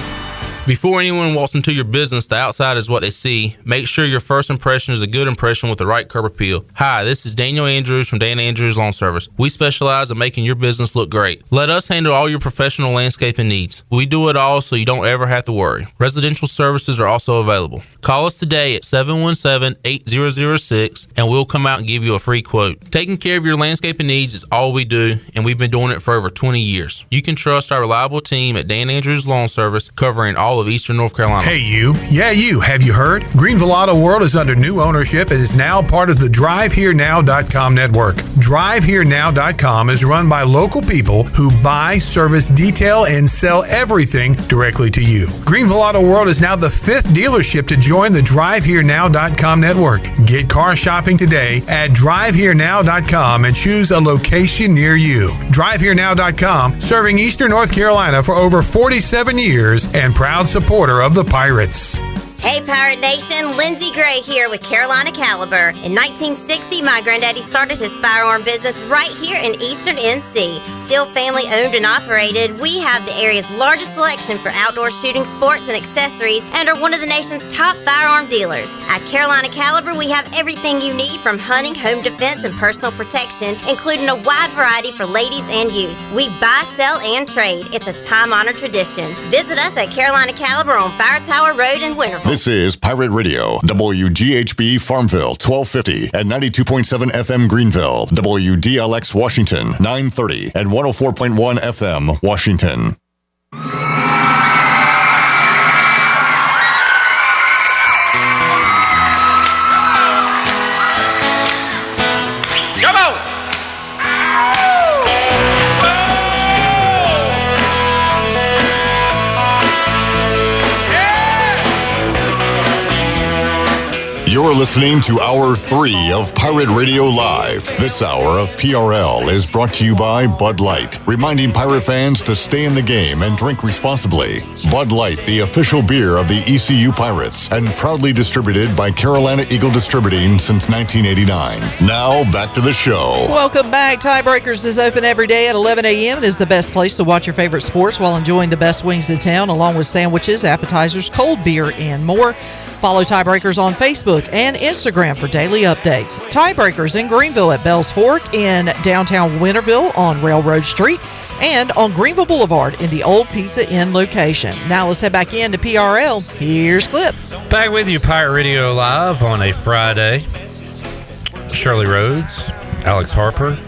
Before anyone walks into your business, the outside is what they see. Make sure your first impression is a good impression with the right curb appeal. Hi, this is Daniel Andrews from Dan Andrews Lawn Service. We specialize in making your business look great. Let us handle all your professional landscaping needs. We do it all so you don't ever have to worry. Residential services are also available. Call us today at 717-8006 and we'll come out and give you a free quote. Taking care of your landscaping needs is all we do, and we've been doing it for over 20 years. You can trust our reliable team at Dan Andrews Lawn Service, covering all of Eastern North Carolina. Hey you. Yeah, you. Have you heard? Greenville Auto World is under new ownership and is now part of the DriveHereNow.com network. DriveHereNow.com is run by local people who buy, service, detail, and sell everything directly to you. Greenville Auto World is now the 5th dealership to join the DriveHereNow.com network. Get car shopping today at DriveHereNow.com and choose a location near you. DriveHereNow.com, serving Eastern North Carolina for over 47 years and proud supporter of the Pirates. Hey Pirate Nation, Lindsay Gray here with Carolina Caliber. In 1960, my granddaddy started his firearm business right here in Eastern NC. Still family owned and operated, we have the area's largest selection for outdoor shooting sports and accessories and are one of the nation's top firearm dealers. At Carolina Caliber, we have everything you need from hunting, home defense, and personal protection, including a wide variety for ladies and youth. We buy, sell, and trade. It's a time-honored tradition. Visit us at Carolina Caliber on Fire Tower Road in Winterville. This is Pirate Radio, WGHB Farmville, 1250 and 92.7 FM Greenville, WDLX Washington, 930 and 104.1 FM Washington. Come on! You're listening to Hour 3 of Pirate Radio Live. This hour of PRL is brought to you by Bud Light, reminding Pirate fans to stay in the game and drink responsibly. Bud Light, the official beer of the ECU Pirates, and proudly distributed by Carolina Eagle Distributing since 1989. Now, back to the show. Welcome back. Tiebreakers is open every day at 11 a.m. It is the best place to watch your favorite sports while enjoying the best wings in town, along with sandwiches, appetizers, cold beer, and more. Follow Tiebreakers on Facebook and Instagram for daily updates. Tiebreakers in Greenville at Bells Fork, in downtown Winterville on Railroad Street, and on Greenville Boulevard in the old Pizza Inn location. Now let's head back into PRL. Here's Clip. Back with you, Pirate Radio Live on a Friday. Shirley Rhodes, Alex Harper,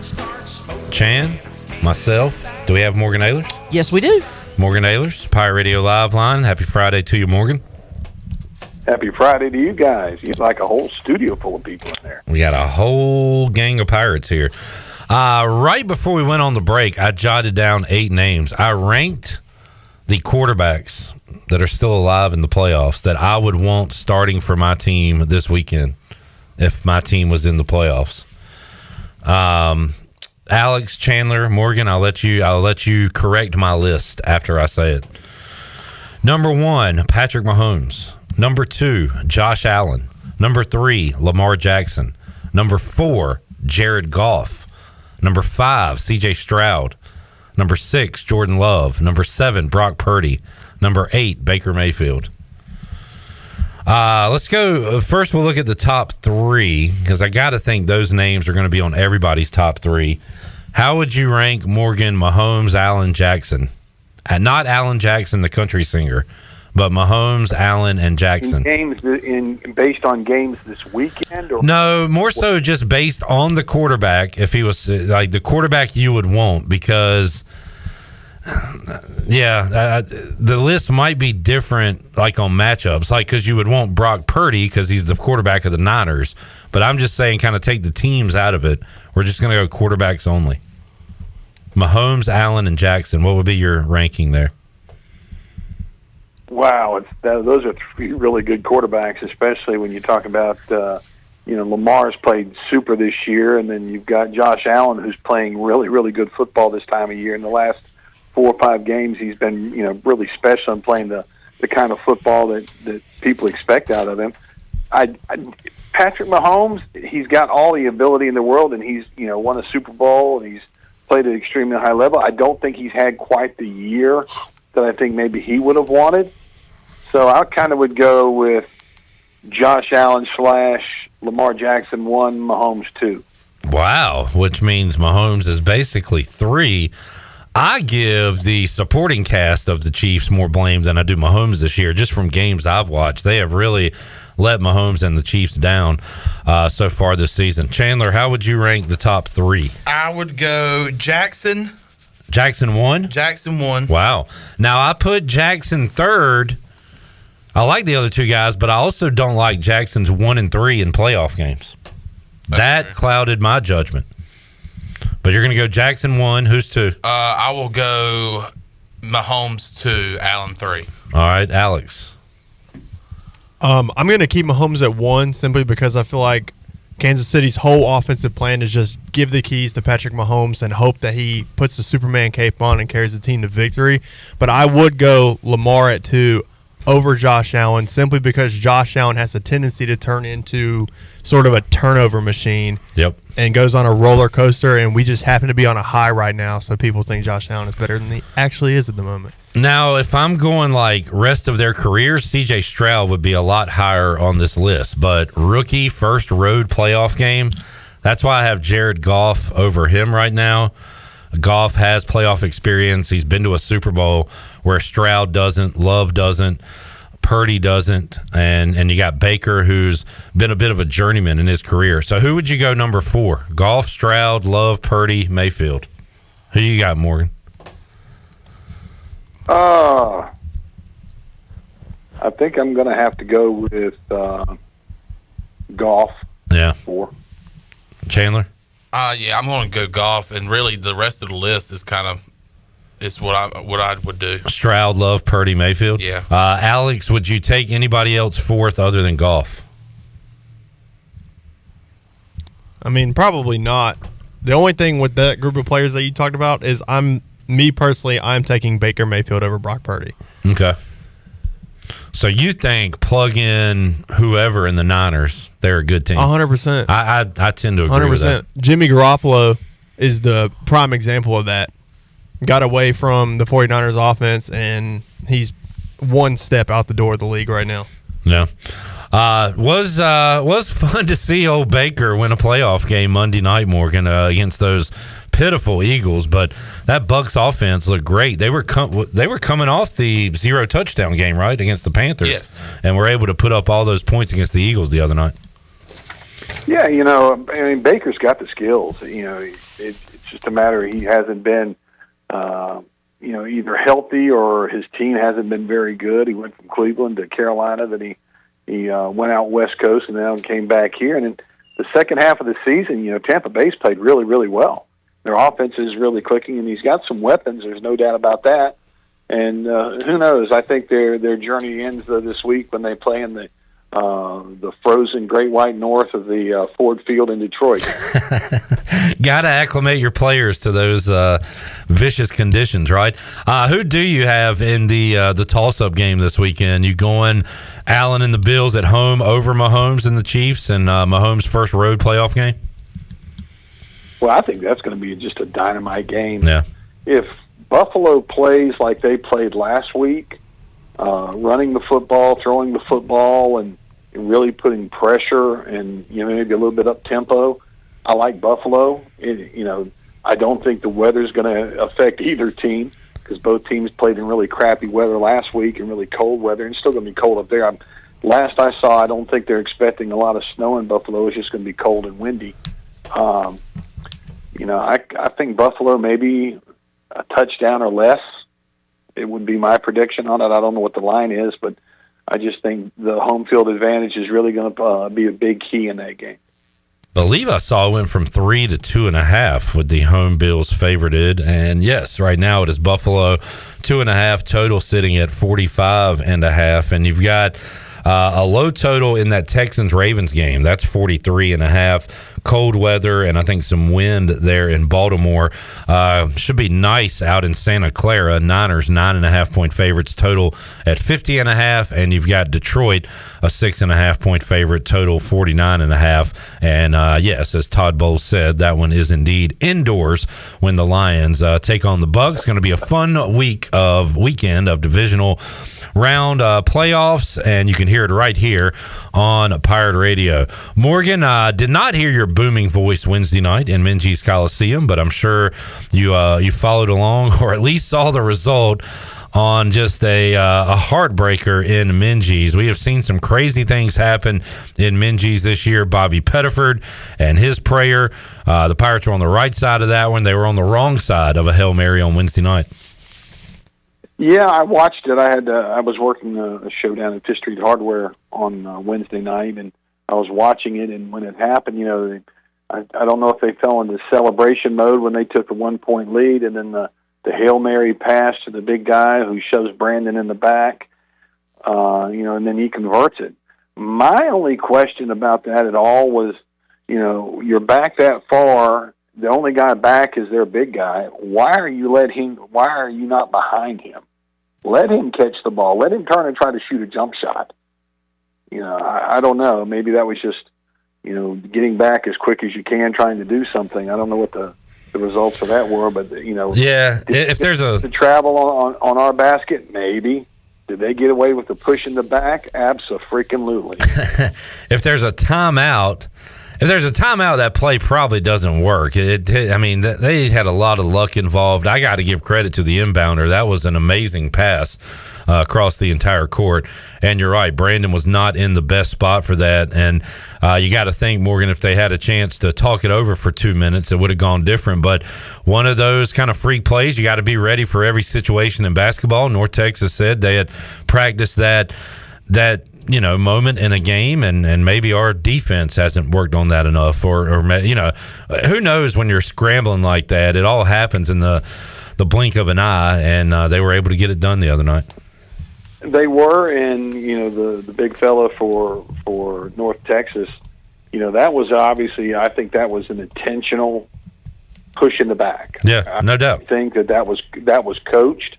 Chan, myself. Do we have Morgan Ahlers? Yes, we do. Morgan Ahlers, Pirate Radio Live line. Happy Friday to you, Morgan. Happy Friday to you guys. You like a whole studio full of people in there. We got a whole gang of Pirates here. Right before we went on the break, I jotted down 8 names. I ranked the quarterbacks that are still alive in the playoffs that I would want starting for my team this weekend if my team was in the playoffs. Alex, Chandler, Morgan, I'll let you correct my list after I say it. Number 1, Patrick Mahomes. Number 2, Josh Allen. Number 3, Lamar Jackson. Number 4, Jared Goff. Number 5, CJ Stroud. Number 6, Jordan Love. Number 7, Brock Purdy. Number 8, Baker Mayfield. Let's go. First, we'll look at the top 3 because I got to think those names are going to be on everybody's top 3. How would you rank Morgan, Mahomes, Allen, Jackson? Not Alan Jackson, the country singer, but Mahomes, Allen, and Jackson. Based on games this weekend? Or no, more so just based on the quarterback, if he was like the quarterback you would want, because the list might be different like on matchups, like because you would want Brock Purdy because he's the quarterback of the Niners, but I'm just saying kind of take the teams out of it. We're just going to go quarterbacks only. Mahomes, Allen, and Jackson, what would be your ranking there? Wow, those are 3 really good quarterbacks, especially when you talk about, Lamar's played super this year, and then you've got Josh Allen, who's playing really, really good football this time of year. In the last 4 or 5 games, he's been, really special in playing the kind of football that people expect out of him. Patrick Mahomes, he's got all the ability in the world, and he's, won a Super Bowl, and he's played at an extremely high level. I don't think he's had quite the year that I think maybe he would have wanted. So I kind of would go with Josh Allen / Lamar Jackson 1, Mahomes 2. Wow, which means Mahomes is basically 3. I give the supporting cast of the Chiefs more blame than I do Mahomes this year, just from games I've watched. They have really let Mahomes and the Chiefs down so far this season. Chandler, how would you rank the top 3? I would go Jackson. Jackson 1? Jackson 1. Wow. Now, I put Jackson 3rd. I like the other 2 guys, but I also don't like Jackson's 1 and 3 in playoff games. That clouded my judgment. But you're going to go Jackson 1. Who's 2? I will go Mahomes 2, Allen 3. All right, Alex. I'm going to keep Mahomes at 1 simply because I feel like Kansas City's whole offensive plan is just give the keys to Patrick Mahomes and hope that he puts the Superman cape on and carries the team to victory. But I would go Lamar at 2 over Josh Allen simply because Josh Allen has a tendency to turn into sort of a turnover machine. Yep. And goes on a roller coaster, and we just happen to be on a high right now, so people think Josh Allen is better than he actually is at the moment. Now, if I'm going like rest of their careers, CJ Stroud would be a lot higher on this list. But rookie first road playoff game, that's why I have Jared Goff over him right now. Goff has playoff experience. He's been to a Super Bowl where Stroud doesn't, Love doesn't, Purdy doesn't, and you got Baker, who's been a bit of a journeyman in his career. So who would you go number 4? Goff, Stroud, Love, Purdy, Mayfield. Who you got, Morgan? I think I'm going to have to go with Goff. Yeah. 4. Chandler? Yeah, I'm going to go Goff, and really the rest of the list is kind of what I would do. Stroud, Love, Purdy, Mayfield. Yeah. Alex, would you take anybody else 4th other than Goff? I mean, probably not. The only thing with that group of players that you talked about is I'm taking Baker Mayfield over Brock Purdy. Okay. So you think plug in whoever in the Niners, they're a good team? 100%. I tend to agree with that. Jimmy Garoppolo is the prime example of that. Got away from the 49ers offense, and he's one step out the door of the league right now. Yeah. Was fun to see old Baker win a playoff game Monday night, Morgan, against those pitiful Eagles, but that Bucs offense looked great. They were coming off the 0 touchdown game, right, against the Panthers, yes, and were able to put up all those points against the Eagles the other night. Yeah, I mean, Baker's got the skills. It's just a matter he hasn't been, either healthy or his team hasn't been very good. He went from Cleveland to Carolina, then he went out West Coast and then came back here. And in the second half of the season, Tampa Bay's played really, really well. Their offense is really clicking, and he's got some weapons. There's no doubt about that. And who knows? I think their journey ends this week when they play in the frozen Great White North of the Ford Field in Detroit. Got to acclimate your players to those vicious conditions, right? Who do you have in the toss-up game this weekend? You going Allen and the Bills at home over Mahomes and the Chiefs, and Mahomes' first road playoff game? Well, I think that's going to be just a dynamite game. Yeah. If Buffalo plays like they played last week, running the football, throwing the football, and really putting pressure and maybe a little bit up tempo, I like Buffalo. I don't think the weather's going to affect either team because both teams played in really crappy weather last week and really cold weather, and it's still going to be cold up there. Last I saw, I don't think they're expecting a lot of snow in Buffalo. It's just going to be cold and windy. I think Buffalo maybe a touchdown or less. It would be my prediction on it. I don't know what the line is, but I just think the home field advantage is really going to be a big key in that game. Believe I saw it went from 3 to 2.5 with the home Bills favorited. And yes, right now it is Buffalo 2.5, total sitting at 45.5. And you've got a low total in that Texans-Ravens game. That's 43.5. Cold weather and I think some wind there in Baltimore. Should be nice out in Santa Clara. Niners 9.5-point favorites, total at 50.5, and you've got Detroit a 6.5-point favorite, total 49.5. And yes, as Todd Bowles said, that one is indeed indoors when the Lions take on the Bucs. Going to be a fun weekend of divisional round playoffs, and you can hear it right here on Pirate Radio. Morgan, did not hear your booming voice Wednesday night in Minges Coliseum, but I'm sure you followed along or at least saw the result on just a heartbreaker in Minges. We have seen some crazy things happen in Minges this year. Bobby Pettiford and his prayer. The Pirates were on the right side of that one. They were on the wrong side of a Hail Mary on Wednesday night. Yeah, I watched it. I was working a show down at Fifth Street Hardware on Wednesday night, and I was watching it. And when it happened, I don't know if they fell into celebration mode when they took a 1-point lead, and then the Hail Mary pass to the big guy who shoves Brandon in the back, and then he converts it. My only question about that at all was, you're back that far. The only guy back is their big guy. Why are you not behind him? Let him catch the ball. Let him turn and try to shoot a jump shot. I don't know. Maybe that was just, getting back as quick as you can, trying to do something. I don't know what the results of that were, but yeah. If there's the travel on our basket, maybe. Did they get away with the push in the back? Abso-freaking-lutely. If there's a timeout, that play probably doesn't work. They had a lot of luck involved. I got to give credit to the inbounder. That was an amazing pass across the entire court. And you're right, Brandon was not in the best spot for that. And you got to think, Morgan, if they had a chance to talk it over for 2 minutes, it would have gone different. But one of those kind of freak plays, you got to be ready for every situation in basketball. North Texas said they had practiced that moment in a game, and maybe our defense hasn't worked on that enough, or who knows, when you're scrambling like that, it all happens in the blink of an eye, and they were able to get it done the other night. They were, and the big fella for North Texas, that was obviously, I think that was an intentional push in the back. Yeah, no doubt. I think that was coached.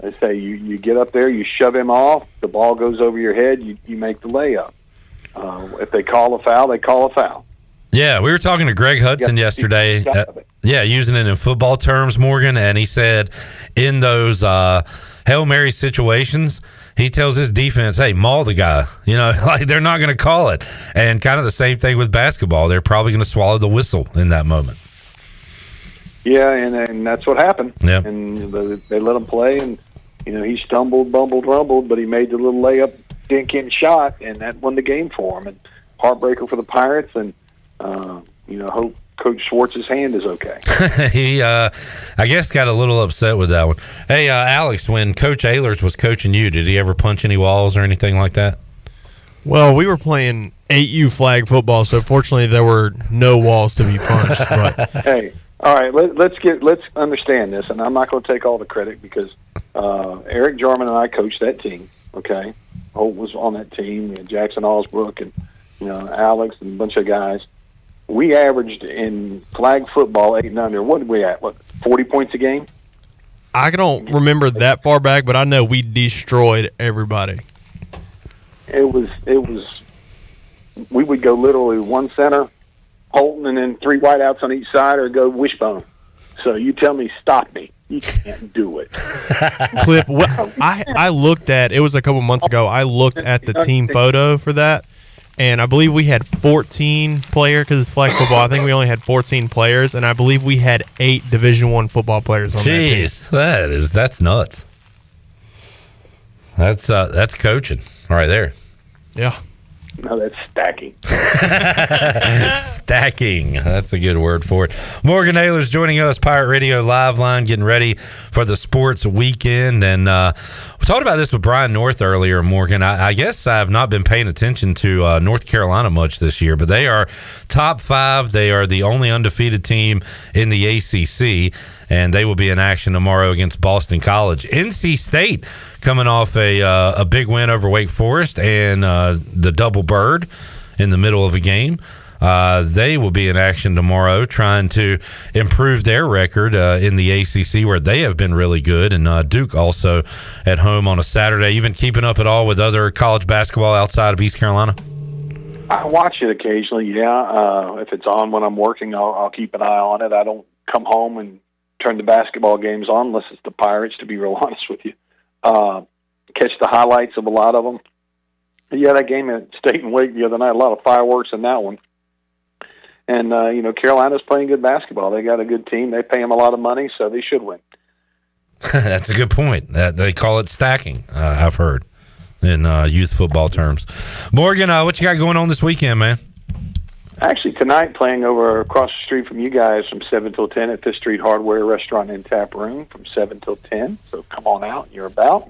I say you get up there, you shove him off, the ball goes over your head, you make the layup. If they call a foul, they call a foul. Yeah, we were talking to Greg Hudson yesterday. Using it in football terms, Morgan, and he said in those Hail Mary situations, he tells his defense, hey, maul the guy. Like they're not going to call it. And kind of the same thing with basketball. They're probably going to swallow the whistle in that moment. Yeah, and that's what happened. Yeah. And they let him play, and he stumbled, bumbled, rumbled, but he made the little layup, dink-in shot, and that won the game for him. And heartbreaker for the Pirates, and hope Coach Schwartz's hand is okay. He, I guess, got a little upset with that one. Hey, Alex, when Coach Ahlers was coaching you, did he ever punch any walls or anything like that? Well, we were playing 8U flag football, so fortunately there were no walls to be punched. But hey, all right, let's understand this, and I'm not going to take all the credit because Eric Jarman and I coached that team. Okay, Holt was on that team. Jackson Allsbrook and Alex and a bunch of guys. We averaged in flag football 8 and under. What did we at? 40 points a game? I don't remember that far back, but I know we destroyed everybody. It was. We would go literally one center, Holton, and then 3 wideouts on each side, or go wishbone. So you tell me, stop me. You can't do it. Cliff, I looked at, it was a couple months ago, I looked at the team photo for that, and I believe we had 14 players, because it's flag football. I think we only had 14 players, and I believe we had 8 Division I football players on that team. That's nuts. That's coaching right there. Yeah. No, that's stacking. Stacking. That's a good word for it. Morgan Ahlers joining us, Pirate Radio Live Line, getting ready for the sports weekend. And we talked about this with Brian North earlier, Morgan. I guess I have not been paying attention to North Carolina much this year, but they are top 5. They are the only undefeated team in the ACC, and they will be in action tomorrow against Boston College. NC State coming off a big win over Wake Forest and the double bird in the middle of a game. They will be in action tomorrow trying to improve their record in the ACC, where they have been really good. And Duke also at home on a Saturday. You been keeping up at all with other college basketball outside of East Carolina? I watch it occasionally, yeah. If it's on when I'm working, I'll keep an eye on it. I don't come home and turn the basketball games on unless it's the Pirates, to be real honest with you. Catch the highlights of a lot of them. Yeah, that game at State and Wake the other night, a lot of fireworks in that one. And, Carolina's playing good basketball. They got a good team. They pay them a lot of money, so they should win. That's a good point. They call it stacking, I've heard, in youth football terms. Morgan, what you got going on this weekend, man? Actually, tonight, playing over across the street from you guys from 7 till 10 at Fifth Street Hardware Restaurant and Tap Room from 7 till 10. So come on out. You're about.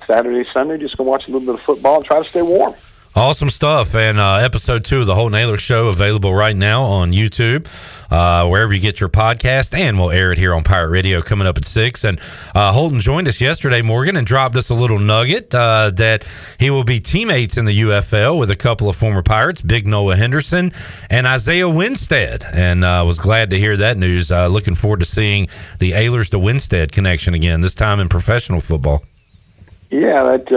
Saturday, Sunday, just going to watch a little bit of football and try to stay warm. Awesome stuff. And episode 2 of the Holton Ahlers Show available right now on YouTube, wherever you get your podcast, and we'll air it here on Pirate Radio coming up at 6. And Holton joined us yesterday, Morgan, and dropped us a little nugget that he will be teammates in the UFL with a couple of former Pirates, Big Noah Henderson and Isaiah Winstead. And was glad to hear that news. Looking forward to seeing the Ahlers to Winstead connection again, this time in professional football. Yeah, that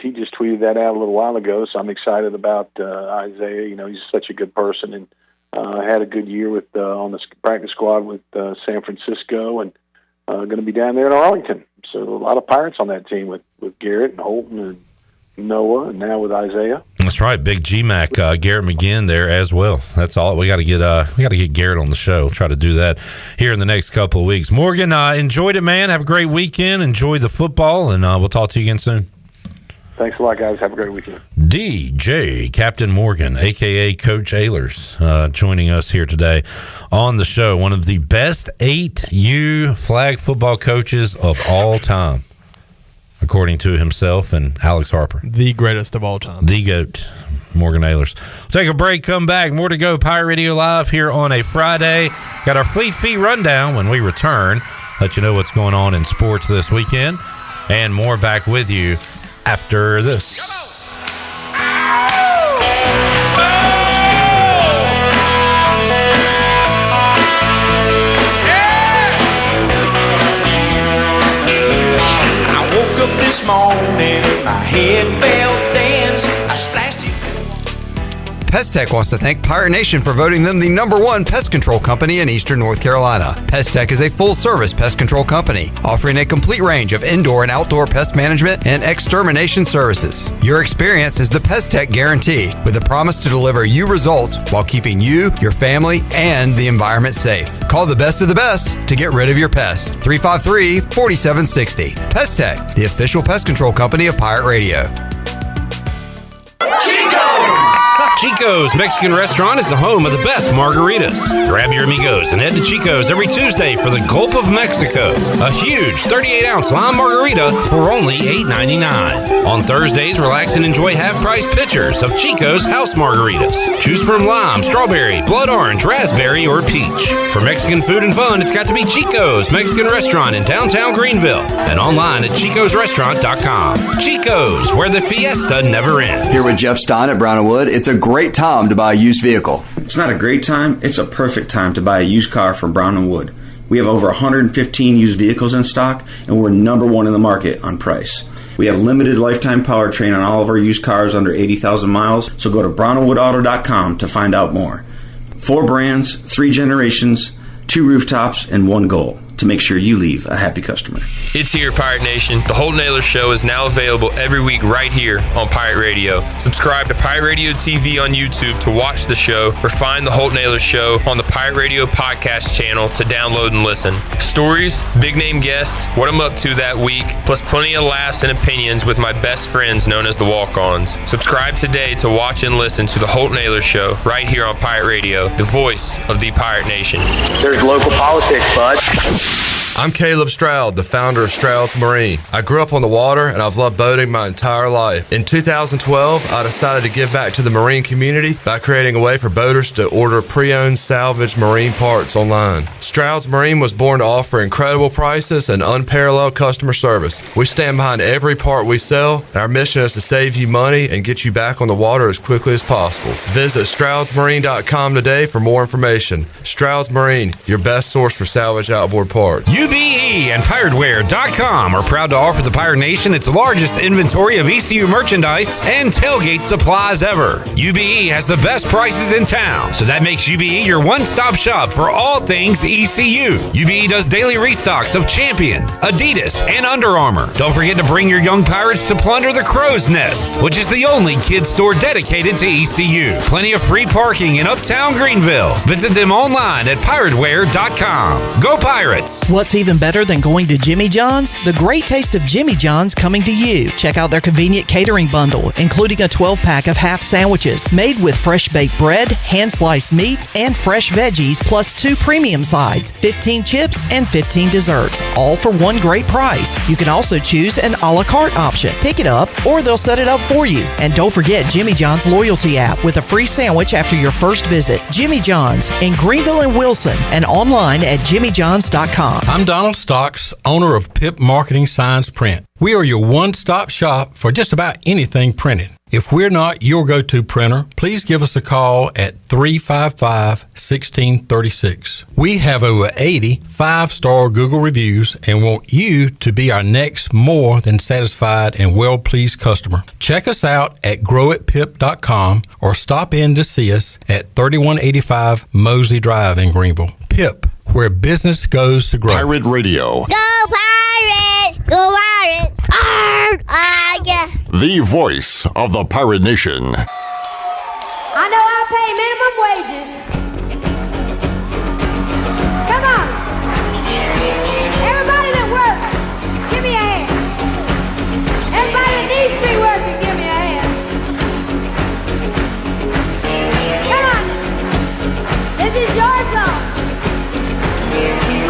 he just tweeted that out a little while ago, so I'm excited about Isaiah. He's such a good person, and had a good year with on the practice squad with San Francisco, and going to be down there in Arlington. So a lot of Pirates on that team with Garrett and Holton and Noah, and now with Isaiah. That's right, big GMAC, Garrett McGinn there as well. That's all. We got to get Garrett on the show. Try to do that here in the next couple of weeks. Morgan, enjoyed it, man. Have a great weekend. Enjoy the football, and we'll talk to you again soon. Thanks a lot, guys. Have a great weekend. DJ Captain Morgan, a.k.a. Coach Ahlers, joining us here today on the show. One of the best 8U flag football coaches of all time, according to himself and Alex Harper. The greatest of all time. The GOAT, Morgan Ahlers. Take a break, come back. More to go. Pirate Radio Live here on a Friday. Got our Fleet Feet rundown when we return. Let you know what's going on in sports this weekend. And more back with you after this. head felt dense. I splashed it. Pest Tech wants to thank Pirate Nation for voting them the #1 pest control company in Eastern North Carolina. Pest Tech is a full-service pest control company offering a complete range of indoor and outdoor pest management and extermination services. Your experience is the Pest Tech guarantee, with a promise to deliver you results while keeping you, your family, and the environment safe. Call the best of the best to get rid of your pests. 353-4760. Pest Tech, the official pest control company of Pirate Radio. Chico's Mexican Restaurant is the home of the best margaritas. Grab your amigos and head to Chico's every Tuesday for the Gulf of Mexico. A huge 38-ounce lime margarita for only $8.99. On Thursdays, relax and enjoy half-price pitchers of Chico's house margaritas. Choose from lime, strawberry, blood orange, raspberry, or peach. For Mexican food and fun, it's got to be Chico's Mexican Restaurant in downtown Greenville and online at chicosrestaurant.com. Chico's, where the fiesta never ends. Here with Jeff Stein at Brown & Wood. It's a great time to buy a used vehicle. It's not a great time, it's a perfect time to buy a used car from Brown & Wood. We have over 115 used vehicles in stock, and we're #1 in the market on price. We have limited lifetime powertrain on all of our used cars under 80,000 miles, so go to brownandwoodauto.com to find out more. 4 brands, 3 generations, 2 rooftops, and 1 goal: to make sure you leave a happy customer. It's here, Pirate Nation. The Holt Naylor Show is now available every week right here on Pirate Radio. Subscribe to Pirate Radio TV on YouTube to watch the show, or find the Holt Naylor Show on the Pirate Radio podcast channel to download and listen. Stories, big name guests, what I'm up to that week, plus plenty of laughs and opinions with my best friends known as the Walk-Ons. Subscribe today to watch and listen to the Holt Naylor Show right here on Pirate Radio, the voice of the Pirate Nation. There's local politics, bud. I'm Caleb Stroud, the founder of Stroud's Marine. I grew up on the water and I've loved boating my entire life. In 2012, I decided to give back to the marine community by creating a way for boaters to order pre-owned salvage marine parts online. Stroud's Marine was born to offer incredible prices and unparalleled customer service. We stand behind every part we sell, and our mission is to save you money and get you back on the water as quickly as possible. Visit StroudsMarine.com today for more information. Stroud's Marine, your best source for salvage outboard parts. UBE and PirateWear.com are proud to offer the Pirate Nation its largest inventory of ECU merchandise and tailgate supplies ever. UBE has the best prices in town, so that makes UBE your one-stop shop for all things ECU. UBE does daily restocks of Champion, Adidas, and Under Armour. Don't forget to bring your young pirates to plunder the Crow's Nest, which is the only kids store dedicated to ECU. Plenty of free parking in Uptown Greenville. Visit them online at PirateWear.com. Go Pirates! What's even better than going to Jimmy John's? The great taste of Jimmy John's coming to you. Check out their convenient catering bundle, including a 12-pack of half sandwiches made with fresh baked bread, hand-sliced meats, and fresh veggies, plus 2 premium sides, 15 chips, and 15 desserts, all for one great price. You can also choose an a la carte option. Pick it up, or they'll set it up for you. And don't forget Jimmy John's loyalty app with a free sandwich after your first visit. Jimmy John's in Greenville and Wilson, and online at jimmyjohns.com. I'm Donald Stocks, owner of PIP Marketing Signs Print. We are your one-stop shop for just about anything printed. If we're not your go-to printer, please give us a call at 355-1636. We have over 80 5-star Google reviews and want you to be our next more than satisfied and well-pleased customer. Check us out at growatpip.com or stop in to see us at 3185 Mosley Drive in Greenville. PIP, where business goes to grow. Pirate Radio. Go Pirates! Go Pirates! Yeah. The voice of the Pirate Nation. I know I pay minimum wages. Come on. Everybody that works, give me a hand. Everybody that needs to be working, give me a hand. Come on. This is your song.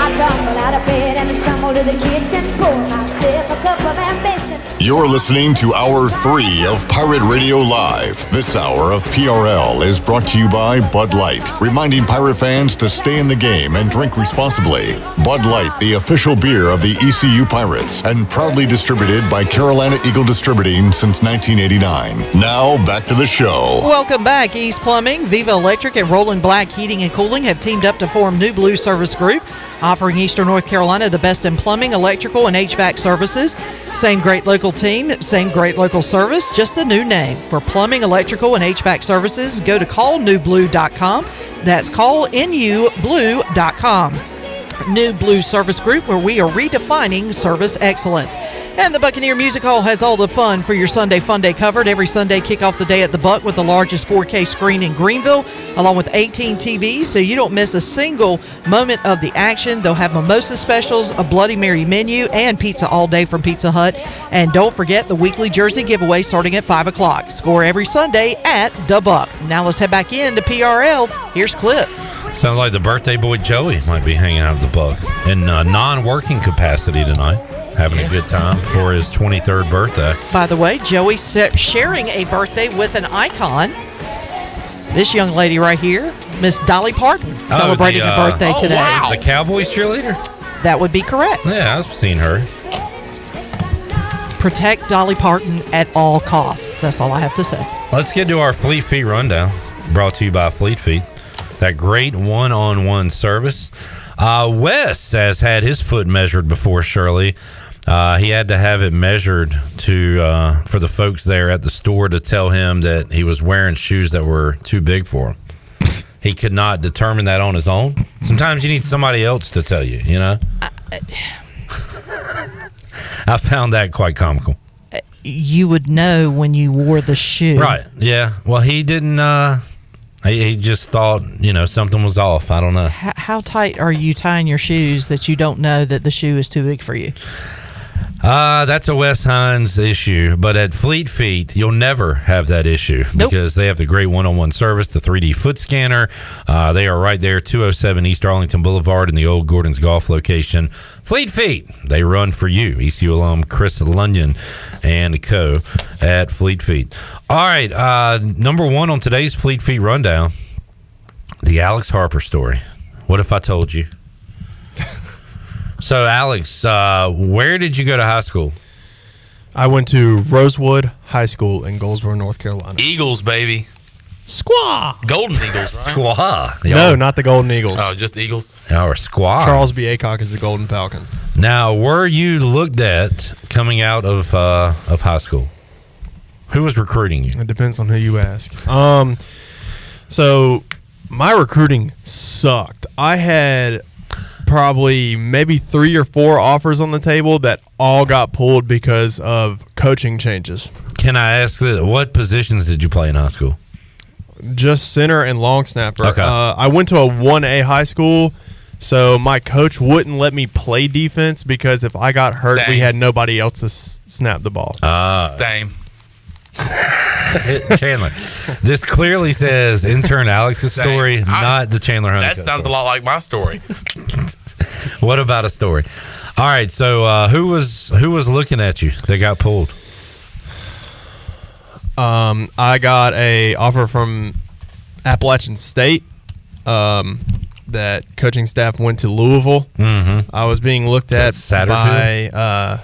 I tumbled out of bed and I stumbled to the kitchen, poured myself a cup of ambition. You're listening to Hour 3 of Pirate Radio Live. This hour of PRL is brought to you by Bud Light, reminding pirate fans to stay in the game and drink responsibly. Bud Light, the official beer of the ECU Pirates, and proudly distributed by Carolina Eagle Distributing since 1989. Now, back to the show. Welcome back. East Plumbing, Viva Electric, and Roland Black Heating and Cooling have teamed up to form New Blue Service Group. offering Eastern North Carolina the best in plumbing, electrical, and HVAC services. Same great local team, same great local service, just a new name. For plumbing, electrical, and HVAC services, go to callnewblue.com. That's callnublue.com. New Blue Service Group, where we are redefining service excellence. And the Buccaneer Music Hall has all the fun for your Sunday Fun Day covered. Every Sunday, kick off the day at the Buck with the largest 4K screen in Greenville, along with 18 TVs, so you don't miss a single moment of the action. They'll have mimosa specials, a Bloody Mary menu, and pizza all day from Pizza Hut. And don't forget the weekly jersey giveaway starting at 5 o'clock. Score every Sunday at the Buck. Now let's head back into PRL. Here's Clip. Sounds like the birthday boy Joey might be hanging out at the Buck in non-working capacity tonight, having a good time for his 23rd birthday. By the way, Joey sharing a birthday with an icon. This young lady right here, Miss Dolly Parton, celebrating a birthday today. Wow. The Cowboys cheerleader? That would be correct. Yeah, I've seen her. Protect Dolly Parton at all costs. That's all I have to say. Let's get to our Fleet Feet rundown, brought to you by Fleet Feet. That great one-on-one service. Wes has had his foot measured before, Shirley. He had to have it measured for the folks there at the store to tell him that he was wearing shoes that were too big for him. He could not determine that on his own. Sometimes you need somebody else to tell you, you know? I found that quite comical. You would know when you wore the shoe. Right, yeah. Well, he didn't... He just thought, something was off. I don't know. How tight are you tying your shoes that you don't know that the shoe is too big for you? That's a Wes Hines issue. But at Fleet Feet, you'll never have that issue because they have the great one-on-one service, the 3D foot scanner. They are right there, 207 East Arlington Boulevard in the old Gordon's Golf location. Fleet Feet, they run for you. ECU alum Chris Lunyon and co. at Fleet Feet. All right, number one on today's Fleet Feet rundown, the Alex Harper story. What if I told you? So, Alex, where did you go to high school? I went to Rosewood High School in Goldsboro, North Carolina. Eagles, baby. Squaw. Golden Eagles, right? Squaw. No, not the Golden Eagles. Oh, just Eagles? Our squaw. Charles B. Aycock is the Golden Falcons. Now, were you looked at coming out of high school? Who was recruiting you? It depends on who you ask. So my recruiting sucked. I had probably maybe 3 or 4 offers on the table that all got pulled because of coaching changes. Can I ask what positions did you play in high school? Just center and long snapper. Okay. I went to a 1A high school, so my coach wouldn't let me play defense because if I got hurt, we had nobody else to snap the ball. Same. Chandler, this clearly says intern Alex's story, not the Chandler Honeycutt. That sounds a lot like my story. What about a story? All right, so who was looking at you that got pulled? I got a offer from Appalachian State. That coaching staff went to Louisville. Mm-hmm. I was being looked at by Scott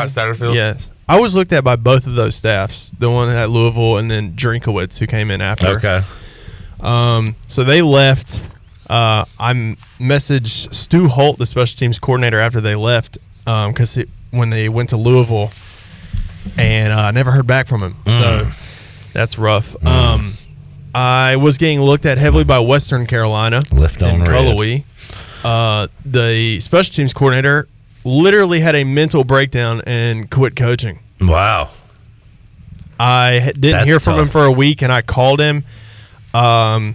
Satterfield. Yes. I was looked at by both of those staffs, the one at Louisville and then Drinkowitz, who came in after. Okay. So they left. I messaged Stu Holt, the special teams coordinator, after they left because when they went to Louisville, and I never heard back from him. So that's rough. I was getting looked at heavily by Western Carolina Lift on in red. Cullowhee. The special teams coordinator literally had a mental breakdown and quit coaching. Wow. I didn't hear from him for a week, and I called him, and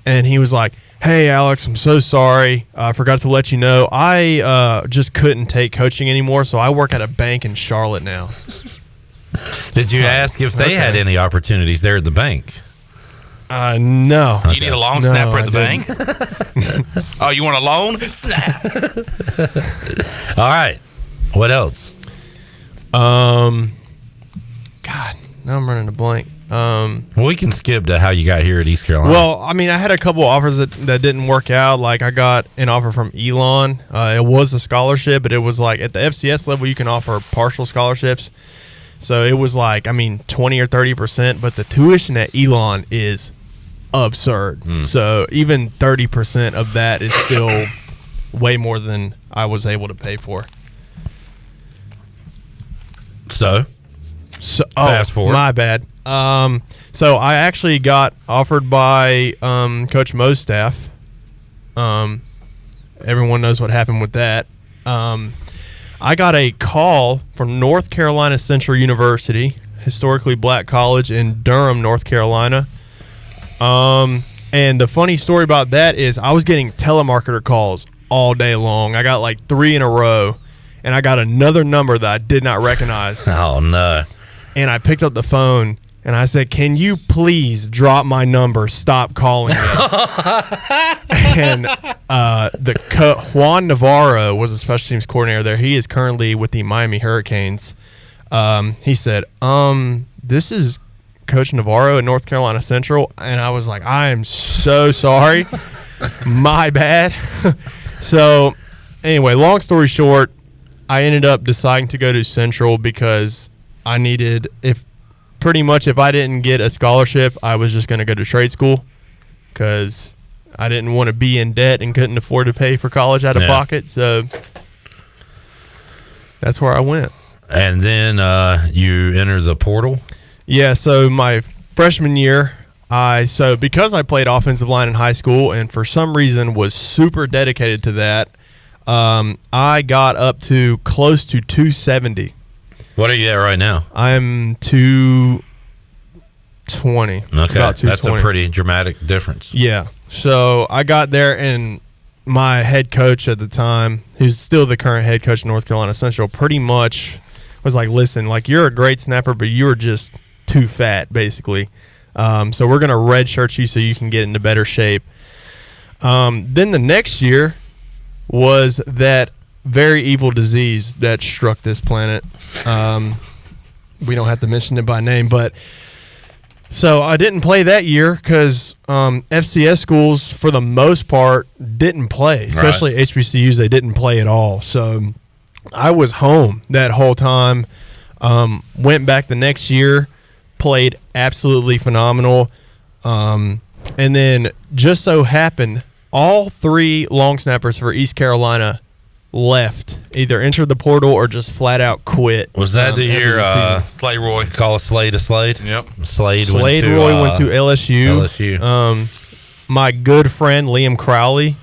he was like, "Hey, Alex, I'm so sorry. I forgot to let you know. I just couldn't take coaching anymore, so I work at a bank in Charlotte now." Did you ask if they had any opportunities there at the bank? No. You need a long snapper at the bank? Oh, you want a loan? Snap. All right. What else? God, now I'm running a blank. We can skip to how you got here at East Carolina. Well, I mean, I had a couple offers that didn't work out. Like, I got an offer from Elon. It was a scholarship, but it was like at the FCS level, you can offer partial scholarships. So it was like, 20 or 30%, but the tuition at Elon is absurd. So even 30% of that is still way more than I was able to pay for. So fast forward. My bad. So I actually got offered by Coach Mo's staff. Everyone knows what happened with that. I got a call from North Carolina Central University, historically black college in Durham, North Carolina. And the funny story about that is I was getting telemarketer calls all day long. I got like 3 in a row, and I got another number that I did not recognize. Oh, no. And I picked up the phone, and I said, "Can you please drop my number? Stop calling me." And Juan Navarro was a special teams coordinator there. He is currently with the Miami Hurricanes. He said, "This is Coach Navarro at North Carolina Central," and I was like, "I am so sorry, my bad." So, anyway, long story short, I ended up deciding to go to Central because I needed, if I didn't get a scholarship, I was just going to go to trade school because I didn't want to be in debt and couldn't afford to pay for college out of pocket. So that's where I went. And then you enter the portal? Yeah, so my freshman year, because I played offensive line in high school and for some reason was super dedicated to that, I got up to close to 270. What are you at right now? I'm 220. Okay, that's a pretty dramatic difference. Yeah. So I got there, and my head coach at the time, who's still the current head coach of North Carolina Central, pretty much was like, "Listen, like, you're a great snapper, but you're just too fat, basically. So we're going to redshirt you so you can get into better shape." Then the next year was that very evil disease that struck this planet. We don't have to mention it by name, but so I didn't play that year because FCS schools, for the most part, didn't play, especially HBCUs. They didn't play at all. So I was home that whole time. Went back the next year, played absolutely phenomenal. And then just so happened, all 3 long snappers for East Carolina left, either entered the portal or just flat out quit. Was that the year Slade Roy? Call Slade a Slade? Yep. Slade went to LSU. My good friend Liam Crowley,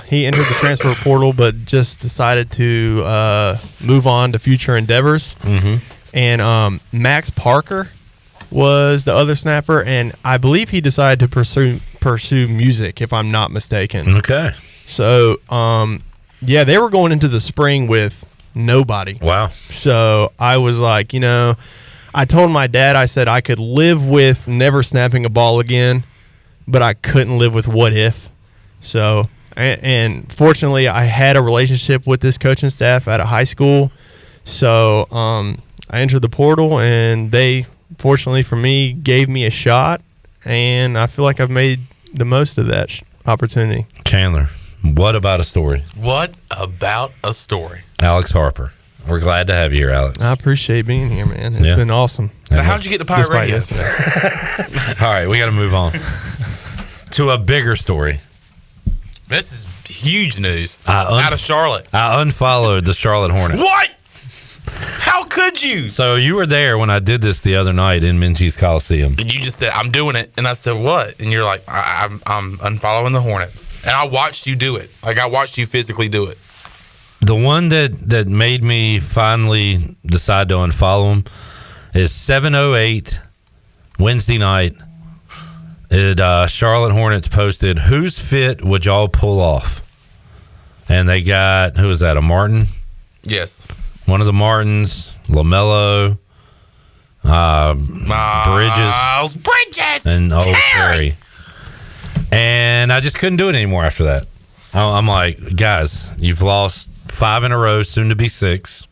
he entered the transfer portal but just decided to move on to future endeavors. Mm-hmm. And Max Parker was the other snapper, and I believe he decided to pursue music, if I'm not mistaken. Okay. So yeah, they were going into the spring with nobody. Wow. So I was like, I told my dad, I said I could live with never snapping a ball again, but I couldn't live with what if. So, and fortunately, I had a relationship with this coaching staff at a high school. So I entered the portal, and they, fortunately for me, gave me a shot, and I feel like I've made the most of that opportunity. Chandler, what about a story? What about a story? Alex Harper. We're glad to have you here, Alex. I appreciate being here, man. It's been awesome. Now, how'd you get to Pirate Radio? All right, we got to move on to a bigger story. This is huge news. Out of Charlotte. I unfollowed the Charlotte Hornets. What? How could you? So you were there when I did this the other night in Minges Coliseum. And you just said, "I'm doing it." And I said, "What?" And you're like, I'm unfollowing the Hornets. And I watched you do it. Like, I watched you physically do it. The one that made me finally decide to unfollow him is 7:08 Wednesday night. Charlotte Hornets posted, "Whose fit would y'all pull off?" And they got, who was that, a Martin? Yes. One of the Martins, LaMelo, Bridges, and Terry. And I just couldn't do it anymore after that. I'm like, guys, you've lost 5 in a row, soon to be 6.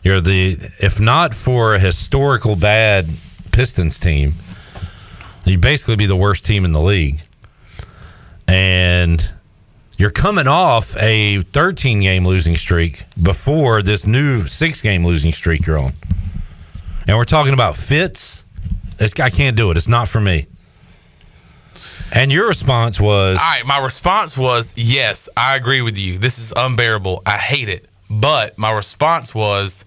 You're if not for a historical bad Pistons team, you'd basically be the worst team in the league. And you're coming off a 13-game losing streak before this new 6-game losing streak you're on. And we're talking about fits. I can't do it. It's not for me. And your response was? All right, my response was, yes, I agree with you. This is unbearable. I hate it. But my response was,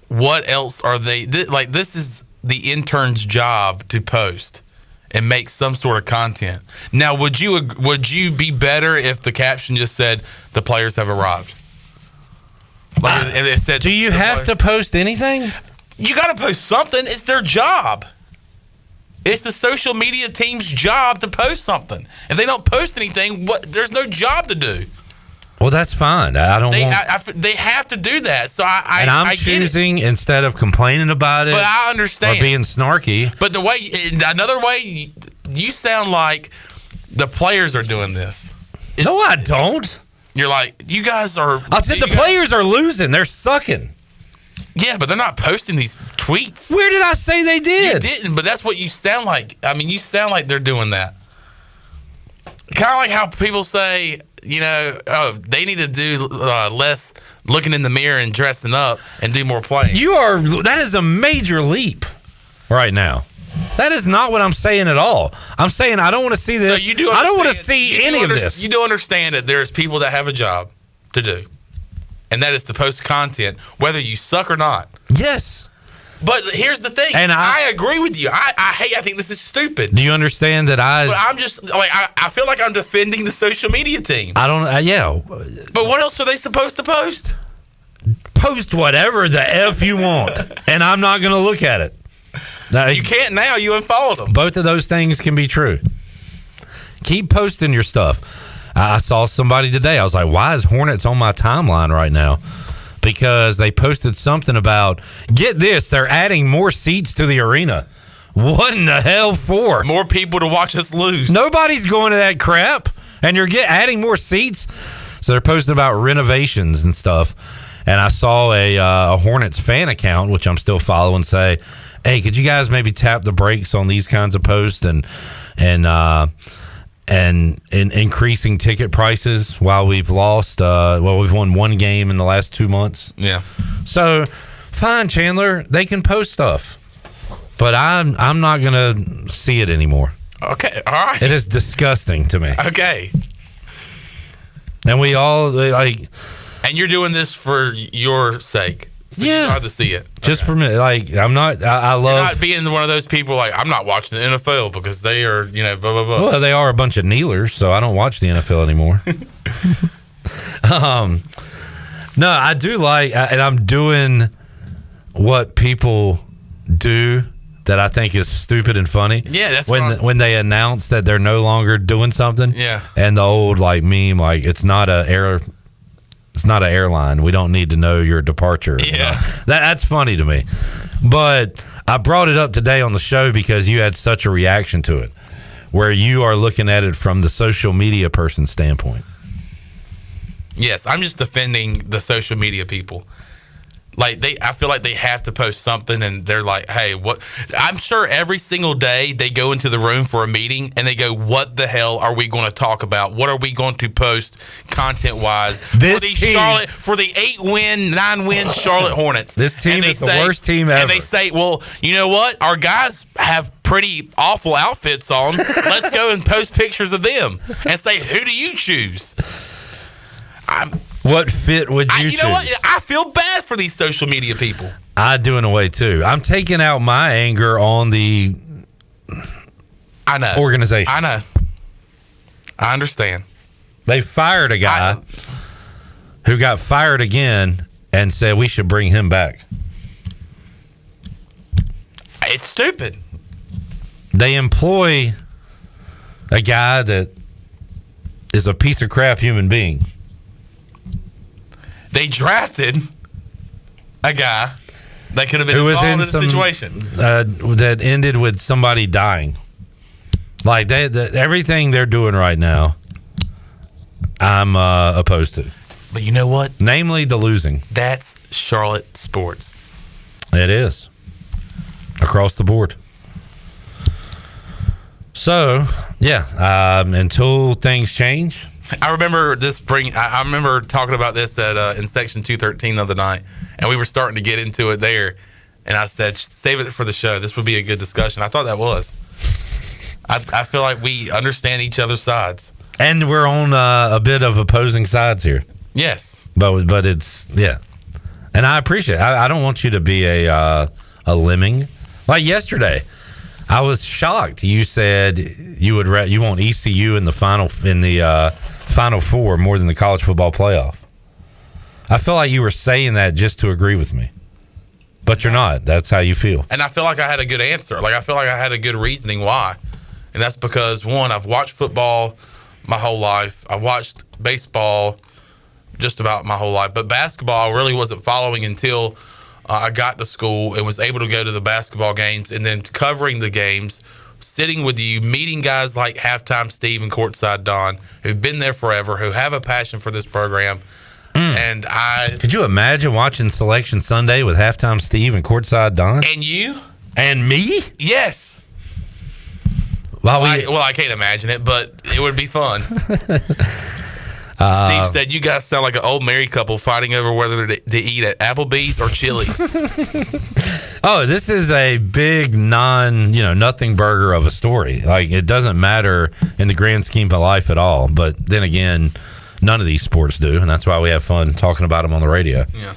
what else are they like? This is the intern's job to post and make some sort of content. Now, would you be better if the caption just said the players have arrived? Like if it said, do you have to post anything? You got to post something. It's their job. It's the social media team's job to post something. If they don't post anything, there's no job to do. Well, that's fine. I don't want... They have to do that. So I'm choosing, instead of complaining about it, but I understand, or being snarky. But another way, you sound like the players are doing this. No, I don't. You're like, you guys are... I said the players are losing. They're sucking. Yeah, but they're not posting these tweets. Where did I say they did? You didn't, but that's what you sound like. I mean, you sound like they're doing that. Kind of like how people say, they need to do less looking in the mirror and dressing up and do more playing. That is a major leap right now. That is not what I'm saying at all. I'm saying I don't want to see this. So I don't want to see any of this. You do understand that there's people that have a job to do, and that is to post content, whether you suck or not. Yes. But here's the thing, and I agree with you. I think this is stupid. Do you understand that But I'm just like I feel like I'm defending the social media team. I don't. Yeah. But what else are they supposed to post? Post whatever the F you want, and I'm not going to look at it. Now, you can't now. You unfollowed them. Both of those things can be true. Keep posting your stuff. I saw somebody today. I was like, why is Hornets on my timeline right now? Because they posted something about, get this, they're adding more seats to the arena. What in the hell for? More people to watch us lose. Nobody's going to that crap, and you're adding more seats. So they're posting about renovations and stuff. And I saw a Hornets fan account, which I'm still following, say, hey, could you guys maybe tap the brakes on these kinds of posts and increasing ticket prices while we've lost? We've won one game in the last 2 months. Yeah. So, fine, Chandler. They can post stuff, but I'm not gonna see it anymore. Okay. All right. It is disgusting to me. Okay. And we all like. And you're doing this for your sake. So yeah. You have to see it. Just for me. Like, I'm not. I love. You're not being one of those people like, I'm not watching the NFL because they are, blah, blah, blah. Well, they are a bunch of kneelers, so I don't watch the NFL anymore. No, I do like, and I'm doing what people do that I think is stupid and funny. Yeah, that's when they announce that they're no longer doing something. Yeah. And the old meme, it's not an airline. We don't need to know your departure. Yeah. That's funny to me. But I brought it up today on the show because you had such a reaction to it, where you are looking at it from the social media person's standpoint. Yes, I'm just defending the social media people. I feel like they have to post something, and they're like, "Hey, what?" I'm sure every single day they go into the room for a meeting, and they go, "What the hell are we going to talk about? What are we going to post content-wise for the 8-win, 9-win Charlotte Hornets?" This team is the worst team ever. And they say, "Well, you know what? Our guys have pretty awful outfits on. Let's go and post pictures of them and say, who do you choose?" What fit would you choose? You know what? I feel bad for these social media people. I do in a way too. I'm taking out my anger on the organization. I know. I understand. They fired a guy who got fired again and said we should bring him back. It's stupid. They employ a guy that is a piece of crap human being. They drafted a guy that could have been involved in the situation that ended with somebody dying. Like everything they're doing right now, I'm opposed to. But you know what? Namely, the losing. That's Charlotte sports. It is across the board. So yeah, until things change. I remember I remember talking about this in section 213 the other night, and we were starting to get into it there. And I said, save it for the show. This would be a good discussion. I thought that was. I feel like we understand each other's sides. And we're on a bit of opposing sides here. Yes. But it's, yeah. And I appreciate it. I don't want you to be a lemming. Like yesterday, I was shocked. You said you want ECU in the Final Four more than the college football playoff. I feel like you were saying that just to agree with me. But you're not. That's how you feel. And I feel like I had a good answer. Like, I feel like I had a good reasoning why. And that's because, one, I've watched football my whole life. I've watched baseball just about my whole life. But basketball I really wasn't following until I got to school and was able to go to the basketball games and then covering the games, sitting with you, meeting guys like Halftime Steve and Courtside Don, who've been there forever, who have a passion for this program. And could you imagine watching Selection Sunday with Halftime Steve and Courtside Don? And you? And me? Yes. I can't imagine it, but it would be fun. Steve said, you guys sound like an old married couple fighting over whether to eat at Applebee's or Chili's. Oh, this is a big nothing burger of a story. Like, it doesn't matter in the grand scheme of life at all. But then again, none of these sports do, and that's why we have fun talking about them on the radio. Yeah.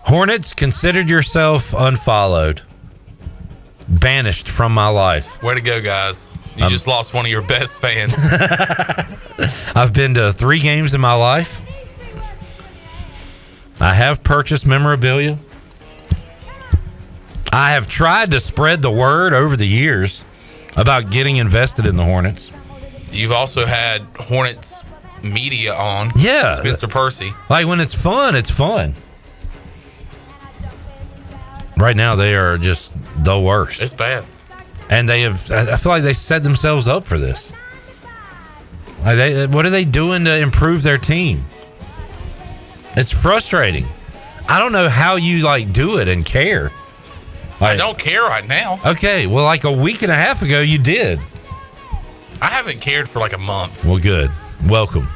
Hornets, considered yourself unfollowed. Banished from my life. Way to go, guys. You just lost one of your best fans. I've been to 3 games in my life. I have purchased memorabilia. I have tried to spread the word over the years about getting invested in the Hornets. You've also had Hornets media on. Yeah. Spencer Percy. Like, when it's fun, it's fun. Right now, they are just the worst. It's bad. And I feel like they set themselves up for this. Like, what are they doing to improve their team? It's frustrating. I don't know how you, do it and care. I don't care right now. Okay, well, like a week and a half ago, you did. I haven't cared for like a month. Well, good. Welcome.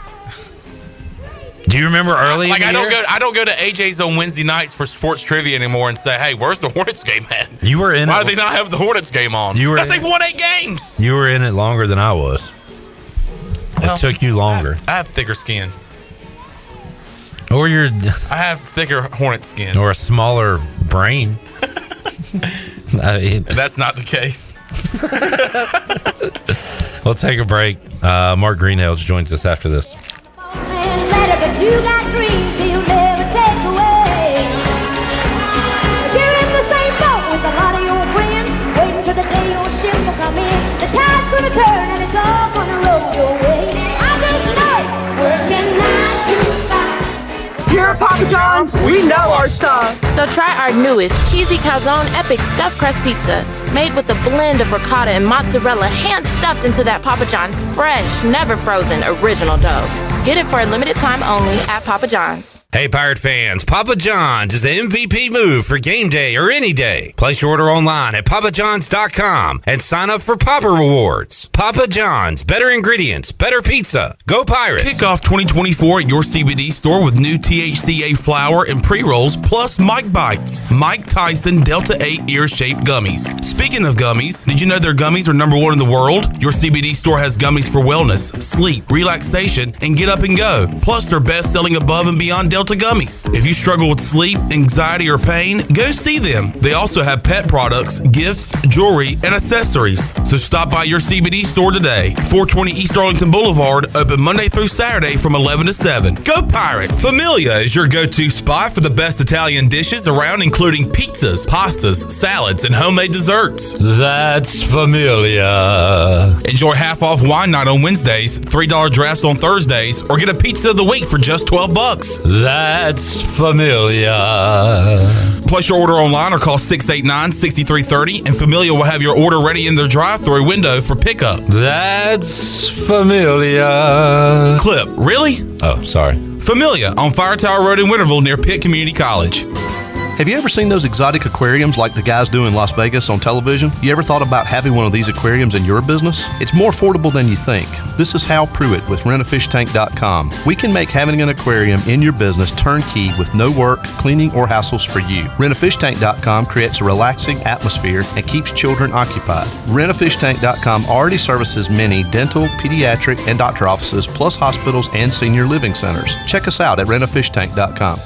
Do you remember early? I don't go to AJ's on Wednesday nights for sports trivia anymore and say, "Hey, where's the Hornets game at?" You were in. Why do they not have the Hornets game on? They've won 8 games. You were in it longer than I was. It took you longer. I have thicker skin. Or you're. I have thicker Hornet skin. Or a smaller brain. That's not the case. We'll take a break. Mark Greenhalgh joins us after this. But you got dreams he'll never take away. You're in the same boat with a lot of your friends, waiting for the day your ship will come in. The tide's gonna turn and it's all gonna roll your way. I just know, working 9 to 5. Here at Papa John's, we know our stuff. So try our newest cheesy calzone epic stuffed crust pizza. Made with a blend of ricotta and mozzarella, hand stuffed into that Papa John's fresh, never frozen original dough. Get it for a limited time only at Papa John's. Hey, Pirate fans, Papa John's is the MVP move for game day or any day. Place your order online at papajohns.com and sign up for Papa Rewards. Papa John's, better ingredients, better pizza. Go Pirates. Kick off 2024 at your CBD store with new THCA flower and pre-rolls plus Mike Bites, Mike Tyson Delta 8 ear-shaped gummies. Speaking of gummies, did you know their gummies are #1 in the world? Your CBD store has gummies for wellness, sleep, relaxation, and get up and go. Plus, their best-selling Above and Beyond Delta gummies. If you struggle with sleep, anxiety, or pain, go see them. They also have pet products, gifts, jewelry, and accessories. So stop by your CBD store today. 420 East Arlington Boulevard, open Monday through Saturday from 11 to 7. Go Pirates! Familia is your go-to spot for the best Italian dishes around, including pizzas, pastas, salads, and homemade desserts. That's Familia. Enjoy half-off wine night on Wednesdays, $3 drafts on Thursdays, or get a pizza of the week for just $12. That's Familia. Place your order online or call 689-6330, and Familia will have your order ready in their drive-thru window for pickup. That's Familia. Clip, really? Oh, sorry. Familia on Fire Tower Road in Winterville near Pitt Community College. Have you ever seen those exotic aquariums like the guys do in Las Vegas on television? You ever thought about having one of these aquariums in your business? It's more affordable than you think. This is Hal Pruitt with rentafishtank.com. We can make having an aquarium in your business turnkey with no work, cleaning, or hassles for you. Rentafishtank.com creates a relaxing atmosphere and keeps children occupied. Rentafishtank.com already services many dental, pediatric, and doctor offices, plus hospitals and senior living centers. Check us out at rentafishtank.com.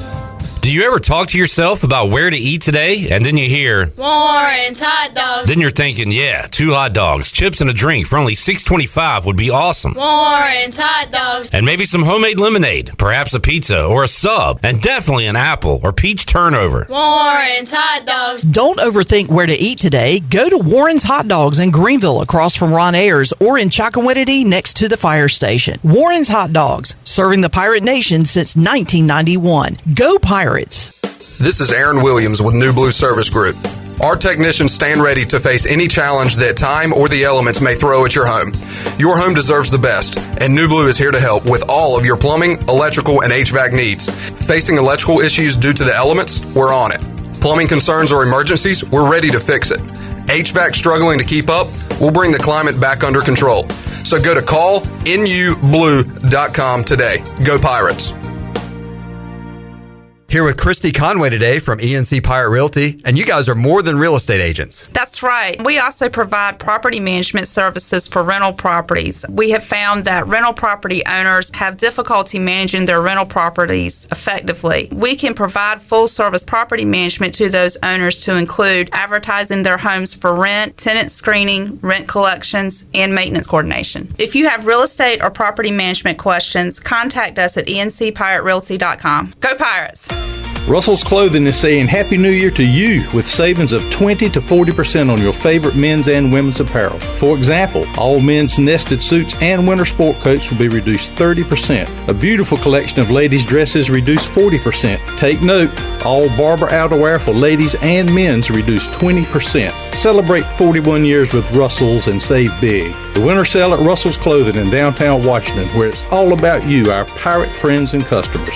Do you ever talk to yourself about where to eat today, and then you hear Warren's hot dogs. Then you're thinking, yeah, 2 hot dogs, chips, and a drink for only $6.25 would be awesome. Warren's hot dogs. And maybe some homemade lemonade, perhaps a pizza or a sub, and definitely an apple or peach turnover. Warren's hot dogs. Don't overthink where to eat today. Go to Warren's Hot Dogs in Greenville across from Ron Ayers, or in Chocowinity next to the fire station. Warren's Hot Dogs, serving the Pirate Nation since 1991. Go Pirates! This is Aaron Williams with New Blue Service Group. Our technicians stand ready to face any challenge that time or the elements may throw at your home. Your home deserves the best, and New Blue is here to help with all of your plumbing, electrical, and HVAC needs. Facing electrical issues due to the elements? We're on it. Plumbing concerns or emergencies? We're ready to fix it. HVAC struggling to keep up? We'll bring the climate back under control. So go to callnublue.com today. Go Pirates! Here with Christy Conway today from ENC Pirate Realty, and you guys are more than real estate agents. That's right. We also provide property management services for rental properties. We have found that rental property owners have difficulty managing their rental properties effectively. We can provide full-service property management to those owners to include advertising their homes for rent, tenant screening, rent collections, and maintenance coordination. If you have real estate or property management questions, contact us at encpiraterealty.com. Go Pirates! Russell's Clothing is saying Happy New Year to you with savings of 20 to 40% on your favorite men's and women's apparel. For example, all men's nested suits and winter sport coats will be reduced 30%. A beautiful collection of ladies' dresses reduced 40%. Take note, all Barber outerwear for ladies and men's reduced 20%. Celebrate 41 years with Russell's and save big. The winter sale at Russell's Clothing in downtown Washington, where it's all about you, our pirate friends and customers.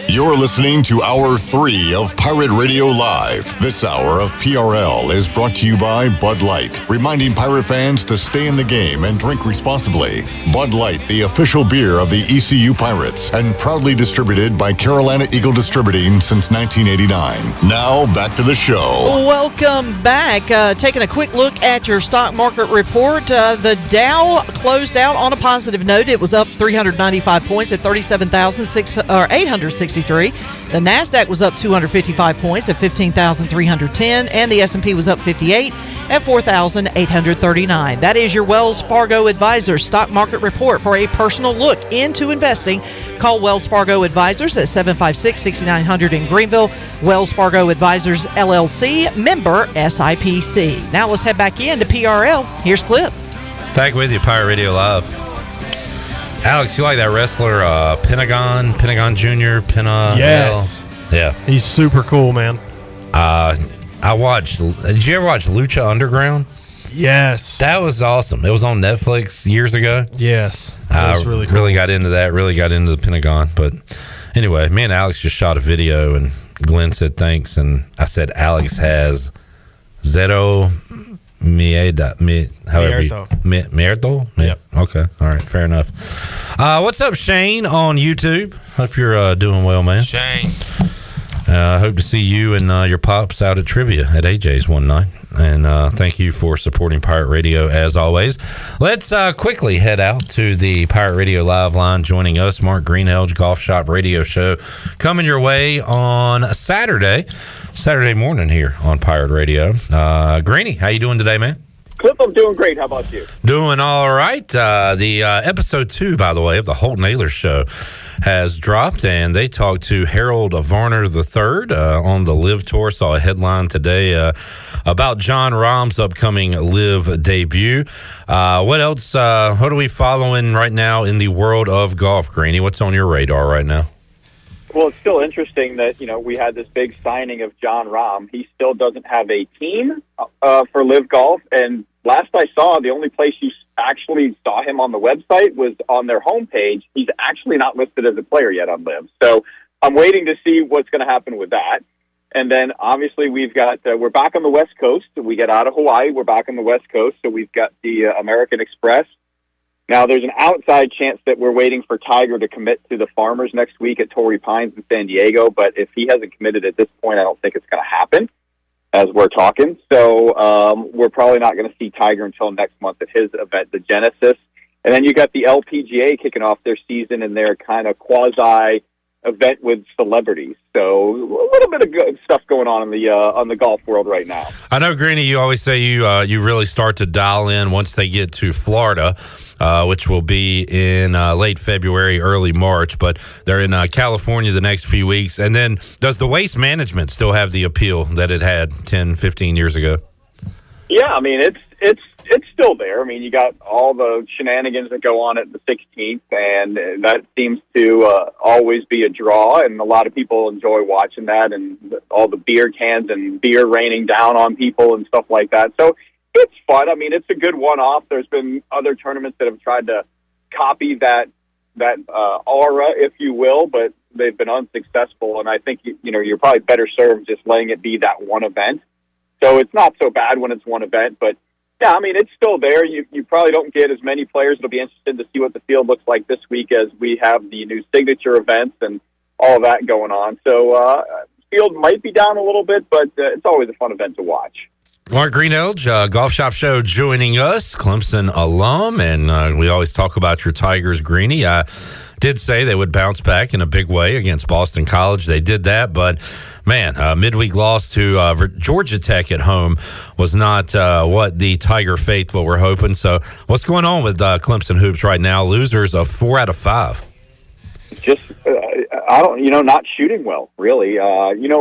You're listening to Hour 3 of Pirate Radio Live. This hour of PRL is brought to you by Bud Light, reminding pirate fans to stay in the game and drink responsibly. Bud Light, the official beer of the ECU Pirates, and proudly distributed by Carolina Eagle Distributing since 1989. Now, back to the show. Welcome back. Taking a quick look at your stock market report. The Dow closed out on a positive note. It was up 395 points at 37,863. The NASDAQ was up 255 points at 15,310, and the S&P was up 58 at 4,839. That is your Wells Fargo Advisors stock market report. For a personal look into investing, call Wells Fargo Advisors at 756-6900 in Greenville. Wells Fargo Advisors, LLC, member SIPC. Now let's head back into PRL. Here's Clip. Back with you, Pirate Radio Live. Alex, you like that wrestler, Pentagon Jr., Yes. Yeah. He's super cool, man. I watched, did you ever watch Lucha Underground? Yes. That was awesome. It was on Netflix years ago. Yes. That was really cool. Really got into that, really got into the Pentagon. But anyway, me and Alex just shot a video, and Glenn said thanks, and I said Alex has zero Mierda, Mierdo? Yep. Okay. All right. Fair enough. What's up, Shane, on YouTube? Hope you're doing well, man. Shane. Hope to see you and your pops out at trivia at AJ's one night. And thank you for supporting Pirate Radio as always. Let's quickly head out to the Pirate Radio Live line. Joining us, Mark Greenelge, Golf Shop Radio Show, coming your way on Saturday morning here on Pirate Radio. Greeny, how you doing today, man? Clip, I'm doing great. How about you? Doing all right. The episode 2, by the way, of the Holton Ahlers Show has dropped, and they talked to Harold Varner III on the Live Tour. Saw a headline today about John Rahm's upcoming Live debut. What else? What are we following right now in the world of golf, Greeny? What's on your radar right now? Well, it's still interesting that, we had this big signing of John Rahm. He still doesn't have a team for Live Golf. And last I saw, the only place you actually saw him on the website was on their homepage. He's actually not listed as a player yet on Live. So I'm waiting to see what's going to happen with that. And then obviously we've got, we're back on the West Coast. We get out of Hawaii. We're back on the West Coast. So we've got the American Express. Now, there's an outside chance that we're waiting for Tiger to commit to the Farmers next week at Torrey Pines in San Diego. But if he hasn't committed at this point, I don't think it's going to happen as we're talking. So we're probably not going to see Tiger until next month at his event, the Genesis. And then you got the LPGA kicking off their season and their kind of quasi event with celebrities. So a little bit of good stuff going on the golf world right now. I know, Greeny, you always say you really start to dial in once they get to Florida, which will be in late February, early March, but they're in California the next few weeks. And then does the Waste Management still have the appeal that it had 10, 15 years ago? Yeah, I mean, it's still there. I mean, you got all the shenanigans that go on at the 16th, and that seems to always be a draw, and a lot of people enjoy watching that, and all the beer cans and beer raining down on people and stuff like that. So it's fun. I mean, it's a good one-off. There's been other tournaments that have tried to copy that aura, if you will, but they've been unsuccessful, and I think you're probably better served just letting it be that one event. So it's not so bad when it's one event, but yeah, I mean, it's still there. You probably don't get as many players. It'll be interesting to see what the field looks like this week as we have the new signature events and all of that going on. So field might be down a little bit, but it's always a fun event to watch. Mark Greenelge, Golf Shop Show, joining us, Clemson alum, and we always talk about your Tigers, Greeny. I did say they would bounce back in a big way against Boston College. They did that, but man, midweek loss to Georgia Tech at home was not what the Tiger faithful were hoping. So what's going on with Clemson hoops right now? Losers of 4 out of 5. Just, not shooting well, really.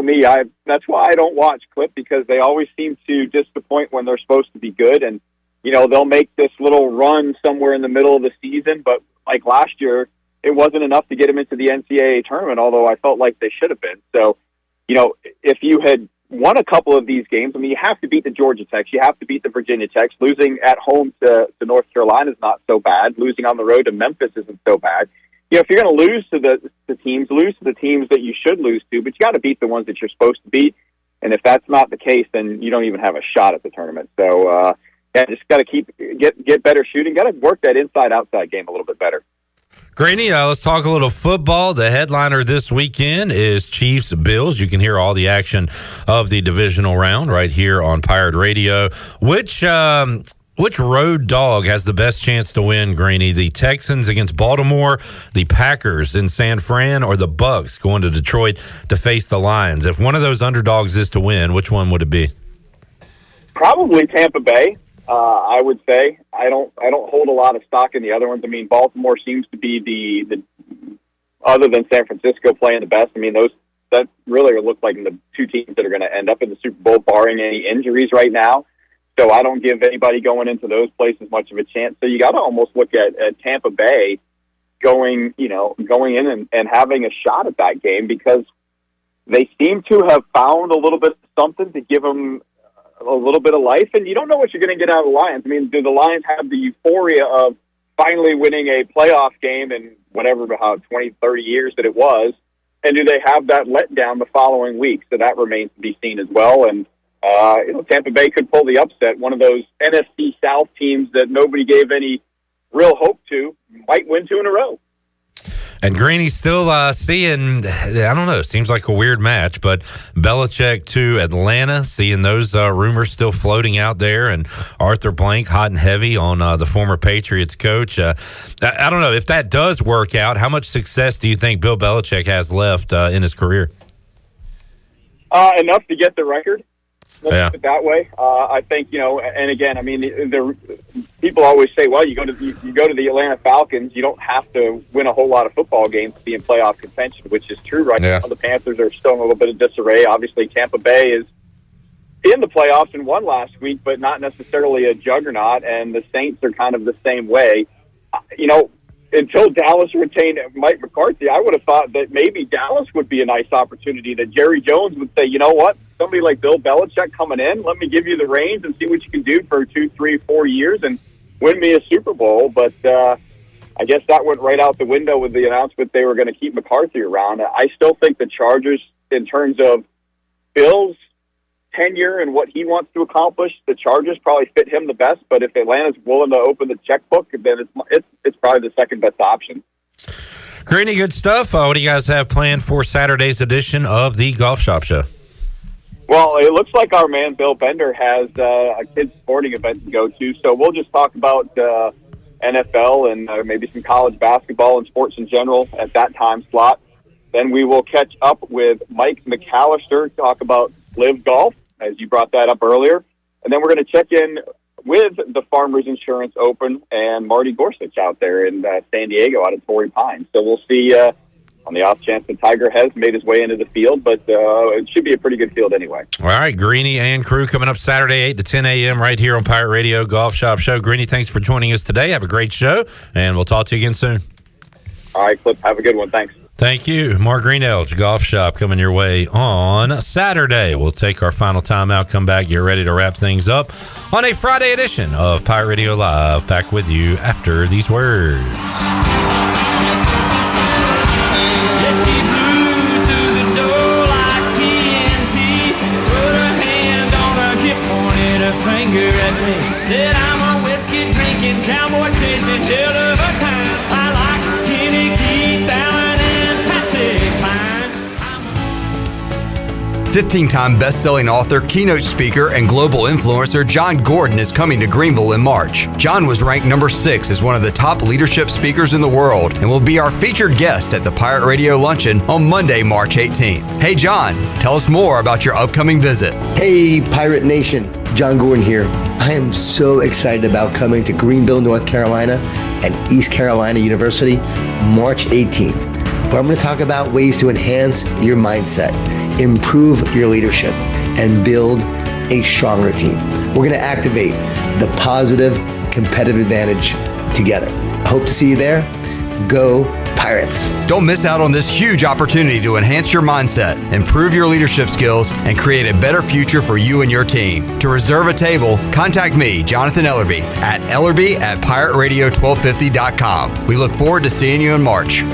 Me, that's why I don't watch Clip, because they always seem to disappoint when they're supposed to be good. And, they'll make this little run somewhere in the middle of the season, but like last year, it wasn't enough to get them into the NCAA tournament, although I felt like they should have been. So, if you had won a couple of these games, I mean, you have to beat the Georgia Techs, you have to beat the Virginia Techs. Losing at home to North Carolina is not so bad. Losing on the road to Memphis isn't so bad. If you're going to lose to the teams, lose to the teams that you should lose to, but you got to beat the ones that you're supposed to beat. And if that's not the case, then you don't even have a shot at the tournament. So, just got to get better shooting. Got to work that inside-outside game a little bit better. Greeny, let's talk a little football. The headliner this weekend is Chiefs-Bills. You can hear all the action of the divisional round right here on Pirate Radio. Which road dog has the best chance to win, Greeny? The Texans against Baltimore, the Packers in San Fran, or the Bucs going to Detroit to face the Lions? If one of those underdogs is to win, which one would it be? Probably Tampa Bay. I would say I don't hold a lot of stock in the other ones. I mean, Baltimore seems to be the other than San Francisco playing the best. I mean, that really look like the two teams that are going to end up in the Super Bowl, barring any injuries right now. So I don't give anybody going into those places much of a chance. So you got to almost look at Tampa Bay going in and having a shot at that game, because they seem to have found a little bit of something to give them a little bit of life, and you don't know what you're going to get out of the Lions. I mean, do the Lions have the euphoria of finally winning a playoff game in whatever, how 20, 30 years that it was, and do they have that letdown the following week? So that remains to be seen as well. And Tampa Bay could pull the upset. One of those NFC South teams that nobody gave any real hope to might win 2 in a row. And Greeny's still seeing, I don't know, seems like a weird match, but Belichick to Atlanta, seeing those rumors still floating out there, and Arthur Blank hot and heavy on the former Patriots coach. I don't know, if that does work out, how much success do you think Bill Belichick has left in his career? Enough to get the record. Let's put it that way. I think, and again, I mean, the people always say, well, you go to the Atlanta Falcons, you don't have to win a whole lot of football games to be in playoff contention, which is true right now. The Panthers are still in a little bit of disarray. Obviously, Tampa Bay is in the playoffs and won last week, but not necessarily a juggernaut, and the Saints are kind of the same way. You know, until Dallas retained Mike McCarthy, I would have thought that maybe Dallas would be a nice opportunity, that Jerry Jones would say, you know what, somebody like Bill Belichick coming in, let me give you the reins and see what you can do for 2, 3, 4 years and win me a Super Bowl. But I guess that went right out the window with the announcement they were going to keep McCarthy around. I still think the Chargers, in terms of Bill's tenure and what he wants to accomplish, the Chargers probably fit him the best. But if Atlanta's willing to open the checkbook, then it's probably the second best option. Greeny, good stuff. What do you guys have planned for Saturday's edition of the Golf Shop Show? Well, it looks like our man Bill Bender has a kids' sporting event to go to, so we'll just talk about NFL and maybe some college basketball and sports in general at that time slot. Then we will catch up with Mike McAllister, talk about Live Golf, as you brought that up earlier. And then we're going to check in with the Farmers Insurance Open and Marty Gorsuch out there in San Diego out at Torrey Pines. So we'll see on the off chance that Tiger has made his way into the field, but it should be a pretty good field anyway. All right, Greeny and crew coming up Saturday, 8 to 10 a.m. right here on Pirate Radio Golf Shop Show. Greeny, thanks for joining us today. Have a great show, and we'll talk to you again soon. All right, Clip, have a good one. Thanks. Thank you. Mark Greenelge, Golf Shop, coming your way on Saturday. We'll take our final time out, come back, get ready to wrap things up on a Friday edition of Pirate Radio Live. Back with you after these words. Finger at me, said I'm a whiskey drinking, cowboy chasing, hell of a time. I like Kenny, Keith, Allen, and Patsy Cline. 15-time best-selling author, keynote speaker, and global influencer John Gordon is coming to Greenville in March. John was ranked number 6 as one of the top leadership speakers in the world and will be our featured guest at the Pirate Radio Luncheon on Monday, March 18th. Hey, John, tell us more about your upcoming visit. Hey, Pirate Nation. John Gordon here. I am so excited about coming to Greenville, North Carolina and East Carolina University March 18th, where I'm going to talk about ways to enhance your mindset, improve your leadership, and build a stronger team. We're going to activate the positive competitive advantage together. I hope to see you there. Go Pirates. Don't miss out on this huge opportunity to enhance your mindset, improve your leadership skills, and create a better future for you and your team. To reserve a table, contact me, Jonathan Ellerby, at ellerby@pirateradio1250.com. We look forward to seeing you in March.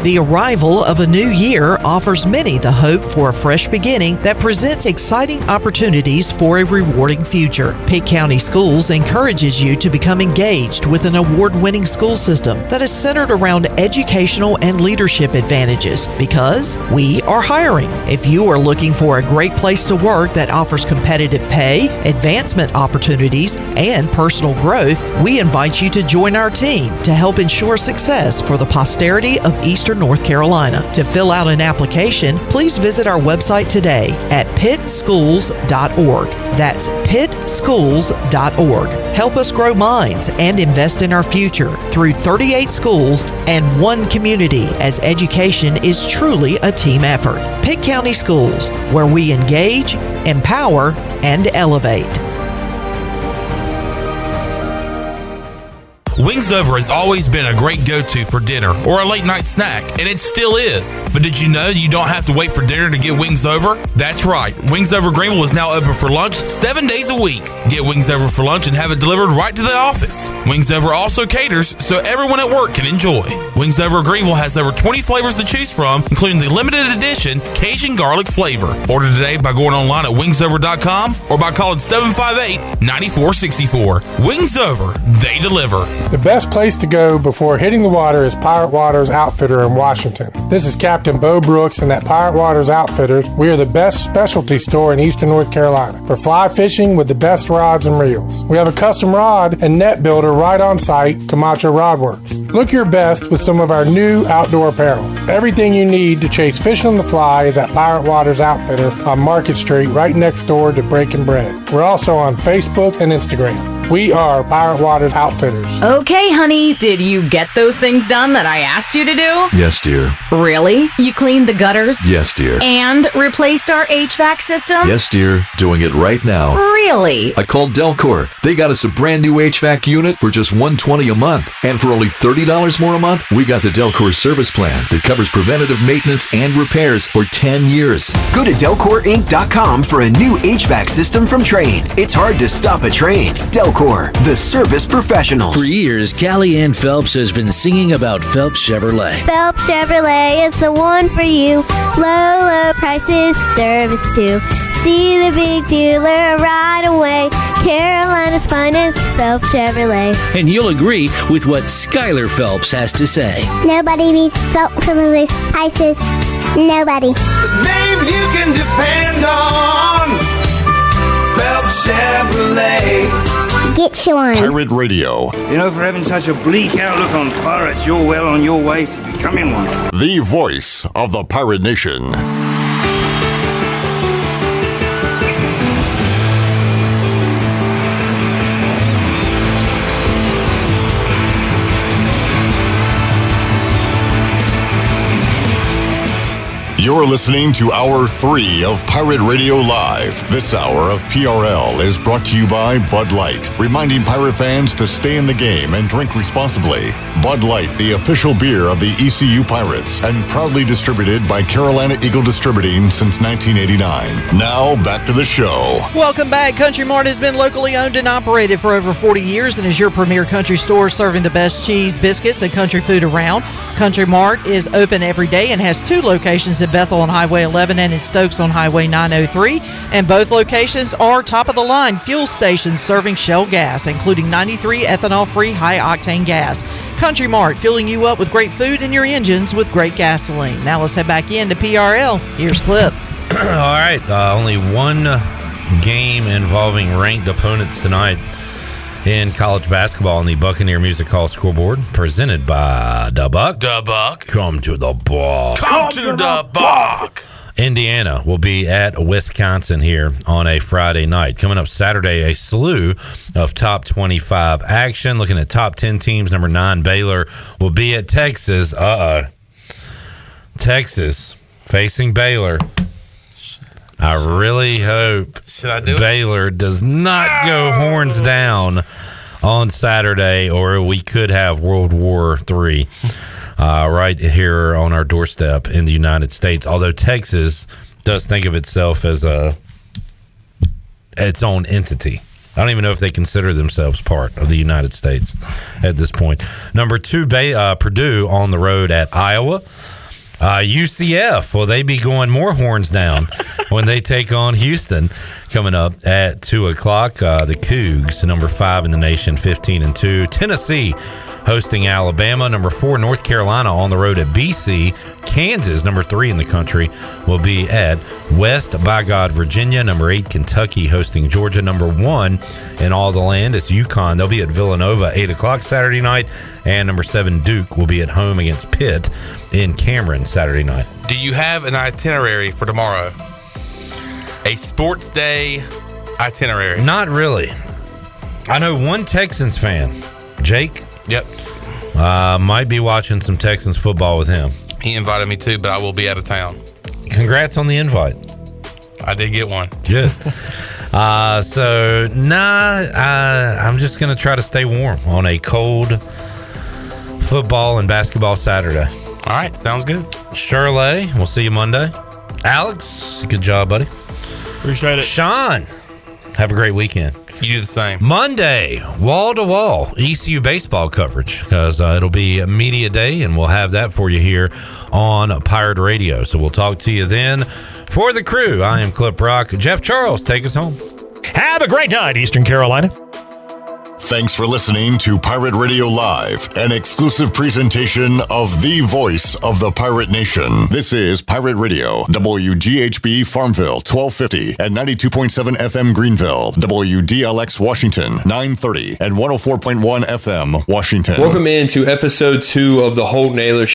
The arrival of a new year offers many the hope for a fresh beginning that presents exciting opportunities for a rewarding future. Pitt County Schools encourages you to become engaged with an award-winning school system that is centered around educational and leadership advantages, because we are hiring. If you are looking for a great place to work that offers competitive pay, advancement opportunities, and personal growth, we invite you to join our team to help ensure success for the posterity of Eastern North Carolina. To fill out an application, please visit our website today at pittschools.org. That's pittschools.org. Help us grow minds and invest in our future through 38 schools and 1 community, as education is truly a team effort. Pitt County Schools, where we engage, empower, and elevate. Wings Over has always been a great go-to for dinner or a late-night snack, and it still is. But did you know you don't have to wait for dinner to get Wings Over? That's right. Wings Over Greenville is now open for lunch 7 days a week. Get Wings Over for lunch and have it delivered right to the office. Wings Over also caters so everyone at work can enjoy. Wings Over Greenville has over 20 flavors to choose from, including the limited edition Cajun garlic flavor. Order today by going online at wingsover.com or by calling 758-9464. Wings Over, they deliver. The best place to go before hitting the water is Pirate Waters Outfitter in Washington. This is Captain Bo Brooks, and at Pirate Waters Outfitters, we are the best specialty store in Eastern North Carolina for fly fishing with the best rods and reels. We have a custom rod and net builder right on site, Camacho Rod Works. Look your best with some of our new outdoor apparel. Everything you need to chase fish on the fly is at Pirate Waters Outfitter on Market Street, right next door to Breaking Bread. We're also on Facebook and Instagram. We are Pirate Waters Outfitters. Okay, honey, did you get those things done that I asked you to do? Yes, dear. Really? You cleaned the gutters? Yes, dear. And replaced our HVAC system? Yes, dear. Doing it right now. Really? I called Delcor. They got us a brand new HVAC unit for just $120 a month. And for only $30 more a month, we got the Delcor service plan that covers preventative maintenance and repairs for 10 years. Go to DelcorInc.com for a new HVAC system from Trane. It's hard to stop a Trane. Delcor, the service professionals. For years, Callie Ann Phelps has been singing about Phelps Chevrolet. Phelps Chevrolet is the one for you. Low prices, service too. See the big dealer right away. Carolina's finest, Phelps Chevrolet. And you'll agree with what Skylar Phelps has to say. Nobody beats Phelps Chevrolet's prices. Nobody. The name you can depend on. Phelps Chevrolet. Get you one. Pirate Radio, You know, for having such a bleak outlook on pirates, you're well on your way to becoming one. the voice of the Pirate Nation. You're listening to Hour 3 of Pirate Radio Live. This hour of PRL is brought to you by Bud Light, reminding pirate fans to stay in the game and drink responsibly. Bud Light, the official beer of the ECU Pirates, and proudly distributed by Carolina Eagle Distributing since 1989. Now, back to the show. Welcome back. Country Mart has been locally owned and operated for over 40 years and is your premier country store serving the best cheese, biscuits, and country food around. Country Mart is open every day and has 2 locations in Bethel on Highway 11 and in Stokes on Highway 903. And both locations are top-of-the-line fuel stations serving Shell gas, including 93 ethanol-free high-octane gas. Country Mart, filling you up with great food and your engines with great gasoline. Now let's head back into PRL. Here's Clip. All right, only one game involving ranked opponents tonight in college basketball on the Buccaneer Music Hall scoreboard, presented by the Buck. The Buck. Come to the Buck. Come to the Buck. Indiana will be at Wisconsin here on a Friday night. Coming up Saturday, a slew of top 25 action. Looking at top 10 teams, number 9 Baylor will be at Texas. Texas facing Baylor. I really hope Baylor does not go horns down on Saturday, or we could have World War III right here on our doorstep in the United States. Although Texas does think of itself as its own entity. I don't even know if they consider themselves part of the United States at this point. Number 2, Purdue on the road at Iowa. UCF, will they be going more horns down when they take on Houston coming up at 2 o'clock? The Cougs, number 5 in the nation, 15-2. Tennessee hosting Alabama. Number 4, North Carolina on the road at BC. Kansas, number 3 in the country, will be at West by God, Virginia. Number 8, Kentucky hosting Georgia. Number 1 in all the land is UConn. They'll be at Villanova 8 o'clock Saturday night. And number 7, Duke, will be at home against Pitt in Cameron Saturday night. Do you have an itinerary for tomorrow? A sports day itinerary? Not really. I know one Texans fan, Jake. Yep. Might be watching some Texans football with him. He invited me too, but I will be out of town. Congrats on the invite. I did get one. Good. I'm just going to try to stay warm on a cold football and basketball Saturday. All right, sounds good. Shirley, we'll see you Monday. Alex, good job, buddy. Appreciate it. Sean, have a great weekend. You do the same. Monday, wall-to-wall ECU baseball coverage, because it'll be media day, and we'll have that for you here on Pirate Radio. So we'll talk to you then. For the crew, I am Clip Rock. Jeff Charles, take us home. Have a great night, Eastern Carolina. Thanks for listening to Pirate Radio Live, an exclusive presentation of the voice of the Pirate Nation. This is Pirate Radio, WGHB Farmville, 1250 and 92.7 FM Greenville, WDLX Washington, 930 and 104.1 FM Washington. Welcome into episode 2 of the Holt Naylor